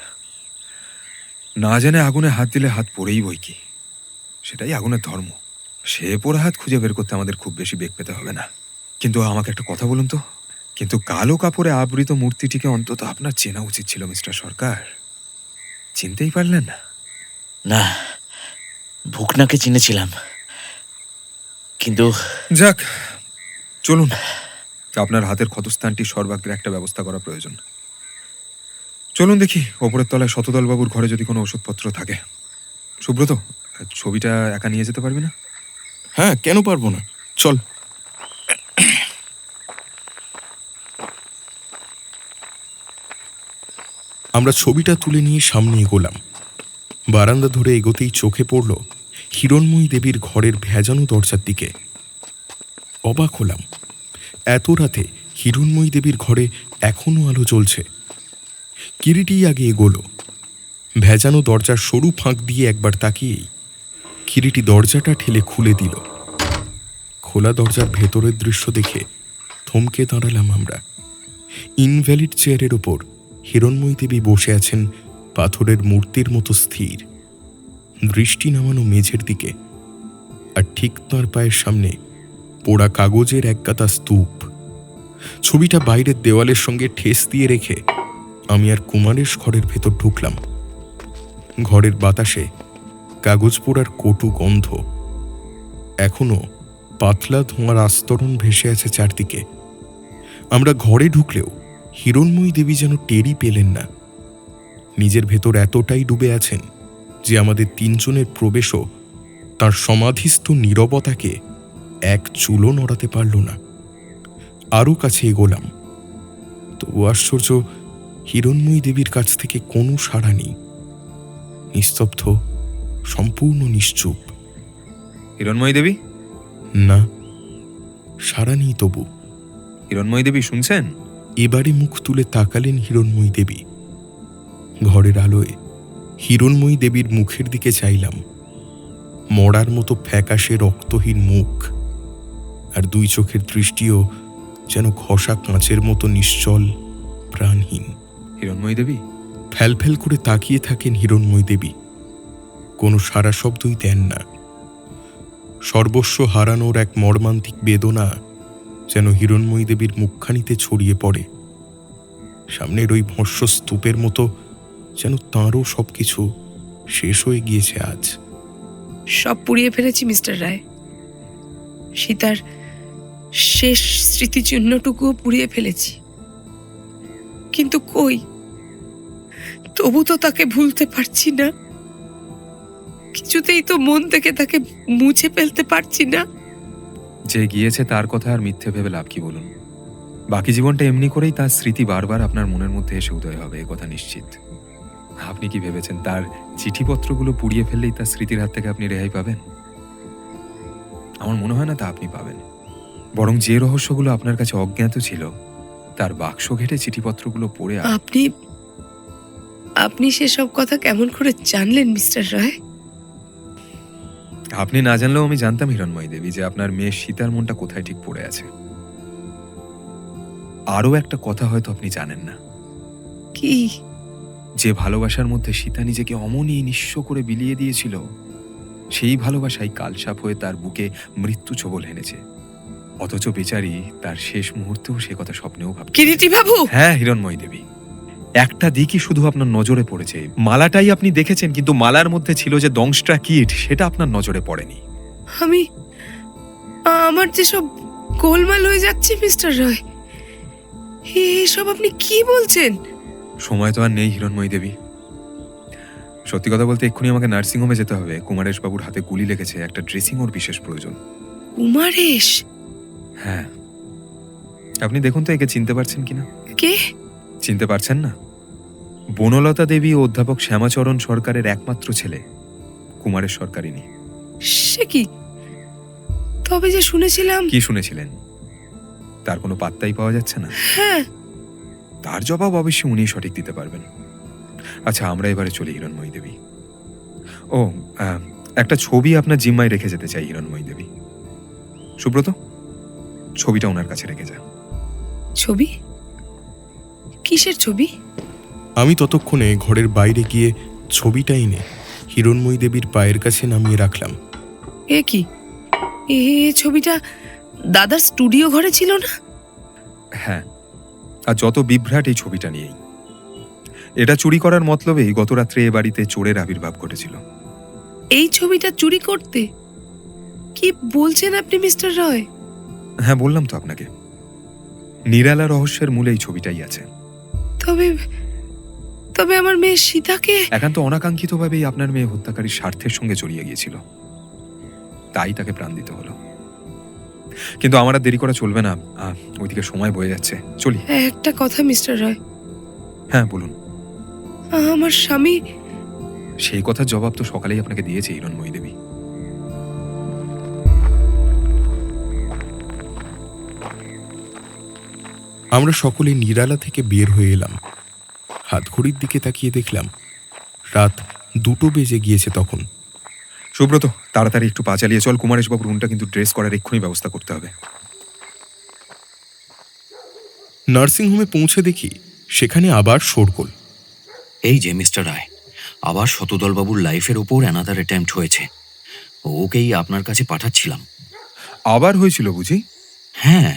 Speaker 5: না জেনে আগুনে হাত দিলে হাত পড়েই বই কি, সেটাই আগুনের ধর্ম। সে পোড়া হাত খুঁজে বের করতে আমাদের খুব বেশি বেগ পেতে হবে না। কিন্তু আমাকে একটা কথা বলুন তো, কিন্তু কালো কাপড়ে আবৃত মূর্তিটিকে অন্তত আপনার চেনা উচিত ছিল মিস্টার সরকার। চিনতেই পারলেন না?
Speaker 15: না, ভুকনাকে চিনেছিলাম, কিন্তু
Speaker 5: যাক, চলুন, আপনার হাতের ক্ষতস্থানটি সর্বাগ্রে একটা ব্যবস্থা করা প্রয়োজন। চলুন দেখি ওপরের তলায় শতদলবাবুর ঘরে যদি কোনো ওষুধপত্র থাকে। সুব্রত, ছবিটা একা নিয়ে যেতে পারবি না?
Speaker 2: হ্যাঁ, কেন পারবো না, চল। আমরা ছবিটা তুলে নিয়ে সামনে এগোলাম। বারান্দা ধরে এগোতেই চোখে পড়ল হিরণময়ী দেবীর ঘরের ভেজানো দরজার দিকে। অবাক হলাম, এত রাতে হিরণময়ী দেবীর ঘরে এখনো আলো জ্বলছে। কিরিটি আগে এগোলো। ভেজানো দরজার সরু ফাঁক দিয়ে একবার তাকিয়েই কিরিটি দরজাটা ঠেলে খুলে দিল। খোলা দরজার ভেতরের দৃশ্য দেখে থমকে দাঁড়ালাম আমরা। ইনভ্যালিড চেয়ারের ওপর হিরণময়ী দেবী বসে আছেন পাথরের মূর্তির মতো স্থির, দৃষ্টি নামানো মেঝের দিকে। আর ঠিক তাঁর পায়ের সামনে পোড়া কাগজের একগাদা স্তূপ। ছবিটা বাইরের দেওয়ালের সঙ্গে ঠেস দিয়ে রেখে আমি আর কুমারেশ ঘরের ভেতর ঢুকলাম। ঘরের বাতাসে কাগজ পোড়ার কটু গন্ধ। এখনো পাতলা ধোঁয়ার আস্তরণ ভেসে আছে চারদিকে। আমরা ঘরে ঢুকলেও হিরণময়ী দেবী যেন টেরই পেলেন না। নিজের ভেতর এতটাই ডুবে আছেন যে আমাদের তিনজনের প্রবেশও তার সমাধিস্থ নীরবতাকে এক চুলও নড়াতে পারল না। আরও কাছে এগোলাম, তবু আশ্চর্য, হিরণময়ী দেবীর কাছ থেকে কোনো সাড়া নেই। নিস্তব্ধ, সম্পূর্ণ নিশ্চুপ।
Speaker 5: হিরণময়ী দেবী?
Speaker 7: না, সাড়া নেই তবু।
Speaker 5: হিরণময়ী দেবী শুনছেন?
Speaker 7: এবারে মুখ তুলে তাকালেন হিরণময়ী দেবী। ঘরের আলোয় হিরণময়ী দেবীর মুখের দিকে চাইলাম। মরার মতো ফ্যাকাশে রক্তহীন মুখ, আর দুই চোখের দৃষ্টিও যেন ঘষা কাঁচের মতো নিশ্চল, প্রাণহীন।
Speaker 5: হিরণময়ী দেবী?
Speaker 7: ফ্যালফ্যাল করে তাকিয়ে থাকেন হিরণময়ী দেবী। কোনো সারা শব্দই দেন না। সর্বস্ব হারানোর এক মর্মান্তিক বেদনা যেন হিরণময়ী দেবীর মুখখানিতে ছড়িয়ে পড়ে। সামনের ওই ভস্ম স্তূপের মতো যেন তাঁরও সবকিছু শেষ হয়ে গিয়েছে আজ।
Speaker 9: সব পুড়িয়ে ফেলেছি মিস্টার রায়। সীতার শেষ স্মৃতিচিহ্নটুকুও পুড়িয়ে ফেলেছি, কিন্তু কই, তবু তো তাকে ভুলতে পারছি না। কিছুতেই তো মন থেকে তাকে মুছে ফেলতে পারছি না।
Speaker 5: যে গিয়েছে তার কথা আর মিথ্যে ভেবে লাভ কি বলুন? বাকি জীবনটা এমনি করেই তার স্মৃতি বারবার আপনার মনের মধ্যে এসে উদয় হবে, এ কথা নিশ্চিত। আপনি কি ভেবেছেন তার চিঠিপত্রগুলো পুড়িয়ে ফেললেই তার স্মৃতির হাত থেকে আপনি রেহাই পাবেন? আমার মনে হয় না তা আপনি পাবেন। বরং যে রহস্যগুলো আপনার কাছে অজ্ঞাত ছিল তার বাক্স ঘেটে চিঠিপত্রগুলো পড়ে
Speaker 9: আপনি আপনি সেসব কথা কেমন করে জানলেন মিস্টার রায়?
Speaker 5: আপনি না জানলেও আমি জানতাম হিরণময়ী দেবী যে আপনার মেয়ে সীতার মনটা কোথায় ঠিক পড়ে আছে। আরও একটা কথা হয়তো আপনি জানেন না।
Speaker 9: কি?
Speaker 5: যে ভালোবাসার মধ্যে সীতা নিজেকে অমনি নিঃস্ব করে বিলিয়ে দিয়েছিল, সেই ভালোবাসাই কালসাপ হয়ে তার বুকে মৃত্যু ছোবল হেনেছে। অথচ বেচারি তার শেষ মুহূর্তেও সে কথা স্বপ্নেও ভাবত।
Speaker 9: কিরিটি বাবু!
Speaker 5: হ্যাঁ হিরণময়ী দেবী, একটা দিকই শুধু আপনার নজরে পড়েছে। মালাটাই আপনি দেখেছেন, কিন্তু মালার মধ্যে ছিল যে দংশটা কীট, সেটা আপনার নজরে পড়েনি।
Speaker 9: আমার যেসব গোলমাল হয়ে যাচ্ছে মিস্টার রায়, এসব আপনি কি বলছেন?
Speaker 5: সময় তো আর নেই হিরণময়ী দেবী। সত্যি কথা বলতে এক্ষুনি আমাকে নার্সিংহোমে যেতে হবে। কুমারেশ বাবুর হাতে গুলি লেগেছে, একটা ড্রেসিং ওর বিশেষ প্রয়োজন।
Speaker 9: কুমারেশ?
Speaker 5: হ্যাঁ, আপনি দেখুন তো একে চিনতে পারছেন কিনা।
Speaker 9: কে?
Speaker 5: চিনতে পারছেন না? বনলতা দেবী ও অধ্যাপক শ্যামাচরণ সরকারের একমাত্র ছেলে কুমারেশ সরকারিনী।
Speaker 9: সে কি? তবে যে শুনেছিলাম।
Speaker 5: কি শুনেছিলেন? তার কোনো পাত্তাই পাওয়া যাচ্ছে না।
Speaker 9: হ্যাঁ,
Speaker 5: তার জবাব অবশ্যই উনি সঠিক দিতে পারবেন। আচ্ছা, আমরা এবারে চলি হিরণময়ী দেবী। ও, একটা ছবি আপনার জিম্মায় রেখে যেতে চাই হিরণময়ী দেবী। সুব্রত, ছবিটা ওনার কাছে রেখে যা।
Speaker 9: ছবি? কিসের ছবি?
Speaker 2: আমি ততক্ষণে ঘরের বাইরে গিয়ে ছবিটা এনে হিরণময়ী দেবীর পায়ের কাছে নামিয়ে রাখলাম।
Speaker 9: এ কি? এ ছবিটা দাদার স্টুডিও ঘরে ছিল না?
Speaker 5: হ্যাঁ, আর যত বিভ্রাট এই ছবিটা নিয়েই। এটা চুরি করার মতলবেই গত রাত্রে এ বাড়িতে চোরের আবির্ভাব ঘটেছিল।
Speaker 9: এই ছবিটা চুরি করতে? কি বলছেন আপনি মিস্টার রয়?
Speaker 5: হ্যাঁ, বললাম তো আপনাকে, নিরালা রহস্যের মূলে এই ছবিটাই আছে।
Speaker 9: তবে তবে আমার মেয়ে সীতাকে
Speaker 5: একান্ত অনাকাঙ্ক্ষিতভাবেই আপনার মেয়ে হত্যাকারীর স্বার্থের সঙ্গে জড়িয়ে গিয়েছিল, তাই তাকে প্রাণ দিতে হলো। কিন্তু আমার আর দেরি করা চলবে না, ওইদিকে সময় বয়ে যাচ্ছে, চলি।
Speaker 9: একটা কথা মিস্টার রয়।
Speaker 5: হ্যাঁ, বলুন।
Speaker 9: আমার স্বামী।
Speaker 5: সেই কথার জবাব তো সকালেই আপনাকে দিয়েছে হিরণময়ী দেবী।
Speaker 2: আমরা সকলে নিরালা থেকে বের হয়ে এলাম। হাতঘড়ির দিকে তাকিয়ে দেখলাম রাত 2টো বেজে গিয়েছে তখন।
Speaker 5: সুব্রত, তাড়াতাড়ি একটু পা চালিয়ে চল, কুমারেশবাবুর রুমটা কিন্তু ড্রেস করার এক্ষুনি ব্যবস্থা করতে হবে।
Speaker 2: নার্সিংহোমে পৌঁছে দেখি সেখানে আবার শোরগোল।
Speaker 10: এই যে মিস্টার রায়, আবার শতদলবাবুর লাইফের ওপর অ্যানাদার অ্যাটেম্প্ট হয়েছে। ওকেই আপনার কাছে পাঠাচ্ছিলাম।
Speaker 5: আবার হয়েছিল বুঝি?
Speaker 10: হ্যাঁ।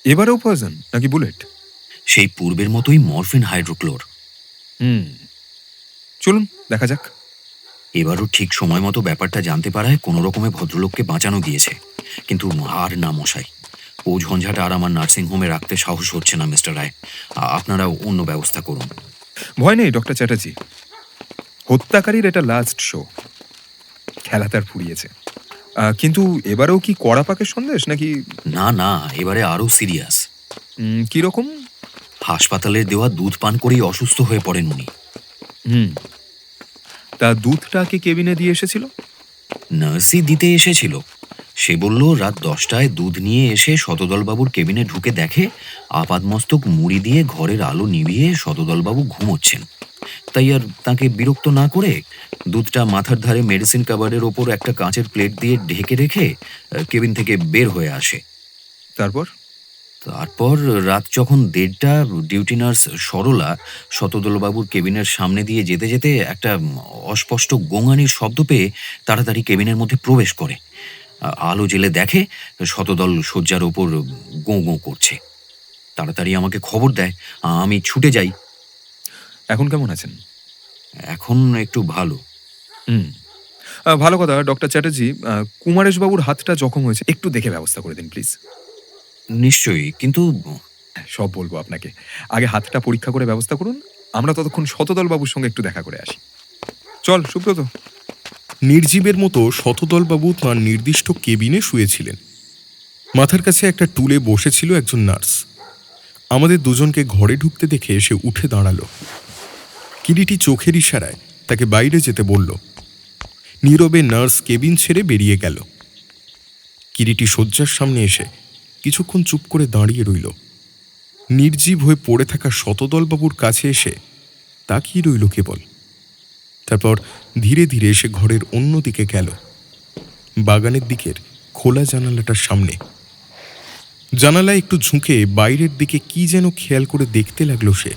Speaker 5: এবারেও পয়জন নাকি বুলেট?
Speaker 10: সেই পূর্বের মতোই মরফিন হাইড্রোক্লোর।
Speaker 5: চলুন দেখা যাক।
Speaker 10: এবারও ঠিক সময় মতো ব্যাপারটা জানতে পারায় কোনো রকমে ভদ্রলোককে বাঁচানো গিয়েছে, কিন্তু আর না মশাই, ও ঝঞ্ঝাটা আর আমার নার্সিংহোমে রাখতে সাহস হচ্ছে না মিস্টার রায়। আপনারা অন্য ব্যবস্থা করুন।
Speaker 5: ভয় নেই ডক্টর চ্যাটার্জি, হত্যাকারীর এটা লাস্ট শো, খেলা তার ফুরিয়েছে। কিন্তু এবারেও কি কড়া পাকের সন্দেশ নাকি?
Speaker 10: না না, এবারে আরো সিরিয়াস।
Speaker 5: কিরকম?
Speaker 10: হাসপাতালের দেওয়া দুধ পান করেই অসুস্থ হয়ে পড়েন উনি।
Speaker 5: তা দুধটা কি কেবিনে দিয়ে এসেছিল?
Speaker 10: নার্সই দিতে এসেছিল। সে বলল রাত 10টায় দুধ নিয়ে এসে শতদলবাবুর কেবিনে ঢুকে দেখে আপাদমস্তক মুড়ি দিয়ে ঘরের আলো নিভিয়ে শতদলবাবু ঘুমোচ্ছেন। তাই আর তাকে বিরক্ত না করে দুধটা মাথার ধারে মেডিসিন কাভারের ওপর একটা কাঁচের প্লেট দিয়ে ঢেকে রেখে কেবিন থেকে বের হয়ে আসে।
Speaker 5: তারপর
Speaker 10: রাত যখন 1:30 ডিউটি নার্স সরলা শতদলবাবুর কেবিনের সামনে দিয়ে যেতে যেতে একটা অস্পষ্ট গোঙানির শব্দ পেয়ে তাড়াতাড়ি কেবিনের মধ্যে প্রবেশ করে। আলো জেলে দেখে শতদল শয্যার ওপর গোঁ গোঁ করছে। তাড়াতাড়ি আমাকে খবর দেয়, আমি ছুটে যাই।
Speaker 5: এখন কেমন আছেন?
Speaker 10: এখন একটু ভালো।
Speaker 5: ভালো কথা। ডক্টর চ্যাটার্জি, কুমারেশবাবুর হাতটা জখম হয়েছে, একটু দেখে ব্যবস্থা করে দিন প্লিজ।
Speaker 10: নিশ্চয়ই, কিন্তু
Speaker 5: সব বলবো আপনাকে, আগে হাতটা পরীক্ষা করে ব্যবস্থা করুন। আমরা ততক্ষণ শতদলবাবুর সঙ্গে একটু দেখা করে আসি। চল সুব্রত।
Speaker 2: নির্জীবের মতো শতদলবাবু তাঁর নির্দিষ্ট কেবিনে শুয়েছিলেন। মাথার কাছে একটা টুলে বসেছিল একজন নার্স। আমাদের দুজনকে ঘরে ঢুকতে দেখে সে উঠে দাঁড়ালো। কিরিটি চোখের ইশারায় তাকে বাইরে যেতে বলল। নীরবে নার্স কেবিন ছেড়ে বেরিয়ে গেল। কিরিটি শয্যার সামনে এসে কিছুক্ষণ চুপ করে দাঁড়িয়ে রইল। নির্জীব হয়ে পড়ে থাকা শতদলবাবুর কাছে এসে তাকিয়ে রইল কেবল। তারপর ধীরে ধীরে সে ঘরের অন্য দিকে গেল, বাগানের দিকের খোলা জানালাটার সামনে। জানালায় একটু ঝুঁকে বাইরের দিকে কি যেন খেয়াল করে দেখতে লাগলো সে।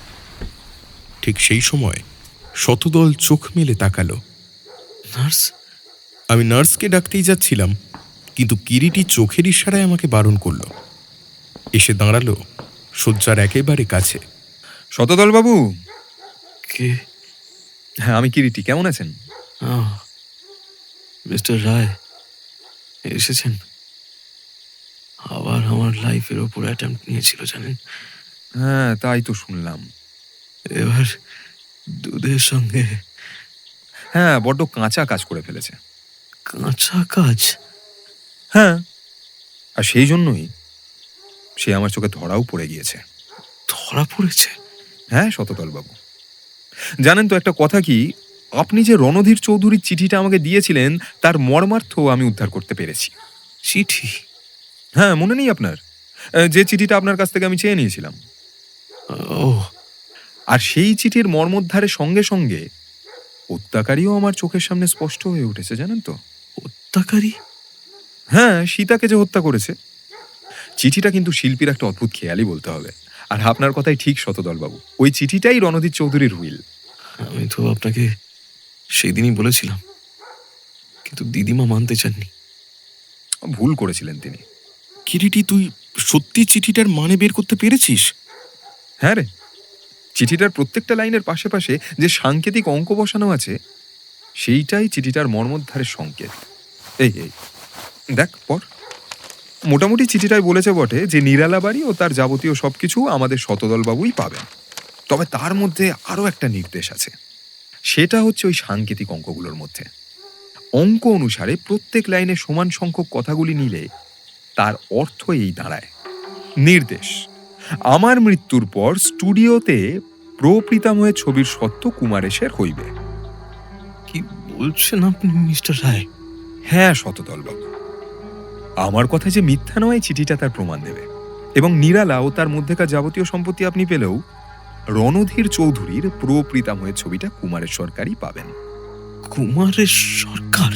Speaker 2: ঠিক সেই সময় শতদল চোখ মেলে তাকালো।
Speaker 3: নার্স?
Speaker 2: আমি নার্সকে ডাকতেই যাচ্ছিলাম, কিন্তু কিরিটি চোখের ইশারায় আমাকে বারণ করলো। এসে দাঁড়ালো শয্যার একেবারে কাছে।
Speaker 5: শতদলবাবু।
Speaker 3: কে?
Speaker 5: হ্যাঁ, আমি কিরিটি। কেমন আছেন?
Speaker 3: মিস্টার রায় এসেছেন? আবার আমার লাইফের ওপর অ্যাটেম্প্ট নিয়েছিল জানেন?
Speaker 5: হ্যাঁ, তাই তো শুনলাম।
Speaker 3: এবার দুধের সঙ্গে।
Speaker 5: হ্যাঁ, বড্ড কাঁচা কাজ করে ফেলেছে।
Speaker 3: কাঁচা কাজ?
Speaker 5: হ্যাঁ, আর সেই জন্যই সে আমার চোখে ধরাও পড়ে গিয়েছে।
Speaker 3: ধরা পড়েছে?
Speaker 5: হ্যাঁ শতদলবাবু, জানেন তো একটা কথা কি, আপনি যে রণধীর চৌধুরীর চিঠিটা আমাকে দিয়েছিলেন তার মর্মার্থ আমি উদ্ধার করতে পেরেছি।
Speaker 3: চিঠি?
Speaker 5: হ্যাঁ, মনে নেই আপনার? যে চিঠিটা আপনার কাছ থেকে আমি চেয়ে নিয়েছিলাম।
Speaker 3: ও,
Speaker 5: আর সেই চিঠির মর্মোদ্ধারের সঙ্গে সঙ্গে হত্যাকারীও আমার চোখের সামনে স্পষ্ট হয়ে উঠেছে, জানেন তো?
Speaker 3: হত্যাকারী?
Speaker 5: হ্যাঁ, সীতাকে যে হত্যা করেছে। চিঠিটা কিন্তু শিল্পীর একটা অদ্ভুত খেয়ালই বলতে হবে। আর আপনার কথাই ঠিক শতদলবাবু, ওই চিঠিটাই রণধীর চৌধুরীর হুইল।
Speaker 3: আমি তো আপনাকে সেই দিনই বলেছিলাম, কিন্তু দিদিমা মানতে চাননি।
Speaker 5: ভুল করেছিলেন তিনি।
Speaker 2: কিরিটি, তুই সত্যি চিঠিটার মানে বের করতে পেরেছিস?
Speaker 5: হ্যাঁ রে, চিঠিটার প্রত্যেকটা লাইনের পাশে পাশে যে সাংকেতিক অঙ্ক বসানো আছে, সেইটাই চিঠিটার মর্মোদ্ধারের সংকেত। এই এই দেখ পর। মোটামুটি চিঠিটাই বলেছে বটে যে নিরালা বাড়ি ও তার যাবতীয় সবকিছু আমাদের শতদলবাবুই পাবেন। তবে তার মধ্যে আরও একটা নির্দেশ আছে, সেটা হচ্ছে ওই সাংকেতিক অঙ্কগুলোর মধ্যে। অঙ্ক অনুসারে প্রত্যেক লাইনে সমান সংখ্যক কথাগুলি নিলে তার অর্থ এই দাঁড়ায়, নির্দেশ: আমার মৃত্যুর পর স্টুডিওতে প্রপ্রীতাময়ের ছবির সত্ত্ব কুমারেশের হইবে।
Speaker 3: কি বলছেন আপনি মিস্টার রায়?
Speaker 5: হ্যাঁ শতদলবাবু, আমার কথা যে মিথ্যা নয় চিঠিটা তার প্রমাণ দেবে। এবং নিরালা ও তার মধ্যেকার যাবতীয় সম্পত্তি আপনি পেলেও রণধীর চৌধুরীর প্রপ্রীতাময়ের ছবিটা কুমারের সরকারই পাবেন।
Speaker 3: কুমারের সরকার?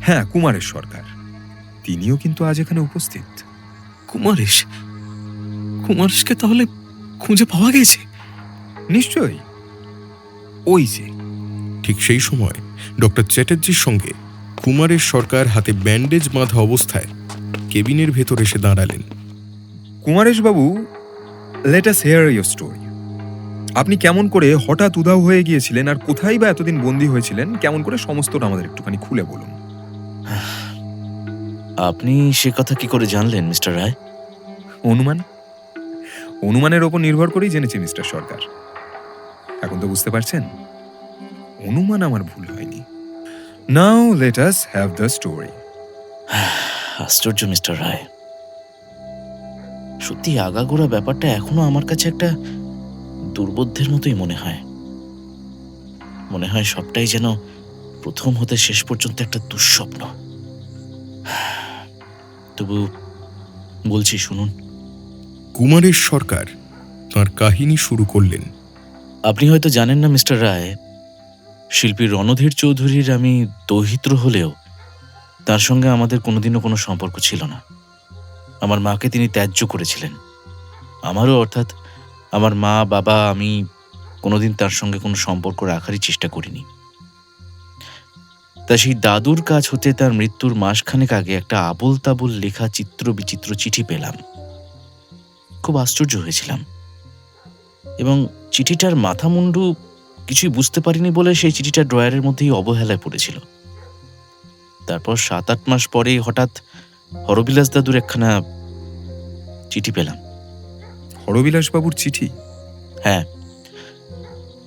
Speaker 5: হ্যাঁ, কুমারের সরকার। তিনিও কিন্তু আজ এখানে উপস্থিত।
Speaker 3: কুমারেশকে তাহলে খুঁজে পাওয়া গেছে?
Speaker 5: নিশ্চয়ই। ওই যে
Speaker 2: ঠিক সেই সময় ডক্টর চ্যাটার্জির সঙ্গে কুমারের সরকার হাতে ব্যান্ডেজ বাঁধা অবস্থায় কেবিনের ভেতর এসে দাঁড়ালেন।
Speaker 5: কুমারেশবাবু, let us hear your story. আপনি কেমন করে হঠাৎ উধাও হয়ে গিয়েছিলেন আর কোথায় বা এতদিন বন্দী হয়েছিলেন, কেমন করে সমস্তটা আমাদের একটুখানি খুলে বলুন।
Speaker 15: আপনি সে কথা কি করে জানলেন মিস্টার রায়?
Speaker 5: অনুমানের ওপর নির্ভর করেই জেনেছি মিস্টার সরকার। এখন তো বুঝতে পারছেন, অনুমান আমার ভুল হয়নি। Now let us have the story.
Speaker 15: আশ্চর্য মিস্টার রায়, সত্যি আগাগোড়া ব্যাপারটা এখনো আমার কাছে একটা দুর্বোধ্যের মতোই মনে হয়। মনে হয় সবটাই যেন প্রথম হতে শেষ পর্যন্ত একটা দুঃস্বপ্ন। তবু বলছি, শুনুন।
Speaker 2: কুমারের সরকার তার কাহিনী শুরু করলেন।
Speaker 15: আপনি হয়তো জানেন না মিস্টার রায়, শিল্পী রণধীর চৌধুরীর আমি দৌহিত্র হলেও তার সঙ্গে আমাদের কোনোদিনও কোনো সম্পর্ক ছিল না। আমার মাকে তিনি ত্যায্য করেছিলেন। আমারও, অর্থাৎ আমার মা, বাবা, আমি কোনোদিন তার সঙ্গে কোনো সম্পর্ক রাখারই চেষ্টা করিনি। তা সেই দাদুর কাছ হতে তার মৃত্যুর মাসখানেক আগে একটা আবোল তাবোল লেখা চিত্র বিচিত্র চিঠি পেলাম। খুব আশ্চর্য হয়েছিলাম এবং চিঠিটার মাথা মুন্ডু কিছুই বুঝতে পারিনি বলে সেই চিঠিটা ড্রয়ারের মধ্যেই অবহেলায় পড়েছিল। তারপর 7-8 মাস পরে হঠাৎ হরবিলাস দাদুর একখানা চিঠি পেলাম।
Speaker 5: হরবিলাস বাবুর চিঠি?
Speaker 15: হ্যাঁ,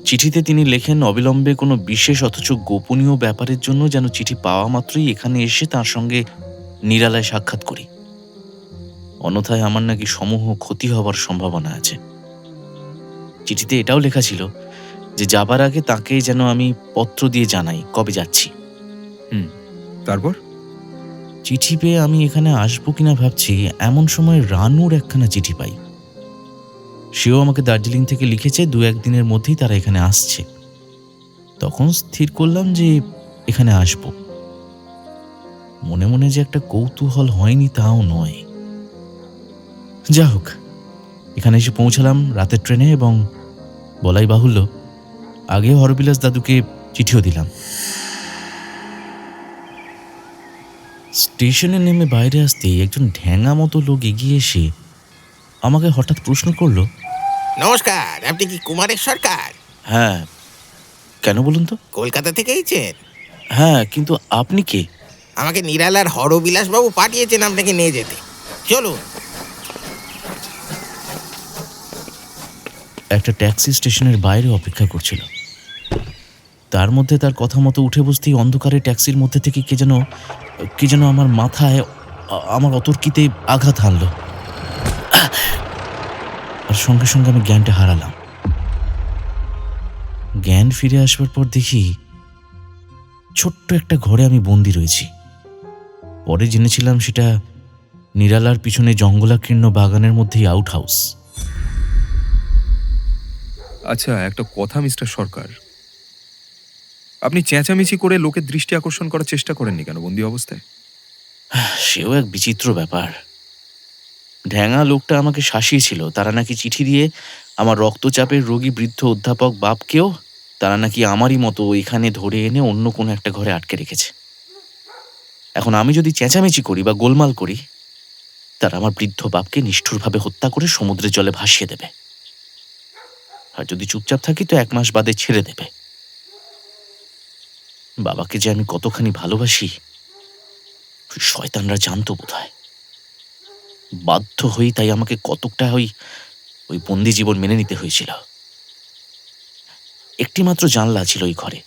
Speaker 15: চিঠিতে তিনি লেখেন, অবিলম্বে কোনো বিশেষ অথচ গোপনীয় ব্যাপারের জন্য যেন চিঠি পাওয়া মাত্রই এখানে এসে তার সঙ্গে নিরালায় সাক্ষাৎ করি, অন্যথায় আমার নাকি সমূহ ক্ষতি হবার সম্ভাবনা আছে। চিঠিতে এটাও লেখা ছিল যে যাবার আগে তাকে যেন আমি পত্র দিয়ে জানাই কবে যাচ্ছি।
Speaker 5: তারপর
Speaker 15: চিঠি পেয়ে আমি এখানে আসবো কিনা ভাবছি, এমন সময় রানুর একখানা চিঠি পাই। সেও আমাকে দার্জিলিং থেকে লিখেছে 2-1 দিনের মধ্যেই তারা এখানে আসছে। তখন স্থির করলাম যে এখানে আসব। মনে মনে যে একটা কৌতূহল হয়নি তাও নয়। যা হোক, এখানে এসে পৌঁছালাম রাতের ট্রেনে এবং বলাই বাহুল্য আগে হরবিলাস দাদুকে চিঠিও দিলাম। স্টেশনে নেমে বাইরে আসতেই একজন ঢ্যাঙা মতো লোক এগিয়ে এসে আমাকে হঠাৎ প্রশ্ন করলো,
Speaker 16: নমস্কার, আপনি কি কুমারের সরকার?
Speaker 15: হ্যাঁ। কেন বলুন তো?
Speaker 16: কলকাতা থেকে এসেছেন?
Speaker 15: হ্যাঁ, কিন্তু আপনি কে?
Speaker 16: আমাকে নিরালার হরবিলাস বাবু পাঠিয়েছেন আপনাকে নিয়ে যেতে। চলুন।
Speaker 15: একটা ট্যাক্সি স্টেশনের বাইরে অপেক্ষা করছিল। তার মধ্যে তার কথা মতো উঠে বসতেই অন্ধকারে ট্যাক্সির মধ্যে থেকে কে যেন আমার মাথায়, আমার অতর্কিতে আঘাত হানল। আর সঙ্গে সঙ্গে আমি জ্ঞানটা হারালাম। জ্ঞান ফিরে আসবার পর দেখি ছোট্ট একটা ঘরে আমি বন্দি রয়েছি। পরে জেনেছিলাম সেটা নিরালার পিছনে জঙ্গলাকীর্ণ বাগানের মধ্যেই আউট হাউস।
Speaker 5: আচ্ছা, একটা কথা মিস্টার সরকার, আপনি চেঁচামেচি করে লোকের দৃষ্টি আকর্ষণ করার চেষ্টা করেননি কেন বন্দি অবস্থায়?
Speaker 15: সেও এক বিচিত্র ব্যাপার। ঢ্যাঙা লোকটা আমাকে শাসিয়েছিল, তারা নাকি চিঠি দিয়ে আমার রক্তচাপের রোগী বৃদ্ধ অধ্যাপক বাপকেও তারা নাকি আমারই মতো এখানে ধরে এনে অন্য কোনো একটা ঘরে আটকে রেখেছে। এখন আমি যদি চেঁচামেচি করি বা গোলমাল করি, তারা আমার বৃদ্ধ বাপকে নিষ্ঠুরভাবে হত্যা করে সমুদ্রের জলে ভাসিয়ে দেবে, আর যদি চুপচাপ থাকি তো 1 মাস বাদে ছেড়ে দেবে। বাবাকে যে আমি কতখানি ভালোবাসি শয়তানরা জানতো বোধহয়। বাধ্য হই তাই আমাকে কতকটা ওই বন্দি জীবন মেনে নিতে হয়েছিল। একটি মাত্র জানলা ছিল ওই ঘরে।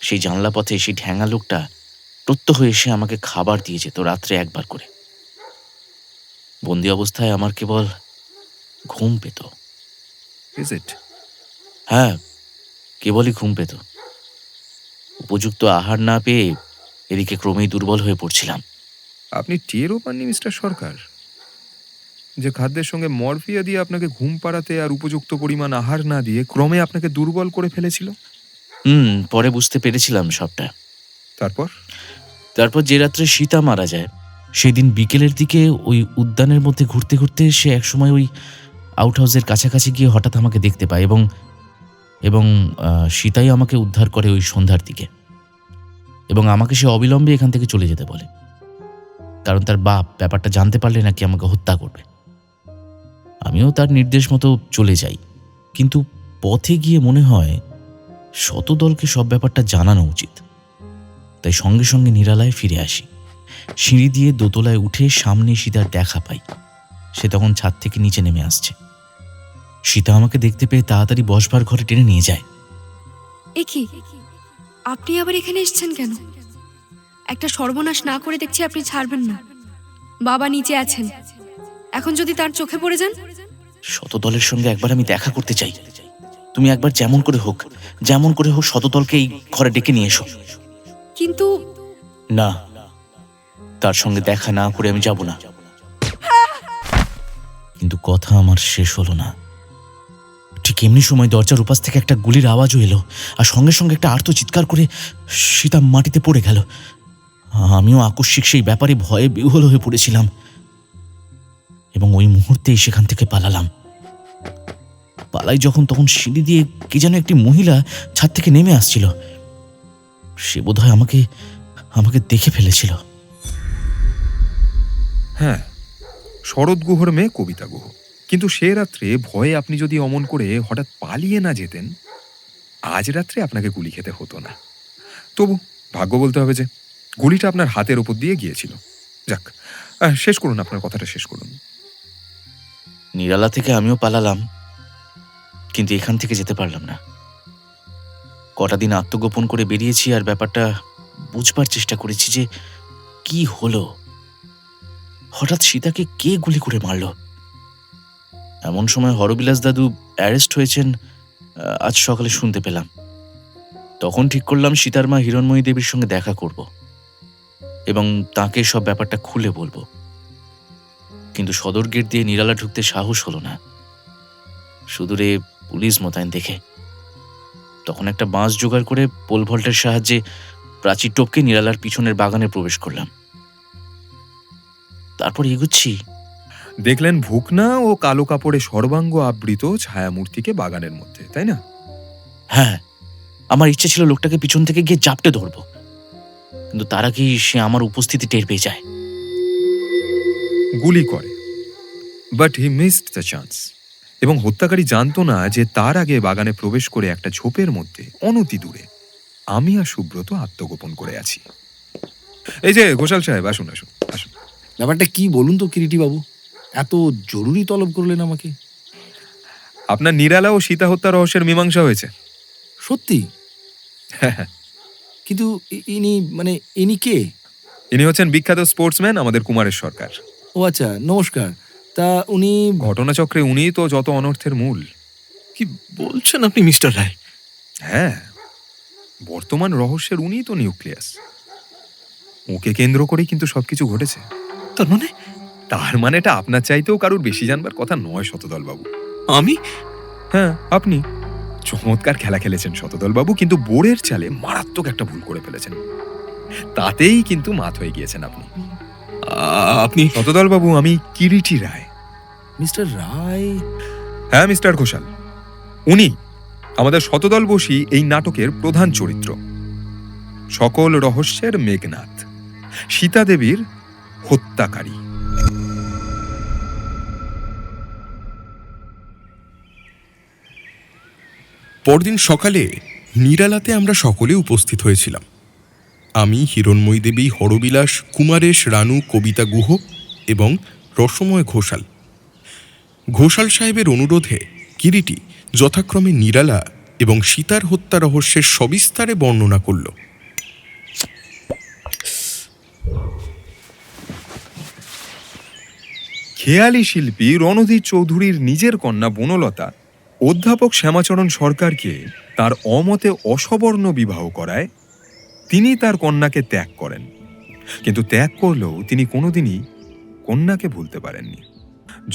Speaker 15: সেই জানলা পথে সেই ঢ্যাঙা লোকটা প্রত্যহ এসে আমাকে খাবার দিয়ে যেত রাত্রে একবার করে। বন্দি অবস্থায় আমার কেবল ঘুম পেত। হ্যাঁ, কেবলই ঘুম পেত। উপযুক্ত আহার না পেয়ে এদিকে ক্রমেই দুর্বল হয়ে পড়ছিলাম।
Speaker 5: আপনি টেরও পাননি মিস্টার সরকার যে খাদ্যের সঙ্গে মরফিয়া দিয়ে আপনাকে ঘুম পাড়াতে আর উপযুক্ত পরিমাণ আহার না দিয়ে ক্রমে আপনাকে দুর্বল করে ফেলেছিল?
Speaker 15: পরে বুঝতে পেরেছিলাম সবটা।
Speaker 5: তারপর
Speaker 15: যে রাত্রে সীতা মারা যায় সেদিন বিকেলের দিকে ওই উদ্যানের মধ্যে ঘুরতে ঘুরতে সে একসময় ওই আউট হাউসের কাছাকাছি গিয়ে হঠাৎ আমাকে দেখতে পায় এবং সীতাই আমাকে উদ্ধার করে ওই সন্ধ্যার দিকে, এবং আমাকে সে অবিলম্বে এখান থেকে চলে যেতে বলে, কারণ তার বাপ ব্যাপারটা জানতে পারলে নাকি আমাকে হত্যা করবে। আমিও তার নির্দেশ মতো চলে যাই, কিন্তু পথে গিয়ে মনে হয় শতদলকে সব ব্যাপারটা জানানো উচিত। তাই সঙ্গে সঙ্গে নিরালায় ফিরে আসি। সিঁড়ি দিয়ে দোতলায় উঠে সামনে সীতার দেখা পাই। সে তখন ছাদ থেকে নিচে নেমে আসছে। সীতা আমাকে দেখতে পেয়ে তাড়াতাড়ি বসবার ঘরে টেনে নিয়ে যায়।
Speaker 12: এ কি, আপনি আবার এখানে এসেছেন কেন? একটা সর্বনাশ না করে দেখছি আপনি ছাড়বেন না। বাবা নিচে আছেন, এখন যদি তার চোখে পড়ে যান।
Speaker 15: শতদলের সঙ্গে একবার আমি দেখা করতে চাই। তুমি একবার যেমন করে হোক শতদলকে এই ঘরে ডেকে নিয়ে এসো।
Speaker 12: কিন্তু
Speaker 15: না, তার সঙ্গে দেখা না করে আমি যাব না। কিন্তু কথা আমার শেষ হলো না। ঠিক এমনি সময় দরজার উপাস থেকে একটা গুলির আওয়াজও এলো, আর সঙ্গে সঙ্গে একটা আর্ত চিৎকার করে সীতা মাটিতে পড়ে গেল। আমিও আকস্মিক সেই ব্যাপারে ভয়ে বিহ্বল হয়ে পড়েছিলাম, এবং ওই মুহূর্তেই সেখান থেকে পালালাম। পালাই যখন, তখন সিঁড়ি দিয়ে কে যেন একটি মহিলা ছাদ থেকে নেমে আসছিল। সে বোধহয় আমাকে দেখে ফেলেছিল।
Speaker 5: হ্যাঁ, শরৎ গুহর মেয়ে কবিতা গুহ। কিন্তু সে রাত্রে ভয়ে আপনি যদি অমন করে হঠাৎ পালিয়ে না যেতেন, আজ রাত্রে আপনাকে গুলি খেতে হতো না। তবু ভাগ্য বলতে হবে যে গুলিটা আপনার হাতের ওপর দিয়ে গিয়েছিল। যাক, শেষ করুন, আপনার কথাটা শেষ করুন।
Speaker 15: নিরালা থেকে আমিও পালালাম, কিন্তু এখান থেকে যেতে পারলাম না। কটা দিন আত্মগোপন করে বেরিয়েছি, আর ব্যাপারটা বুঝবার চেষ্টা করেছি যে কি হলো। হঠাৎ সীতাকে কে গুলি করে মারল? এমন সময় হরবিলাস দাদু অ্যারেস্ট হয়েছেন আজ সকালে শুনতে পেলাম। তখন ঠিক করলাম সীতার মা হিরণময়ী দেবীর সঙ্গে দেখা করব এবং তাকে সব ব্যাপারটা খুলে বলবো। কিন্তু সদর গেট দিয়ে নিরালা ঢুকতে সাহস হলো না, সুদূরে পুলিশ মোতায়েন দেখে। তখন একটা বাঁশ জোগাড় করে পোল ভল্টের সাহায্যে প্রাচীর টপকে নিরালার পিছনের বাগানে প্রবেশ করলাম। তারপর এগুচ্ছি,
Speaker 5: দেখলেন ভুকনা ও কালো কাপড়ে সর্বাঙ্গ আবৃত ছায়ামূর্তিকে বাগানের মধ্যে, তাই না?
Speaker 15: হ্যাঁ, আমার ইচ্ছে ছিল লোকটাকে পিছন থেকে গিয়ে জাপটে ধরবো, কিন্তু তার আগেই সে আমার উপস্থিতি টের পেয়ে যায়।
Speaker 5: গুলি করে, but he missed the chance. এবং হত্যাকারী জানতো না যে তার আগে বাগানে প্রবেশ করে একটা ঝোপের মধ্যে অনতি দূরে আমি আর সুব্রত আত্মগোপন করে আছি। এই যে ঘোষাল সাহেব, আসুন আসুন আসুন।
Speaker 8: ব্যাপারটা কি বলুন তো কিরিটি বাবু, এত জরুরি তলব করলেন আমাকে?
Speaker 5: আপনার নিরালা ও সীতা হত্যা রহস্যের মীমাংসা হয়েছে।
Speaker 8: সত্যি? কিন্তু ইনি কে?
Speaker 5: ইনি হচ্ছেন বিখ্যাত স্পোর্টসম্যান আমাদের কুমারের সরকার।
Speaker 8: ও আচ্ছা, নমস্কার। তা উনি
Speaker 5: ঘটনাচক্রে উনিই তো যত অনর্থের মূল।
Speaker 3: কি বলছেন আপনি মিস্টার রায়?
Speaker 5: হ্যাঁ, বর্তমান রহস্যের উনিই তো নিউক্লিয়াস। ওকে কেন্দ্র করেই কিন্তু সবকিছু ঘটেছে। তার মানে এটা আপনার চাইতেও কারুর বেশি জানবার কথা নয় শতদল বাবু।
Speaker 3: আমি?
Speaker 5: হ্যাঁ, আপনি চমৎকার খেলা খেলেছেন শতদল বাবু, কিন্তু বোর্ডের চালে মারাত্মক একটা ভুল করে ফেলেছেন। তাতেই কিন্তু মাত হয়ে গিয়েছেন আপনি।
Speaker 3: আপনি?
Speaker 5: শতদল বাবু, আমি কিরিটি রায়।
Speaker 8: মিস্টার রায়?
Speaker 5: হ্যাঁ, মিস্টার ঘোষাল। উনি আমাদের শতদল বসী এই নাটকের প্রধান চরিত্র, সকল রহস্যের মেঘনাথ, সীতা দেবীর হত্যাকারী।
Speaker 2: পরদিন সকালে নিরালাতে আমরা সকলে উপস্থিত হয়েছিলাম। আমি, হিরণময়ী দেবী, হরবিলাস, কুমারেশ, রানু, কবিতা গুহ এবং রসময় ঘোষাল। ঘোষাল সাহেবের অনুরোধে কিরিটি যথাক্রমে নিরালা এবং সীতার হত্যা রহস্যের সবিস্তারে বর্ণনা করল।
Speaker 5: খেয়ালি শিল্পী রণধীর চৌধুরীর নিজের কন্যা বনলতা অধ্যাপক শ্যামাচরণ সরকারকে তার অমতে অসবর্ণ বিবাহ করায় তিনি তার কন্যাকে ত্যাগ করেন। কিন্তু ত্যাগ করলেও তিনি কোনোদিনই কন্যাকে ভুলতে পারেননি।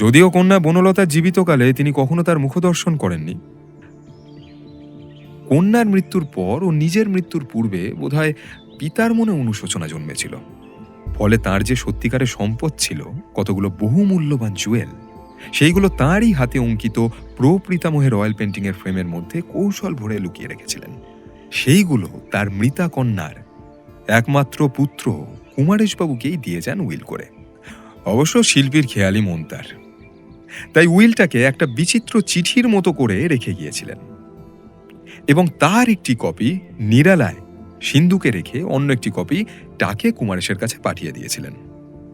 Speaker 5: যদিও কন্যা বনলতার জীবিতকালে তিনি কখনো তার মুখদর্শন করেননি, কন্যার মৃত্যুর পর ও নিজের মৃত্যুর পূর্বে বোধহয় পিতার মনে অনুশোচনা জন্মেছিল। ফলে তার যে সত্যিকারের সম্পদ ছিল, কতগুলো বহুমূল্যবান জুয়েল, সেইগুলো তাঁরই হাতে অঙ্কিত প্রপিতামহের অয়েল পেন্টিংয়ের ফ্রেমের মধ্যে কৌশল ভরে লুকিয়ে রেখেছিলেন। সেইগুলো তার মৃতা কন্যার একমাত্র পুত্র কুমারেশবাবুকেই দিয়ে যান উইল করে। অবশ্য শিল্পীর খেয়ালি মন তার, তাই উইলটাকে একটা বিচিত্র চিঠির মতো করে রেখে গিয়েছিলেন এবং তার একটি কপি নিরালায় সিন্ধুকে রেখে অন্য একটি কপি টাকে কুমারেশের কাছে পাঠিয়ে দিয়েছিলেন।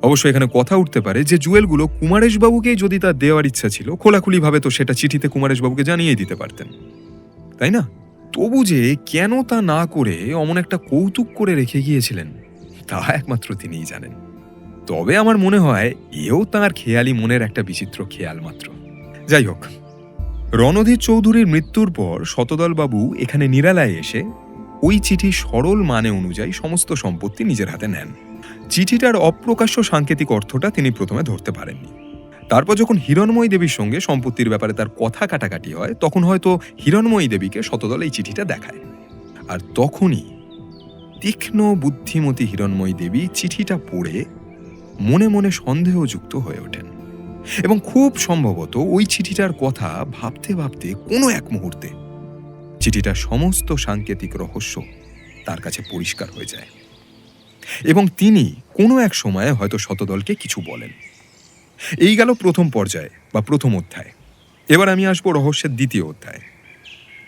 Speaker 5: অবশ্য এখানে কথা উঠতে পারে যে জুয়েলগুলো কুমারেশবাবুকেই যদি তার দেওয়ার ইচ্ছা ছিল, খোলাখুলিভাবে তো সেটা চিঠিতে কুমারেশবাবুকে জানিয়ে দিতে পারতেন, তাই না? তবু যে কেন তা না করে অমন একটা কৌতুক করে রেখে গিয়েছিলেন, তা একমাত্র তিনিই জানেন। তবে আমার মনে হয় এও তাঁর খেয়ালি মনের একটা বিচিত্র খেয়াল মাত্র। যাই হোক, রণধীর চৌধুরীর মৃত্যুর পর শতদলবাবু এখানে নিরালায় এসে ওই চিঠির সরল মানে অনুযায়ী সমস্ত সম্পত্তি নিজের হাতে নেন। চিঠিটার অপ্রকাশ্য সাংকেতিক অর্থটা তিনি প্রথমে ধরতে পারেননি। তারপর যখন হিরণময়ী দেবীর সঙ্গে সম্পত্তির ব্যাপারে তার কথা কাটাকাটি হয়, তখন হয়তো হিরণময়ী দেবীকে শতদল এই চিঠিটা দেখায়। আর তখনই তীক্ষ্ণ বুদ্ধিমতী হিরণময়ী দেবী চিঠিটা পড়ে মনে মনে সন্দেহযুক্ত হয়ে ওঠেন এবং খুব সম্ভবত ওই চিঠিটার কথা ভাবতে ভাবতে কোনো এক মুহূর্তে চিঠিটার সমস্ত সাংকেতিক রহস্য তার কাছে পরিষ্কার হয়ে যায় এবং তিনি কোনো এক সময়ে হয়তো শতদলকে কিছু বলেন। এই গেল প্রথম পর্যায়ে বা প্রথম অধ্যায়। এবার আমি আসবো রহস্যের দ্বিতীয় অধ্যায়।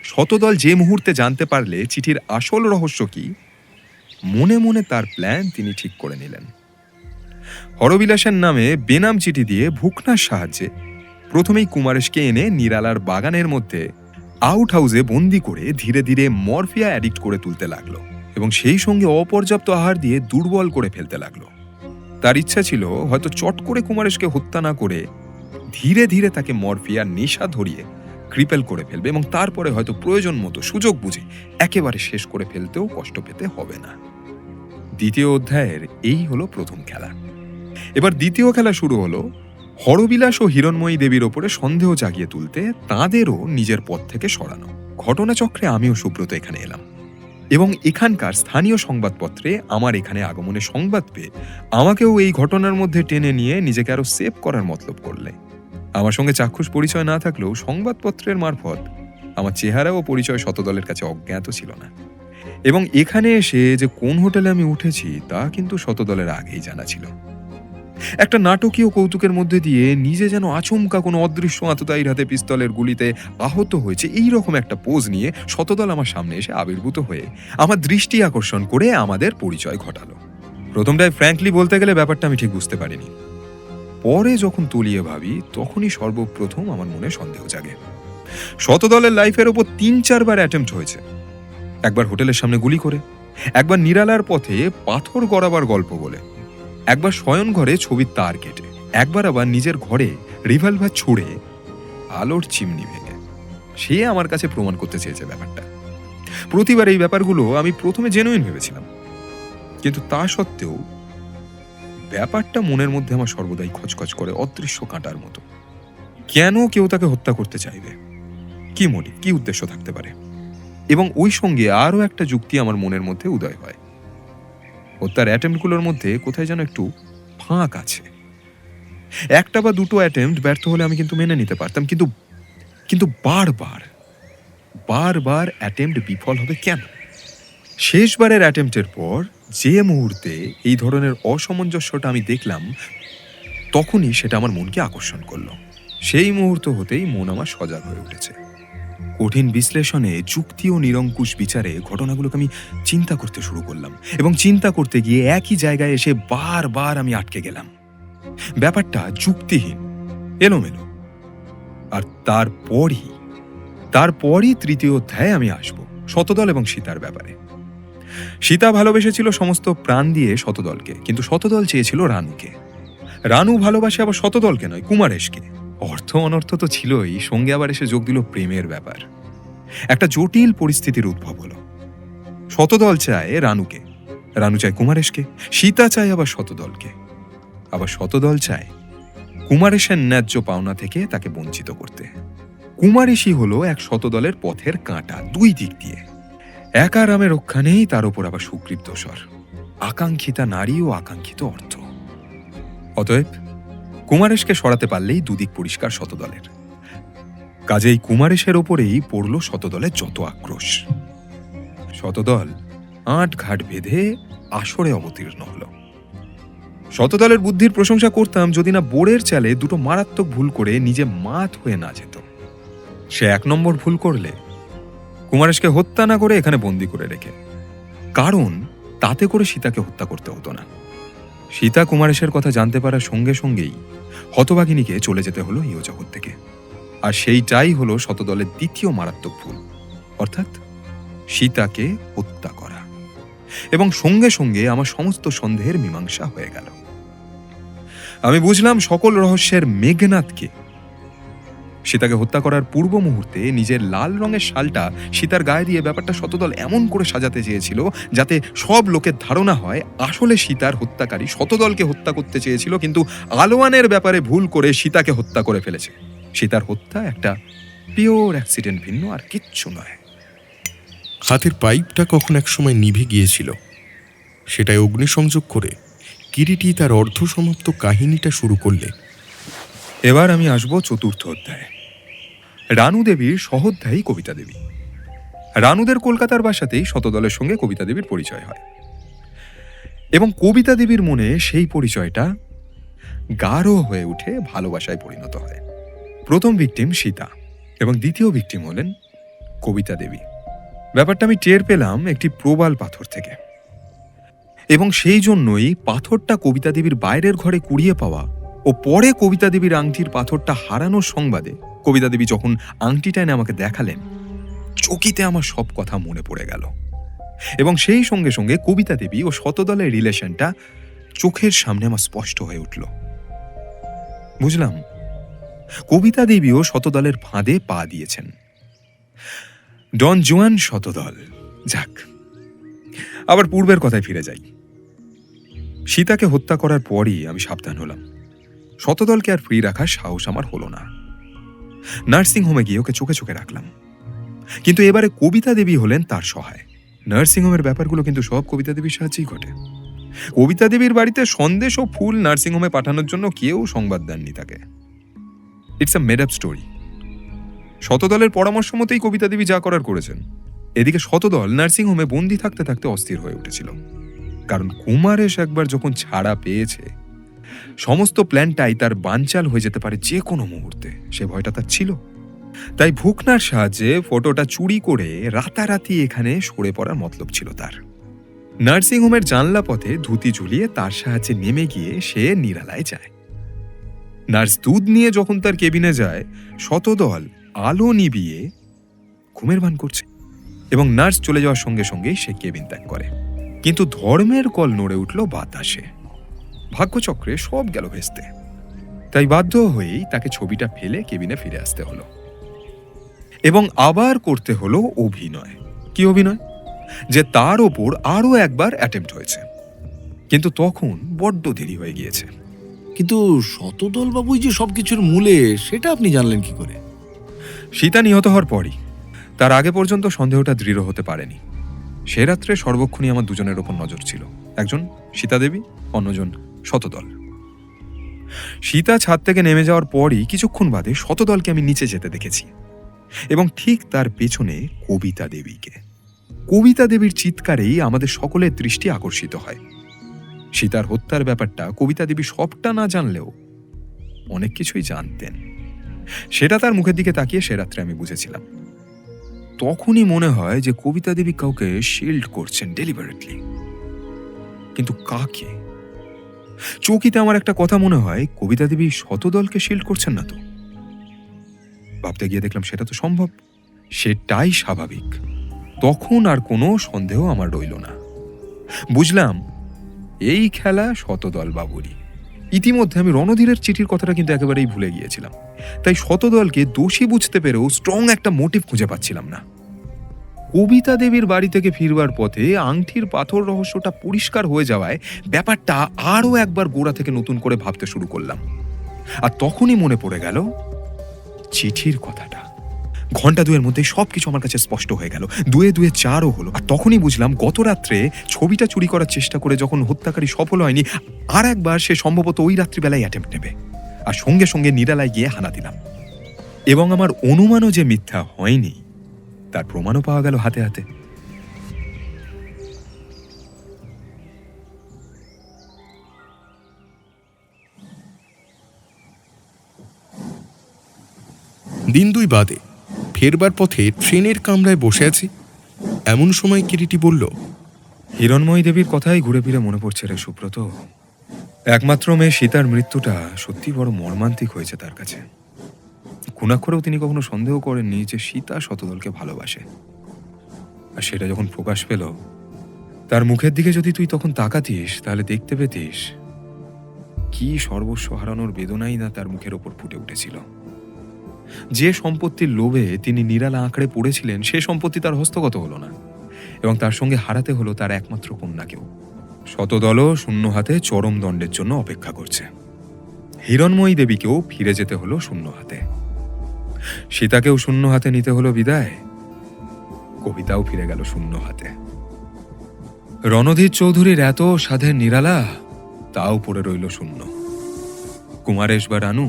Speaker 5: শতদল যে মুহূর্তে জানতে পারলে চিঠির আসল রহস্য কি, মনে মনে তার প্ল্যান তিনি ঠিক করে নিলেন। হরবিলাসের নামে বেনাম চিঠি দিয়ে ভুকনার সাহায্যে প্রথমেই কুমারেশকে এনে নিরালার বাগানের মধ্যে আউট হাউসে বন্দি করে ধীরে ধীরে মরফিয়া অ্যাডিক্ট করে তুলতে লাগলো এবং সেই সঙ্গে অপর্যাপ্ত আহার দিয়ে দুর্বল করে ফেলতে লাগলো। তার ইচ্ছা ছিল হয়তো চট করে কুমারেশকে হত্যা না করে ধীরে ধীরে তাকে মরফিয়ার নেশা ধরিয়ে ক্রিপেল করে ফেলবে এবং তারপরে হয়তো প্রয়োজন মতো সুযোগ বুঝে একেবারে শেষ করে ফেলতেও কষ্ট পেতে হবে না। দ্বিতীয় অধ্যায়ের এই হলো প্রথম খেলা। এবার দ্বিতীয় খেলা শুরু হলো হরবিলাস ও হিরণময়ী দেবীর ওপরে সন্দেহ জাগিয়ে তুলতে তাঁদেরও নিজের পথ থেকে সরানো। ঘটনাচক্রে আমিও সুব্রত এখানে এলাম এবং এখানকার স্থানীয় সংবাদপত্রে আমার এখানে আগমনে সংবাদ পেয়ে আমাকেও এই ঘটনার মধ্যে টেনে নিয়ে নিজেকে আরো সেভ করার মতলব করলে। আমার সঙ্গে চাক্ষুষ পরিচয় না থাকলেও সংবাদপত্রের মারফত আমার চেহারা ও পরিচয় শতদলের কাছে অজ্ঞাত ছিল না এবং এখানে এসে যে কোন হোটেলে আমি উঠেছি তা কিন্তু শতদলের আগেই জানা ছিল। একটা নাটকীয় কৌতুকের মধ্যে দিয়ে নিজে যেন আচমকা কোনো অদৃশ্য আততায়ীর হাতে পিস্তলের গুলিতে আহত হয়েছে এই রকম একটা পোজ নিয়ে শতদল আমার সামনে এসে আবির্ভূত হয়ে আমার দৃষ্টি আকর্ষণ করে আমাদের পরিচয় ঘটালো। প্রথমটায় ফ্র্যাঙ্কলি বলতে গেলে ব্যাপারটা আমি ঠিক বুঝতে পারিনি। পরে যখন তলিয়ে ভাবি তখনই সর্বপ্রথম আমার মনে সন্দেহ জাগে। শতদলের লাইফের ওপর 3-4 বার অ্যাটেম্প্ট হয়েছে। একবার হোটেলের সামনে গুলি করে, একবার নিরালার পথে পাথর গড়াবার গল্প বলে, একবার শয়ন ঘরে ছবির তার কেটে, একবার আবার নিজের ঘরে রিভলভার ছুড়ে আলোর চিমনি ভেঙে। সে আমার কাছে প্রমাণ করতে চেয়েছে ব্যাপারটা। প্রতিবার এই ব্যাপারগুলো আমি প্রথমে জেনুইন ভেবেছিলাম, কিন্তু তা সত্ত্বেও ব্যাপারটা মনের মধ্যে আমার সর্বদাই খচখচ করে অদৃশ্য কাঁটার মতো। কেন কেউ তাকে হত্যা করতে চাইবে? কি মোটিভ, কি উদ্দেশ্য থাকতে পারে? এবং ওই সঙ্গে আরও একটা যুক্তি আমার মনের মধ্যে উদয় হয়। হত্যার অ্যাটেম্পটগুলোর মধ্যে কোথায় যেন একটু ফাঁক আছে। একটা বা দুটো অ্যাটেম্পট ব্যর্থ হলে আমি কিন্তু মেনে নিতে পারতাম, কিন্তু বারবার অ্যাটেম্পট বিফল হবে কেন? শেষবারের অ্যাটেম্পটের পর যে মুহূর্তে এই ধরনের অসামঞ্জস্যটা আমি দেখলাম, তখনই সেটা আমার মনকে আকর্ষণ করলো। সেই মুহূর্ত হতেই মন আমার সজাগ হয়ে উঠেছে। কঠিন বিশ্লেষণে, যুক্তি ও নিরঙ্কুশ বিচারে ঘটনাগুলোকে আমি চিন্তা করতে শুরু করলাম, এবং চিন্তা করতে গিয়ে একই জায়গায় এসে বারবার আমি আটকে গেলাম। ব্যাপারটা যুক্তিহীন, এলোমেলো। আর তারপরই তৃতীয় অধ্যায়ে আমি আসব, শতদল এবং সীতার ব্যাপারে। সীতা ভালোবেসেছিল সমস্ত প্রাণ দিয়ে শতদলকে, কিন্তু শতদল চেয়েছিল রানুকে। রানু ভালোবাসে আবার শতদলকে নয়, কুমারেশকে। অর্থ অনর্থ তো ছিলই, সঙ্গে আবার এসে যোগ দিল প্রেমের ব্যাপার। একটা জটিল পরিস্থিতির উদ্ভব হলো। শতদল চায় রানুকে, রানু চায় কুমারেশকে, সীতা চায় আবার শতদলকে, আবার শতদল চায় কুমারেশের ন্যায্য পাওনা থেকে তাকে বঞ্চিত করতে। কুমারেশই হলো এক শতদলের পথের কাঁটা, দুই দিক দিয়ে। একা রামে রক্ষা নেই, তার উপর আবার সুগ্রীব দোসর, আকাঙ্ক্ষিতা নারী ও আকাঙ্ক্ষিত অর্থ। অতএব কুমারেশকে সরাতে পারলেই দুদিক পরিষ্কার শতদলের। কাজেই কুমারেশের ওপরেই পড়ল শতদলের যত আক্রোশ। শতদল আট ঘাট বেঁধে আসরে অবতীর্ণ হল। শতদলের বুদ্ধির প্রশংসা করতাম যদি না বোরের চালে দুটো মারাত্মক ভুল করে নিজে মাত হয়ে না যেত। সে 1 নম্বর ভুল করলে কুমারেশকে হত্যা না করে এখানে বন্দি করে রেখে, কারণ তাতে করে সীতাকে হত্যা করতে হতো না। সীতা কুমারেশের কথা জানতে পারার সঙ্গে সঙ্গেই হতভাগিনীকে চলে যেতে হলো ইহ জগৎ থেকে। আর সেইটাই হলো শতদলের দ্বিতীয় মারাত্মক ভুল, অর্থাৎ সীতাকে হত্যা করা। এবং সঙ্গে সঙ্গে আমার সমস্ত সন্দেহের মীমাংসা হয়ে গেল। আমি বুঝলাম সকল রহস্যের মেঘনাথকে। সীতাকে হত্যা করার পূর্ব মুহূর্তে নিজের লাল রঙের শালটা সীতার গায়ে দিয়ে ব্যাপারটা শতদল এমন করে সাজাতে চেয়েছিল যাতে সব লোকের ধারণা হয় আসলে সীতার হত্যাকারী শতদলকে হত্যা করতে চেয়েছিল, কিন্তু আলোয়ানের ব্যাপারে ভুল করে সীতাকে হত্যা করে ফেলেছে। সীতার হত্যা একটা পিওর অ্যাক্সিডেন্ট, ভিন্ন আর কিচ্ছু নয়।
Speaker 2: হাতের পাইপটা কখন এক সময় নিভে গিয়েছিল, সেটাই অগ্নিসংযোগ করে কিরিটি তার অর্ধসমাপ্ত কাহিনীটা শুরু করলে।
Speaker 5: এবার আমি আসব চতুর্থ অধ্যায়ে। রানু দেবীর সহোধ্যায়ী কবিতা দেবী। রানুদের কলকাতার বাসাতেই শতদলের সঙ্গে কবিতা দেবীর পরিচয় হয়, এবং কবিতা দেবীর মনে সেই পরিচয়টা গাঢ় হয়ে উঠে ভালোবাসায় পরিণত হয়। প্রথম ভিকটিম সীতা, এবং দ্বিতীয় ভিকটিম হলেন কবিতা দেবী। ব্যাপারটা আমি টের পেলাম একটি প্রবাল পাথর থেকে, এবং সেই জন্যই পাথরটা কবিতা দেবীর বাইরের ঘরে কুড়িয়ে পাওয়া ও পরে কবিতা দেবীর আংটির পাথরটা হারানোর সংবাদে কবিতা দেবী যখন আংটিটা এনে আমাকে দেখালেন, চকিতে আমার সব কথা মনে পড়ে গেল। এবং সেই সঙ্গে সঙ্গে কবিতা দেবী ও শতদলের রিলেশনটা চোখের সামনে আমার স্পষ্ট হয়ে উঠল। বুঝলাম কবিতা দেবীও শতদলের ফাঁদে পা দিয়েছেন। ডন জুয়ান শতদল। যাক, আবার পূর্বের কথায় ফিরে যাই। সীতাকে হত্যা করার পরই আমি সাবধান হলাম। শতদলকে আর ফ্রি রাখার সাহস আমার হলো না। নার্সিংহোমে গিয়ে ওকে চোখে চোখে রাখলাম, কিন্তু এবারে কবিতা দেবী হলেন তার সহায়। নার্সিংহোমের ব্যাপারগুলো কিন্তু সব কবিতা দেবীর সাহায্যেই ঘটে। কবিতা দেবীর বাড়িতে সন্দেশ ও ফুল নার্সিংহোমে পাঠানোর জন্য কেউ সংবাদ দেননি তাকে। It's a made up story. শতদলের পরামর্শ মতেই কবিতা দেবী যা করার করেছেন। এদিকে শতদল নার্সিংহোমে বন্দি থাকতে থাকতে অস্থির হয়ে উঠেছিল, কারণ কুমারেশ একবার যখন ছাড়া পেয়েছে সমস্ত প্ল্যানটাই তার বানচাল হয়ে যেতে পারে যে কোনো মুহূর্তে, সে ভয়টা তার ছিল। তাই ভুকনার সাহায্যে ফটোটা চুরি করে রাতারাতি এখানে সরে পড়ার মতলব ছিল তার। নার্সিংহোমের জানলা পথে ধুতি ঝুলিয়ে তার সাহায্যে নেমে গিয়ে সে নিরালায় যায়। নার্স দুধ নিয়ে যখন তার কেবিনে যায়, শতদল আলো নিভিয়ে ঘুমের ভান করছে, এবং নার্স চলে যাওয়ার সঙ্গে সঙ্গেই সে কেবিন ত্যাগ করে। কিন্তু ধর্মের কল নড়ে উঠল বাতাসে। ভাগ্যচক্রে সব গেল ভেস্তে। তাই বাধ্য হয়েই তাকে ছবিটা ফেলে কেবিনে ফিরে আসতে হলো, এবং আবার করতে হলো অভিনয়। কি অভিনয়? যে তার ওপর আরো একবার অ্যাটেম্প্ট হয়েছে, কিন্তু তখন বড্ড দেরি হয়ে গিয়েছে।
Speaker 8: কিন্তু শতদল বাবুই যে সবকিছুর মূলে, সেটা আপনি জানলেন কি করে?
Speaker 5: সীতা নিহত হওয়ার পরই, তার আগে পর্যন্ত সন্দেহটা দৃঢ় হতে পারেনি। সে রাত্রে সর্বক্ষণই আমার দুজনের ওপর নজর ছিল, একজন সীতা দেবী, অন্যজন শতদল। সীতা ছাদ থেকে নেমে যাওয়ার পরই কিছুক্ষণ বাদে শতদলকে আমি নিচে যেতে দেখেছি, এবং ঠিক তার পেছনে কবিতা দেবীকে। কবিতা দেবীর চিৎকারেই আমাদের সকলের দৃষ্টি আকর্ষিত হয়। সীতার হত্যার ব্যাপারটা কবিতা দেবী সবটা না জানলেও অনেক কিছুই জানতেন, সেটা তার মুখের দিকে তাকিয়ে সে রাত্রে আমি বুঝেছিলাম। তখনই মনে হয় যে কবিতা দেবী কাউকে শিল্ড করছেন ডেলিবারেটলি, কিন্তু কাকে? চৌকিতে আমার একটা কথা মনে হয়, কবিতা দেবী শতদলকে শিল্ড করছেন না তো। ভাবতে গিয়ে দেখলাম সেটা তো সম্ভব, সেটাই স্বাভাবিক। তখন আর কোনো সন্দেহ আমার রইল না। বুঝলাম এই খেলা শতদল বাবুরই। ইতিমধ্যে আমি রণধীরের চিঠির কথাটা কিন্তু একেবারেই ভুলে গিয়েছিলাম, তাই শতদলকে দোষী বুঝতে পেরেও স্ট্রং একটা মোটিভ খুঁজে পাচ্ছিলাম না। কবিতা দেবীর বাড়ি থেকে ফিরবার পথে আংটির পাথর রহস্যটা পরিষ্কার হয়ে যাওয়ায় ব্যাপারটা আরও একবার গোড়া থেকে নতুন করে ভাবতে শুরু করলাম। আর তখনই মনে পড়ে গেল চিঠির কথাটা। ঘন্টা দুয়ের মধ্যে সবকিছু আমার কাছে স্পষ্ট হয়ে গেল, দুয়ে দুয়ে চারও হলো। আর তখনই বুঝলাম গত রাত্রে ছবিটা চুরি করার চেষ্টা করে যখন হত্যাকারী সফল হয়নি, আর একবার সে সম্ভবত ওই রাত্রিবেলায় অ্যাটেম্প্ট নেবে। আর সঙ্গে সঙ্গে নিরালায় গিয়ে হানা দিলাম, এবং আমার অনুমানও যে মিথ্যা হয়নি তার প্রমাণও পাওয়া গেল হাতে হাতে।
Speaker 2: দিন দুই বাদে ফেরবার পথে ট্রেনের কামরায় বসে আছি, এমন সময় কিরিটি বলল,
Speaker 5: হিরণময়ী দেবীর কথাই ঘুরে ফিরে মনে পড়ছে রে সুব্রত। একমাত্র মেয়ে সীতার মৃত্যুটা সত্যি বড় মর্মান্তিক হয়েছে তার কাছে। খুনাক্ষরেও তিনি কখনো সন্দেহ করেননি যে সীতা শতদলকে ভালোবাসে। আর সেটা যখন প্রকাশ পেল, তার মুখের দিকে যদি তুই তখন তাকাতিস, তাহলে দেখতে পেতিস কি সর্বস্ব হারানোর বেদনাই না তার মুখের ওপর ফুটে উঠেছিল। যে সম্পত্তির লোভে তিনি নিরালা আঁকড়ে পড়েছিলেন, সে সম্পত্তি তার হস্তগত হলো না, এবং তার সঙ্গে হারাতে হলো তার একমাত্র কন্যাকেও। শতদলও শূন্য হাতে চরম দণ্ডের জন্য অপেক্ষা করছে। হিরণময়ী দেবীকেও ফিরে যেতে হলো শূন্য হাতে, সীতাকেও শূন্য হাতে নিতে হলো বিদায়, কবিতাও ফিরে গেল শূন্য হাতে। রণধীর চৌধুরীর এত সাধের নিরালা, তাও পড়ে রইল শূন্য। কুমারেশ বা রানু,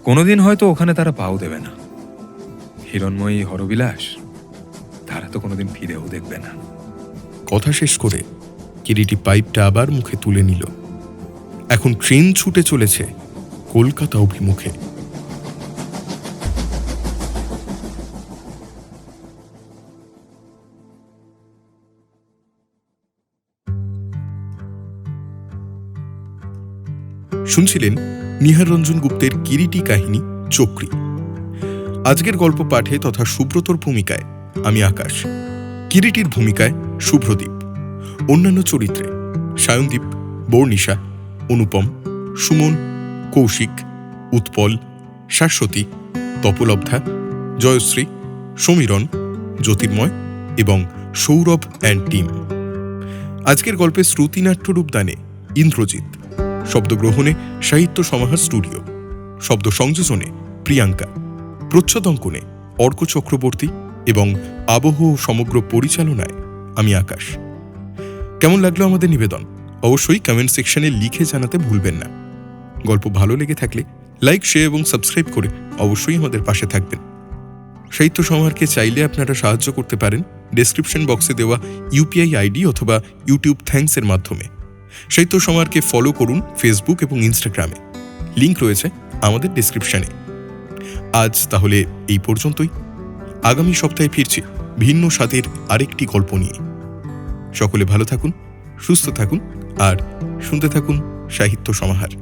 Speaker 5: কোনোদিন হয়তো ওখানে তারা পাও দেবে না। হিরণময়ী, হরবিলাস, তারা তো কোনোদিন ফিরেও দেখবে না।
Speaker 2: কথা শেষ করে কিরিটি পাইপটা আবার মুখে তুলে নিল। এখন ট্রেন ছুটে চলেছে কলকাতা অভিমুখে। শুনছিলেন নিহার রঞ্জন গুপ্তের কিরিটি কাহিনী চক্রী। আজকের গল্প পাঠে তথা সুব্রতর ভূমিকায় আমি আকাশ, কিরিটির ভূমিকায় শুভ্রদীপ, অন্যান্য চরিত্রে সায়নদীপ, বর্ণিশা, অনুপম, সুমন, কৌশিক, উৎপল, শাশ্বতী, তপলব্ধা, জয়শ্রী, সমীরণ, জ্যোতির্ময় এবং সৌরভ অ্যান্ড টিম। আজকের গল্পে শ্রুতিনাট্য রূপদানে ইন্দ্রজিৎ, শব্দগ্রহণে সাহিত্য সমাহার স্টুডিও, শব্দ সংযোজনে প্রিয়াঙ্কা, প্রচ্ছদঙ্কনে অর্ক চক্রবর্তী এবং আবহ সমগ্র পরিচালনায় আমি আকাশ। কেমন লাগলো আমাদের নিবেদন অবশ্যই কমেন্ট সেকশনে লিখে জানাতে ভুলবেন না। গল্প ভালো লেগে থাকলে লাইক, শেয়ার এবং সাবস্ক্রাইব করে অবশ্যই আমাদের পাশে থাকবেন। সাহিত্য সমাহারকে চাইলে আপনারা সাহায্য করতে পারেন ডেসক্রিপশন বক্সে দেওয়া ইউপিআই আইডি অথবা ইউটিউব থ্যাঙ্কসের মাধ্যমে। সাহিত্য সমাহারকে ফলো করুন ফেসবুক এবং ইনস্টাগ্রামে, লিংক রয়েছে আমাদের ডেসক্রিপশনে। আজ তাহলে এই পর্যন্তই। আগামী সপ্তাহে ফিরছি ভিন্ন স্বাদের আরেকটি গল্প নিয়ে। সকলে ভালো থাকুন, সুস্থ থাকুন আর শুনতে থাকুন সাহিত্য সমাহার।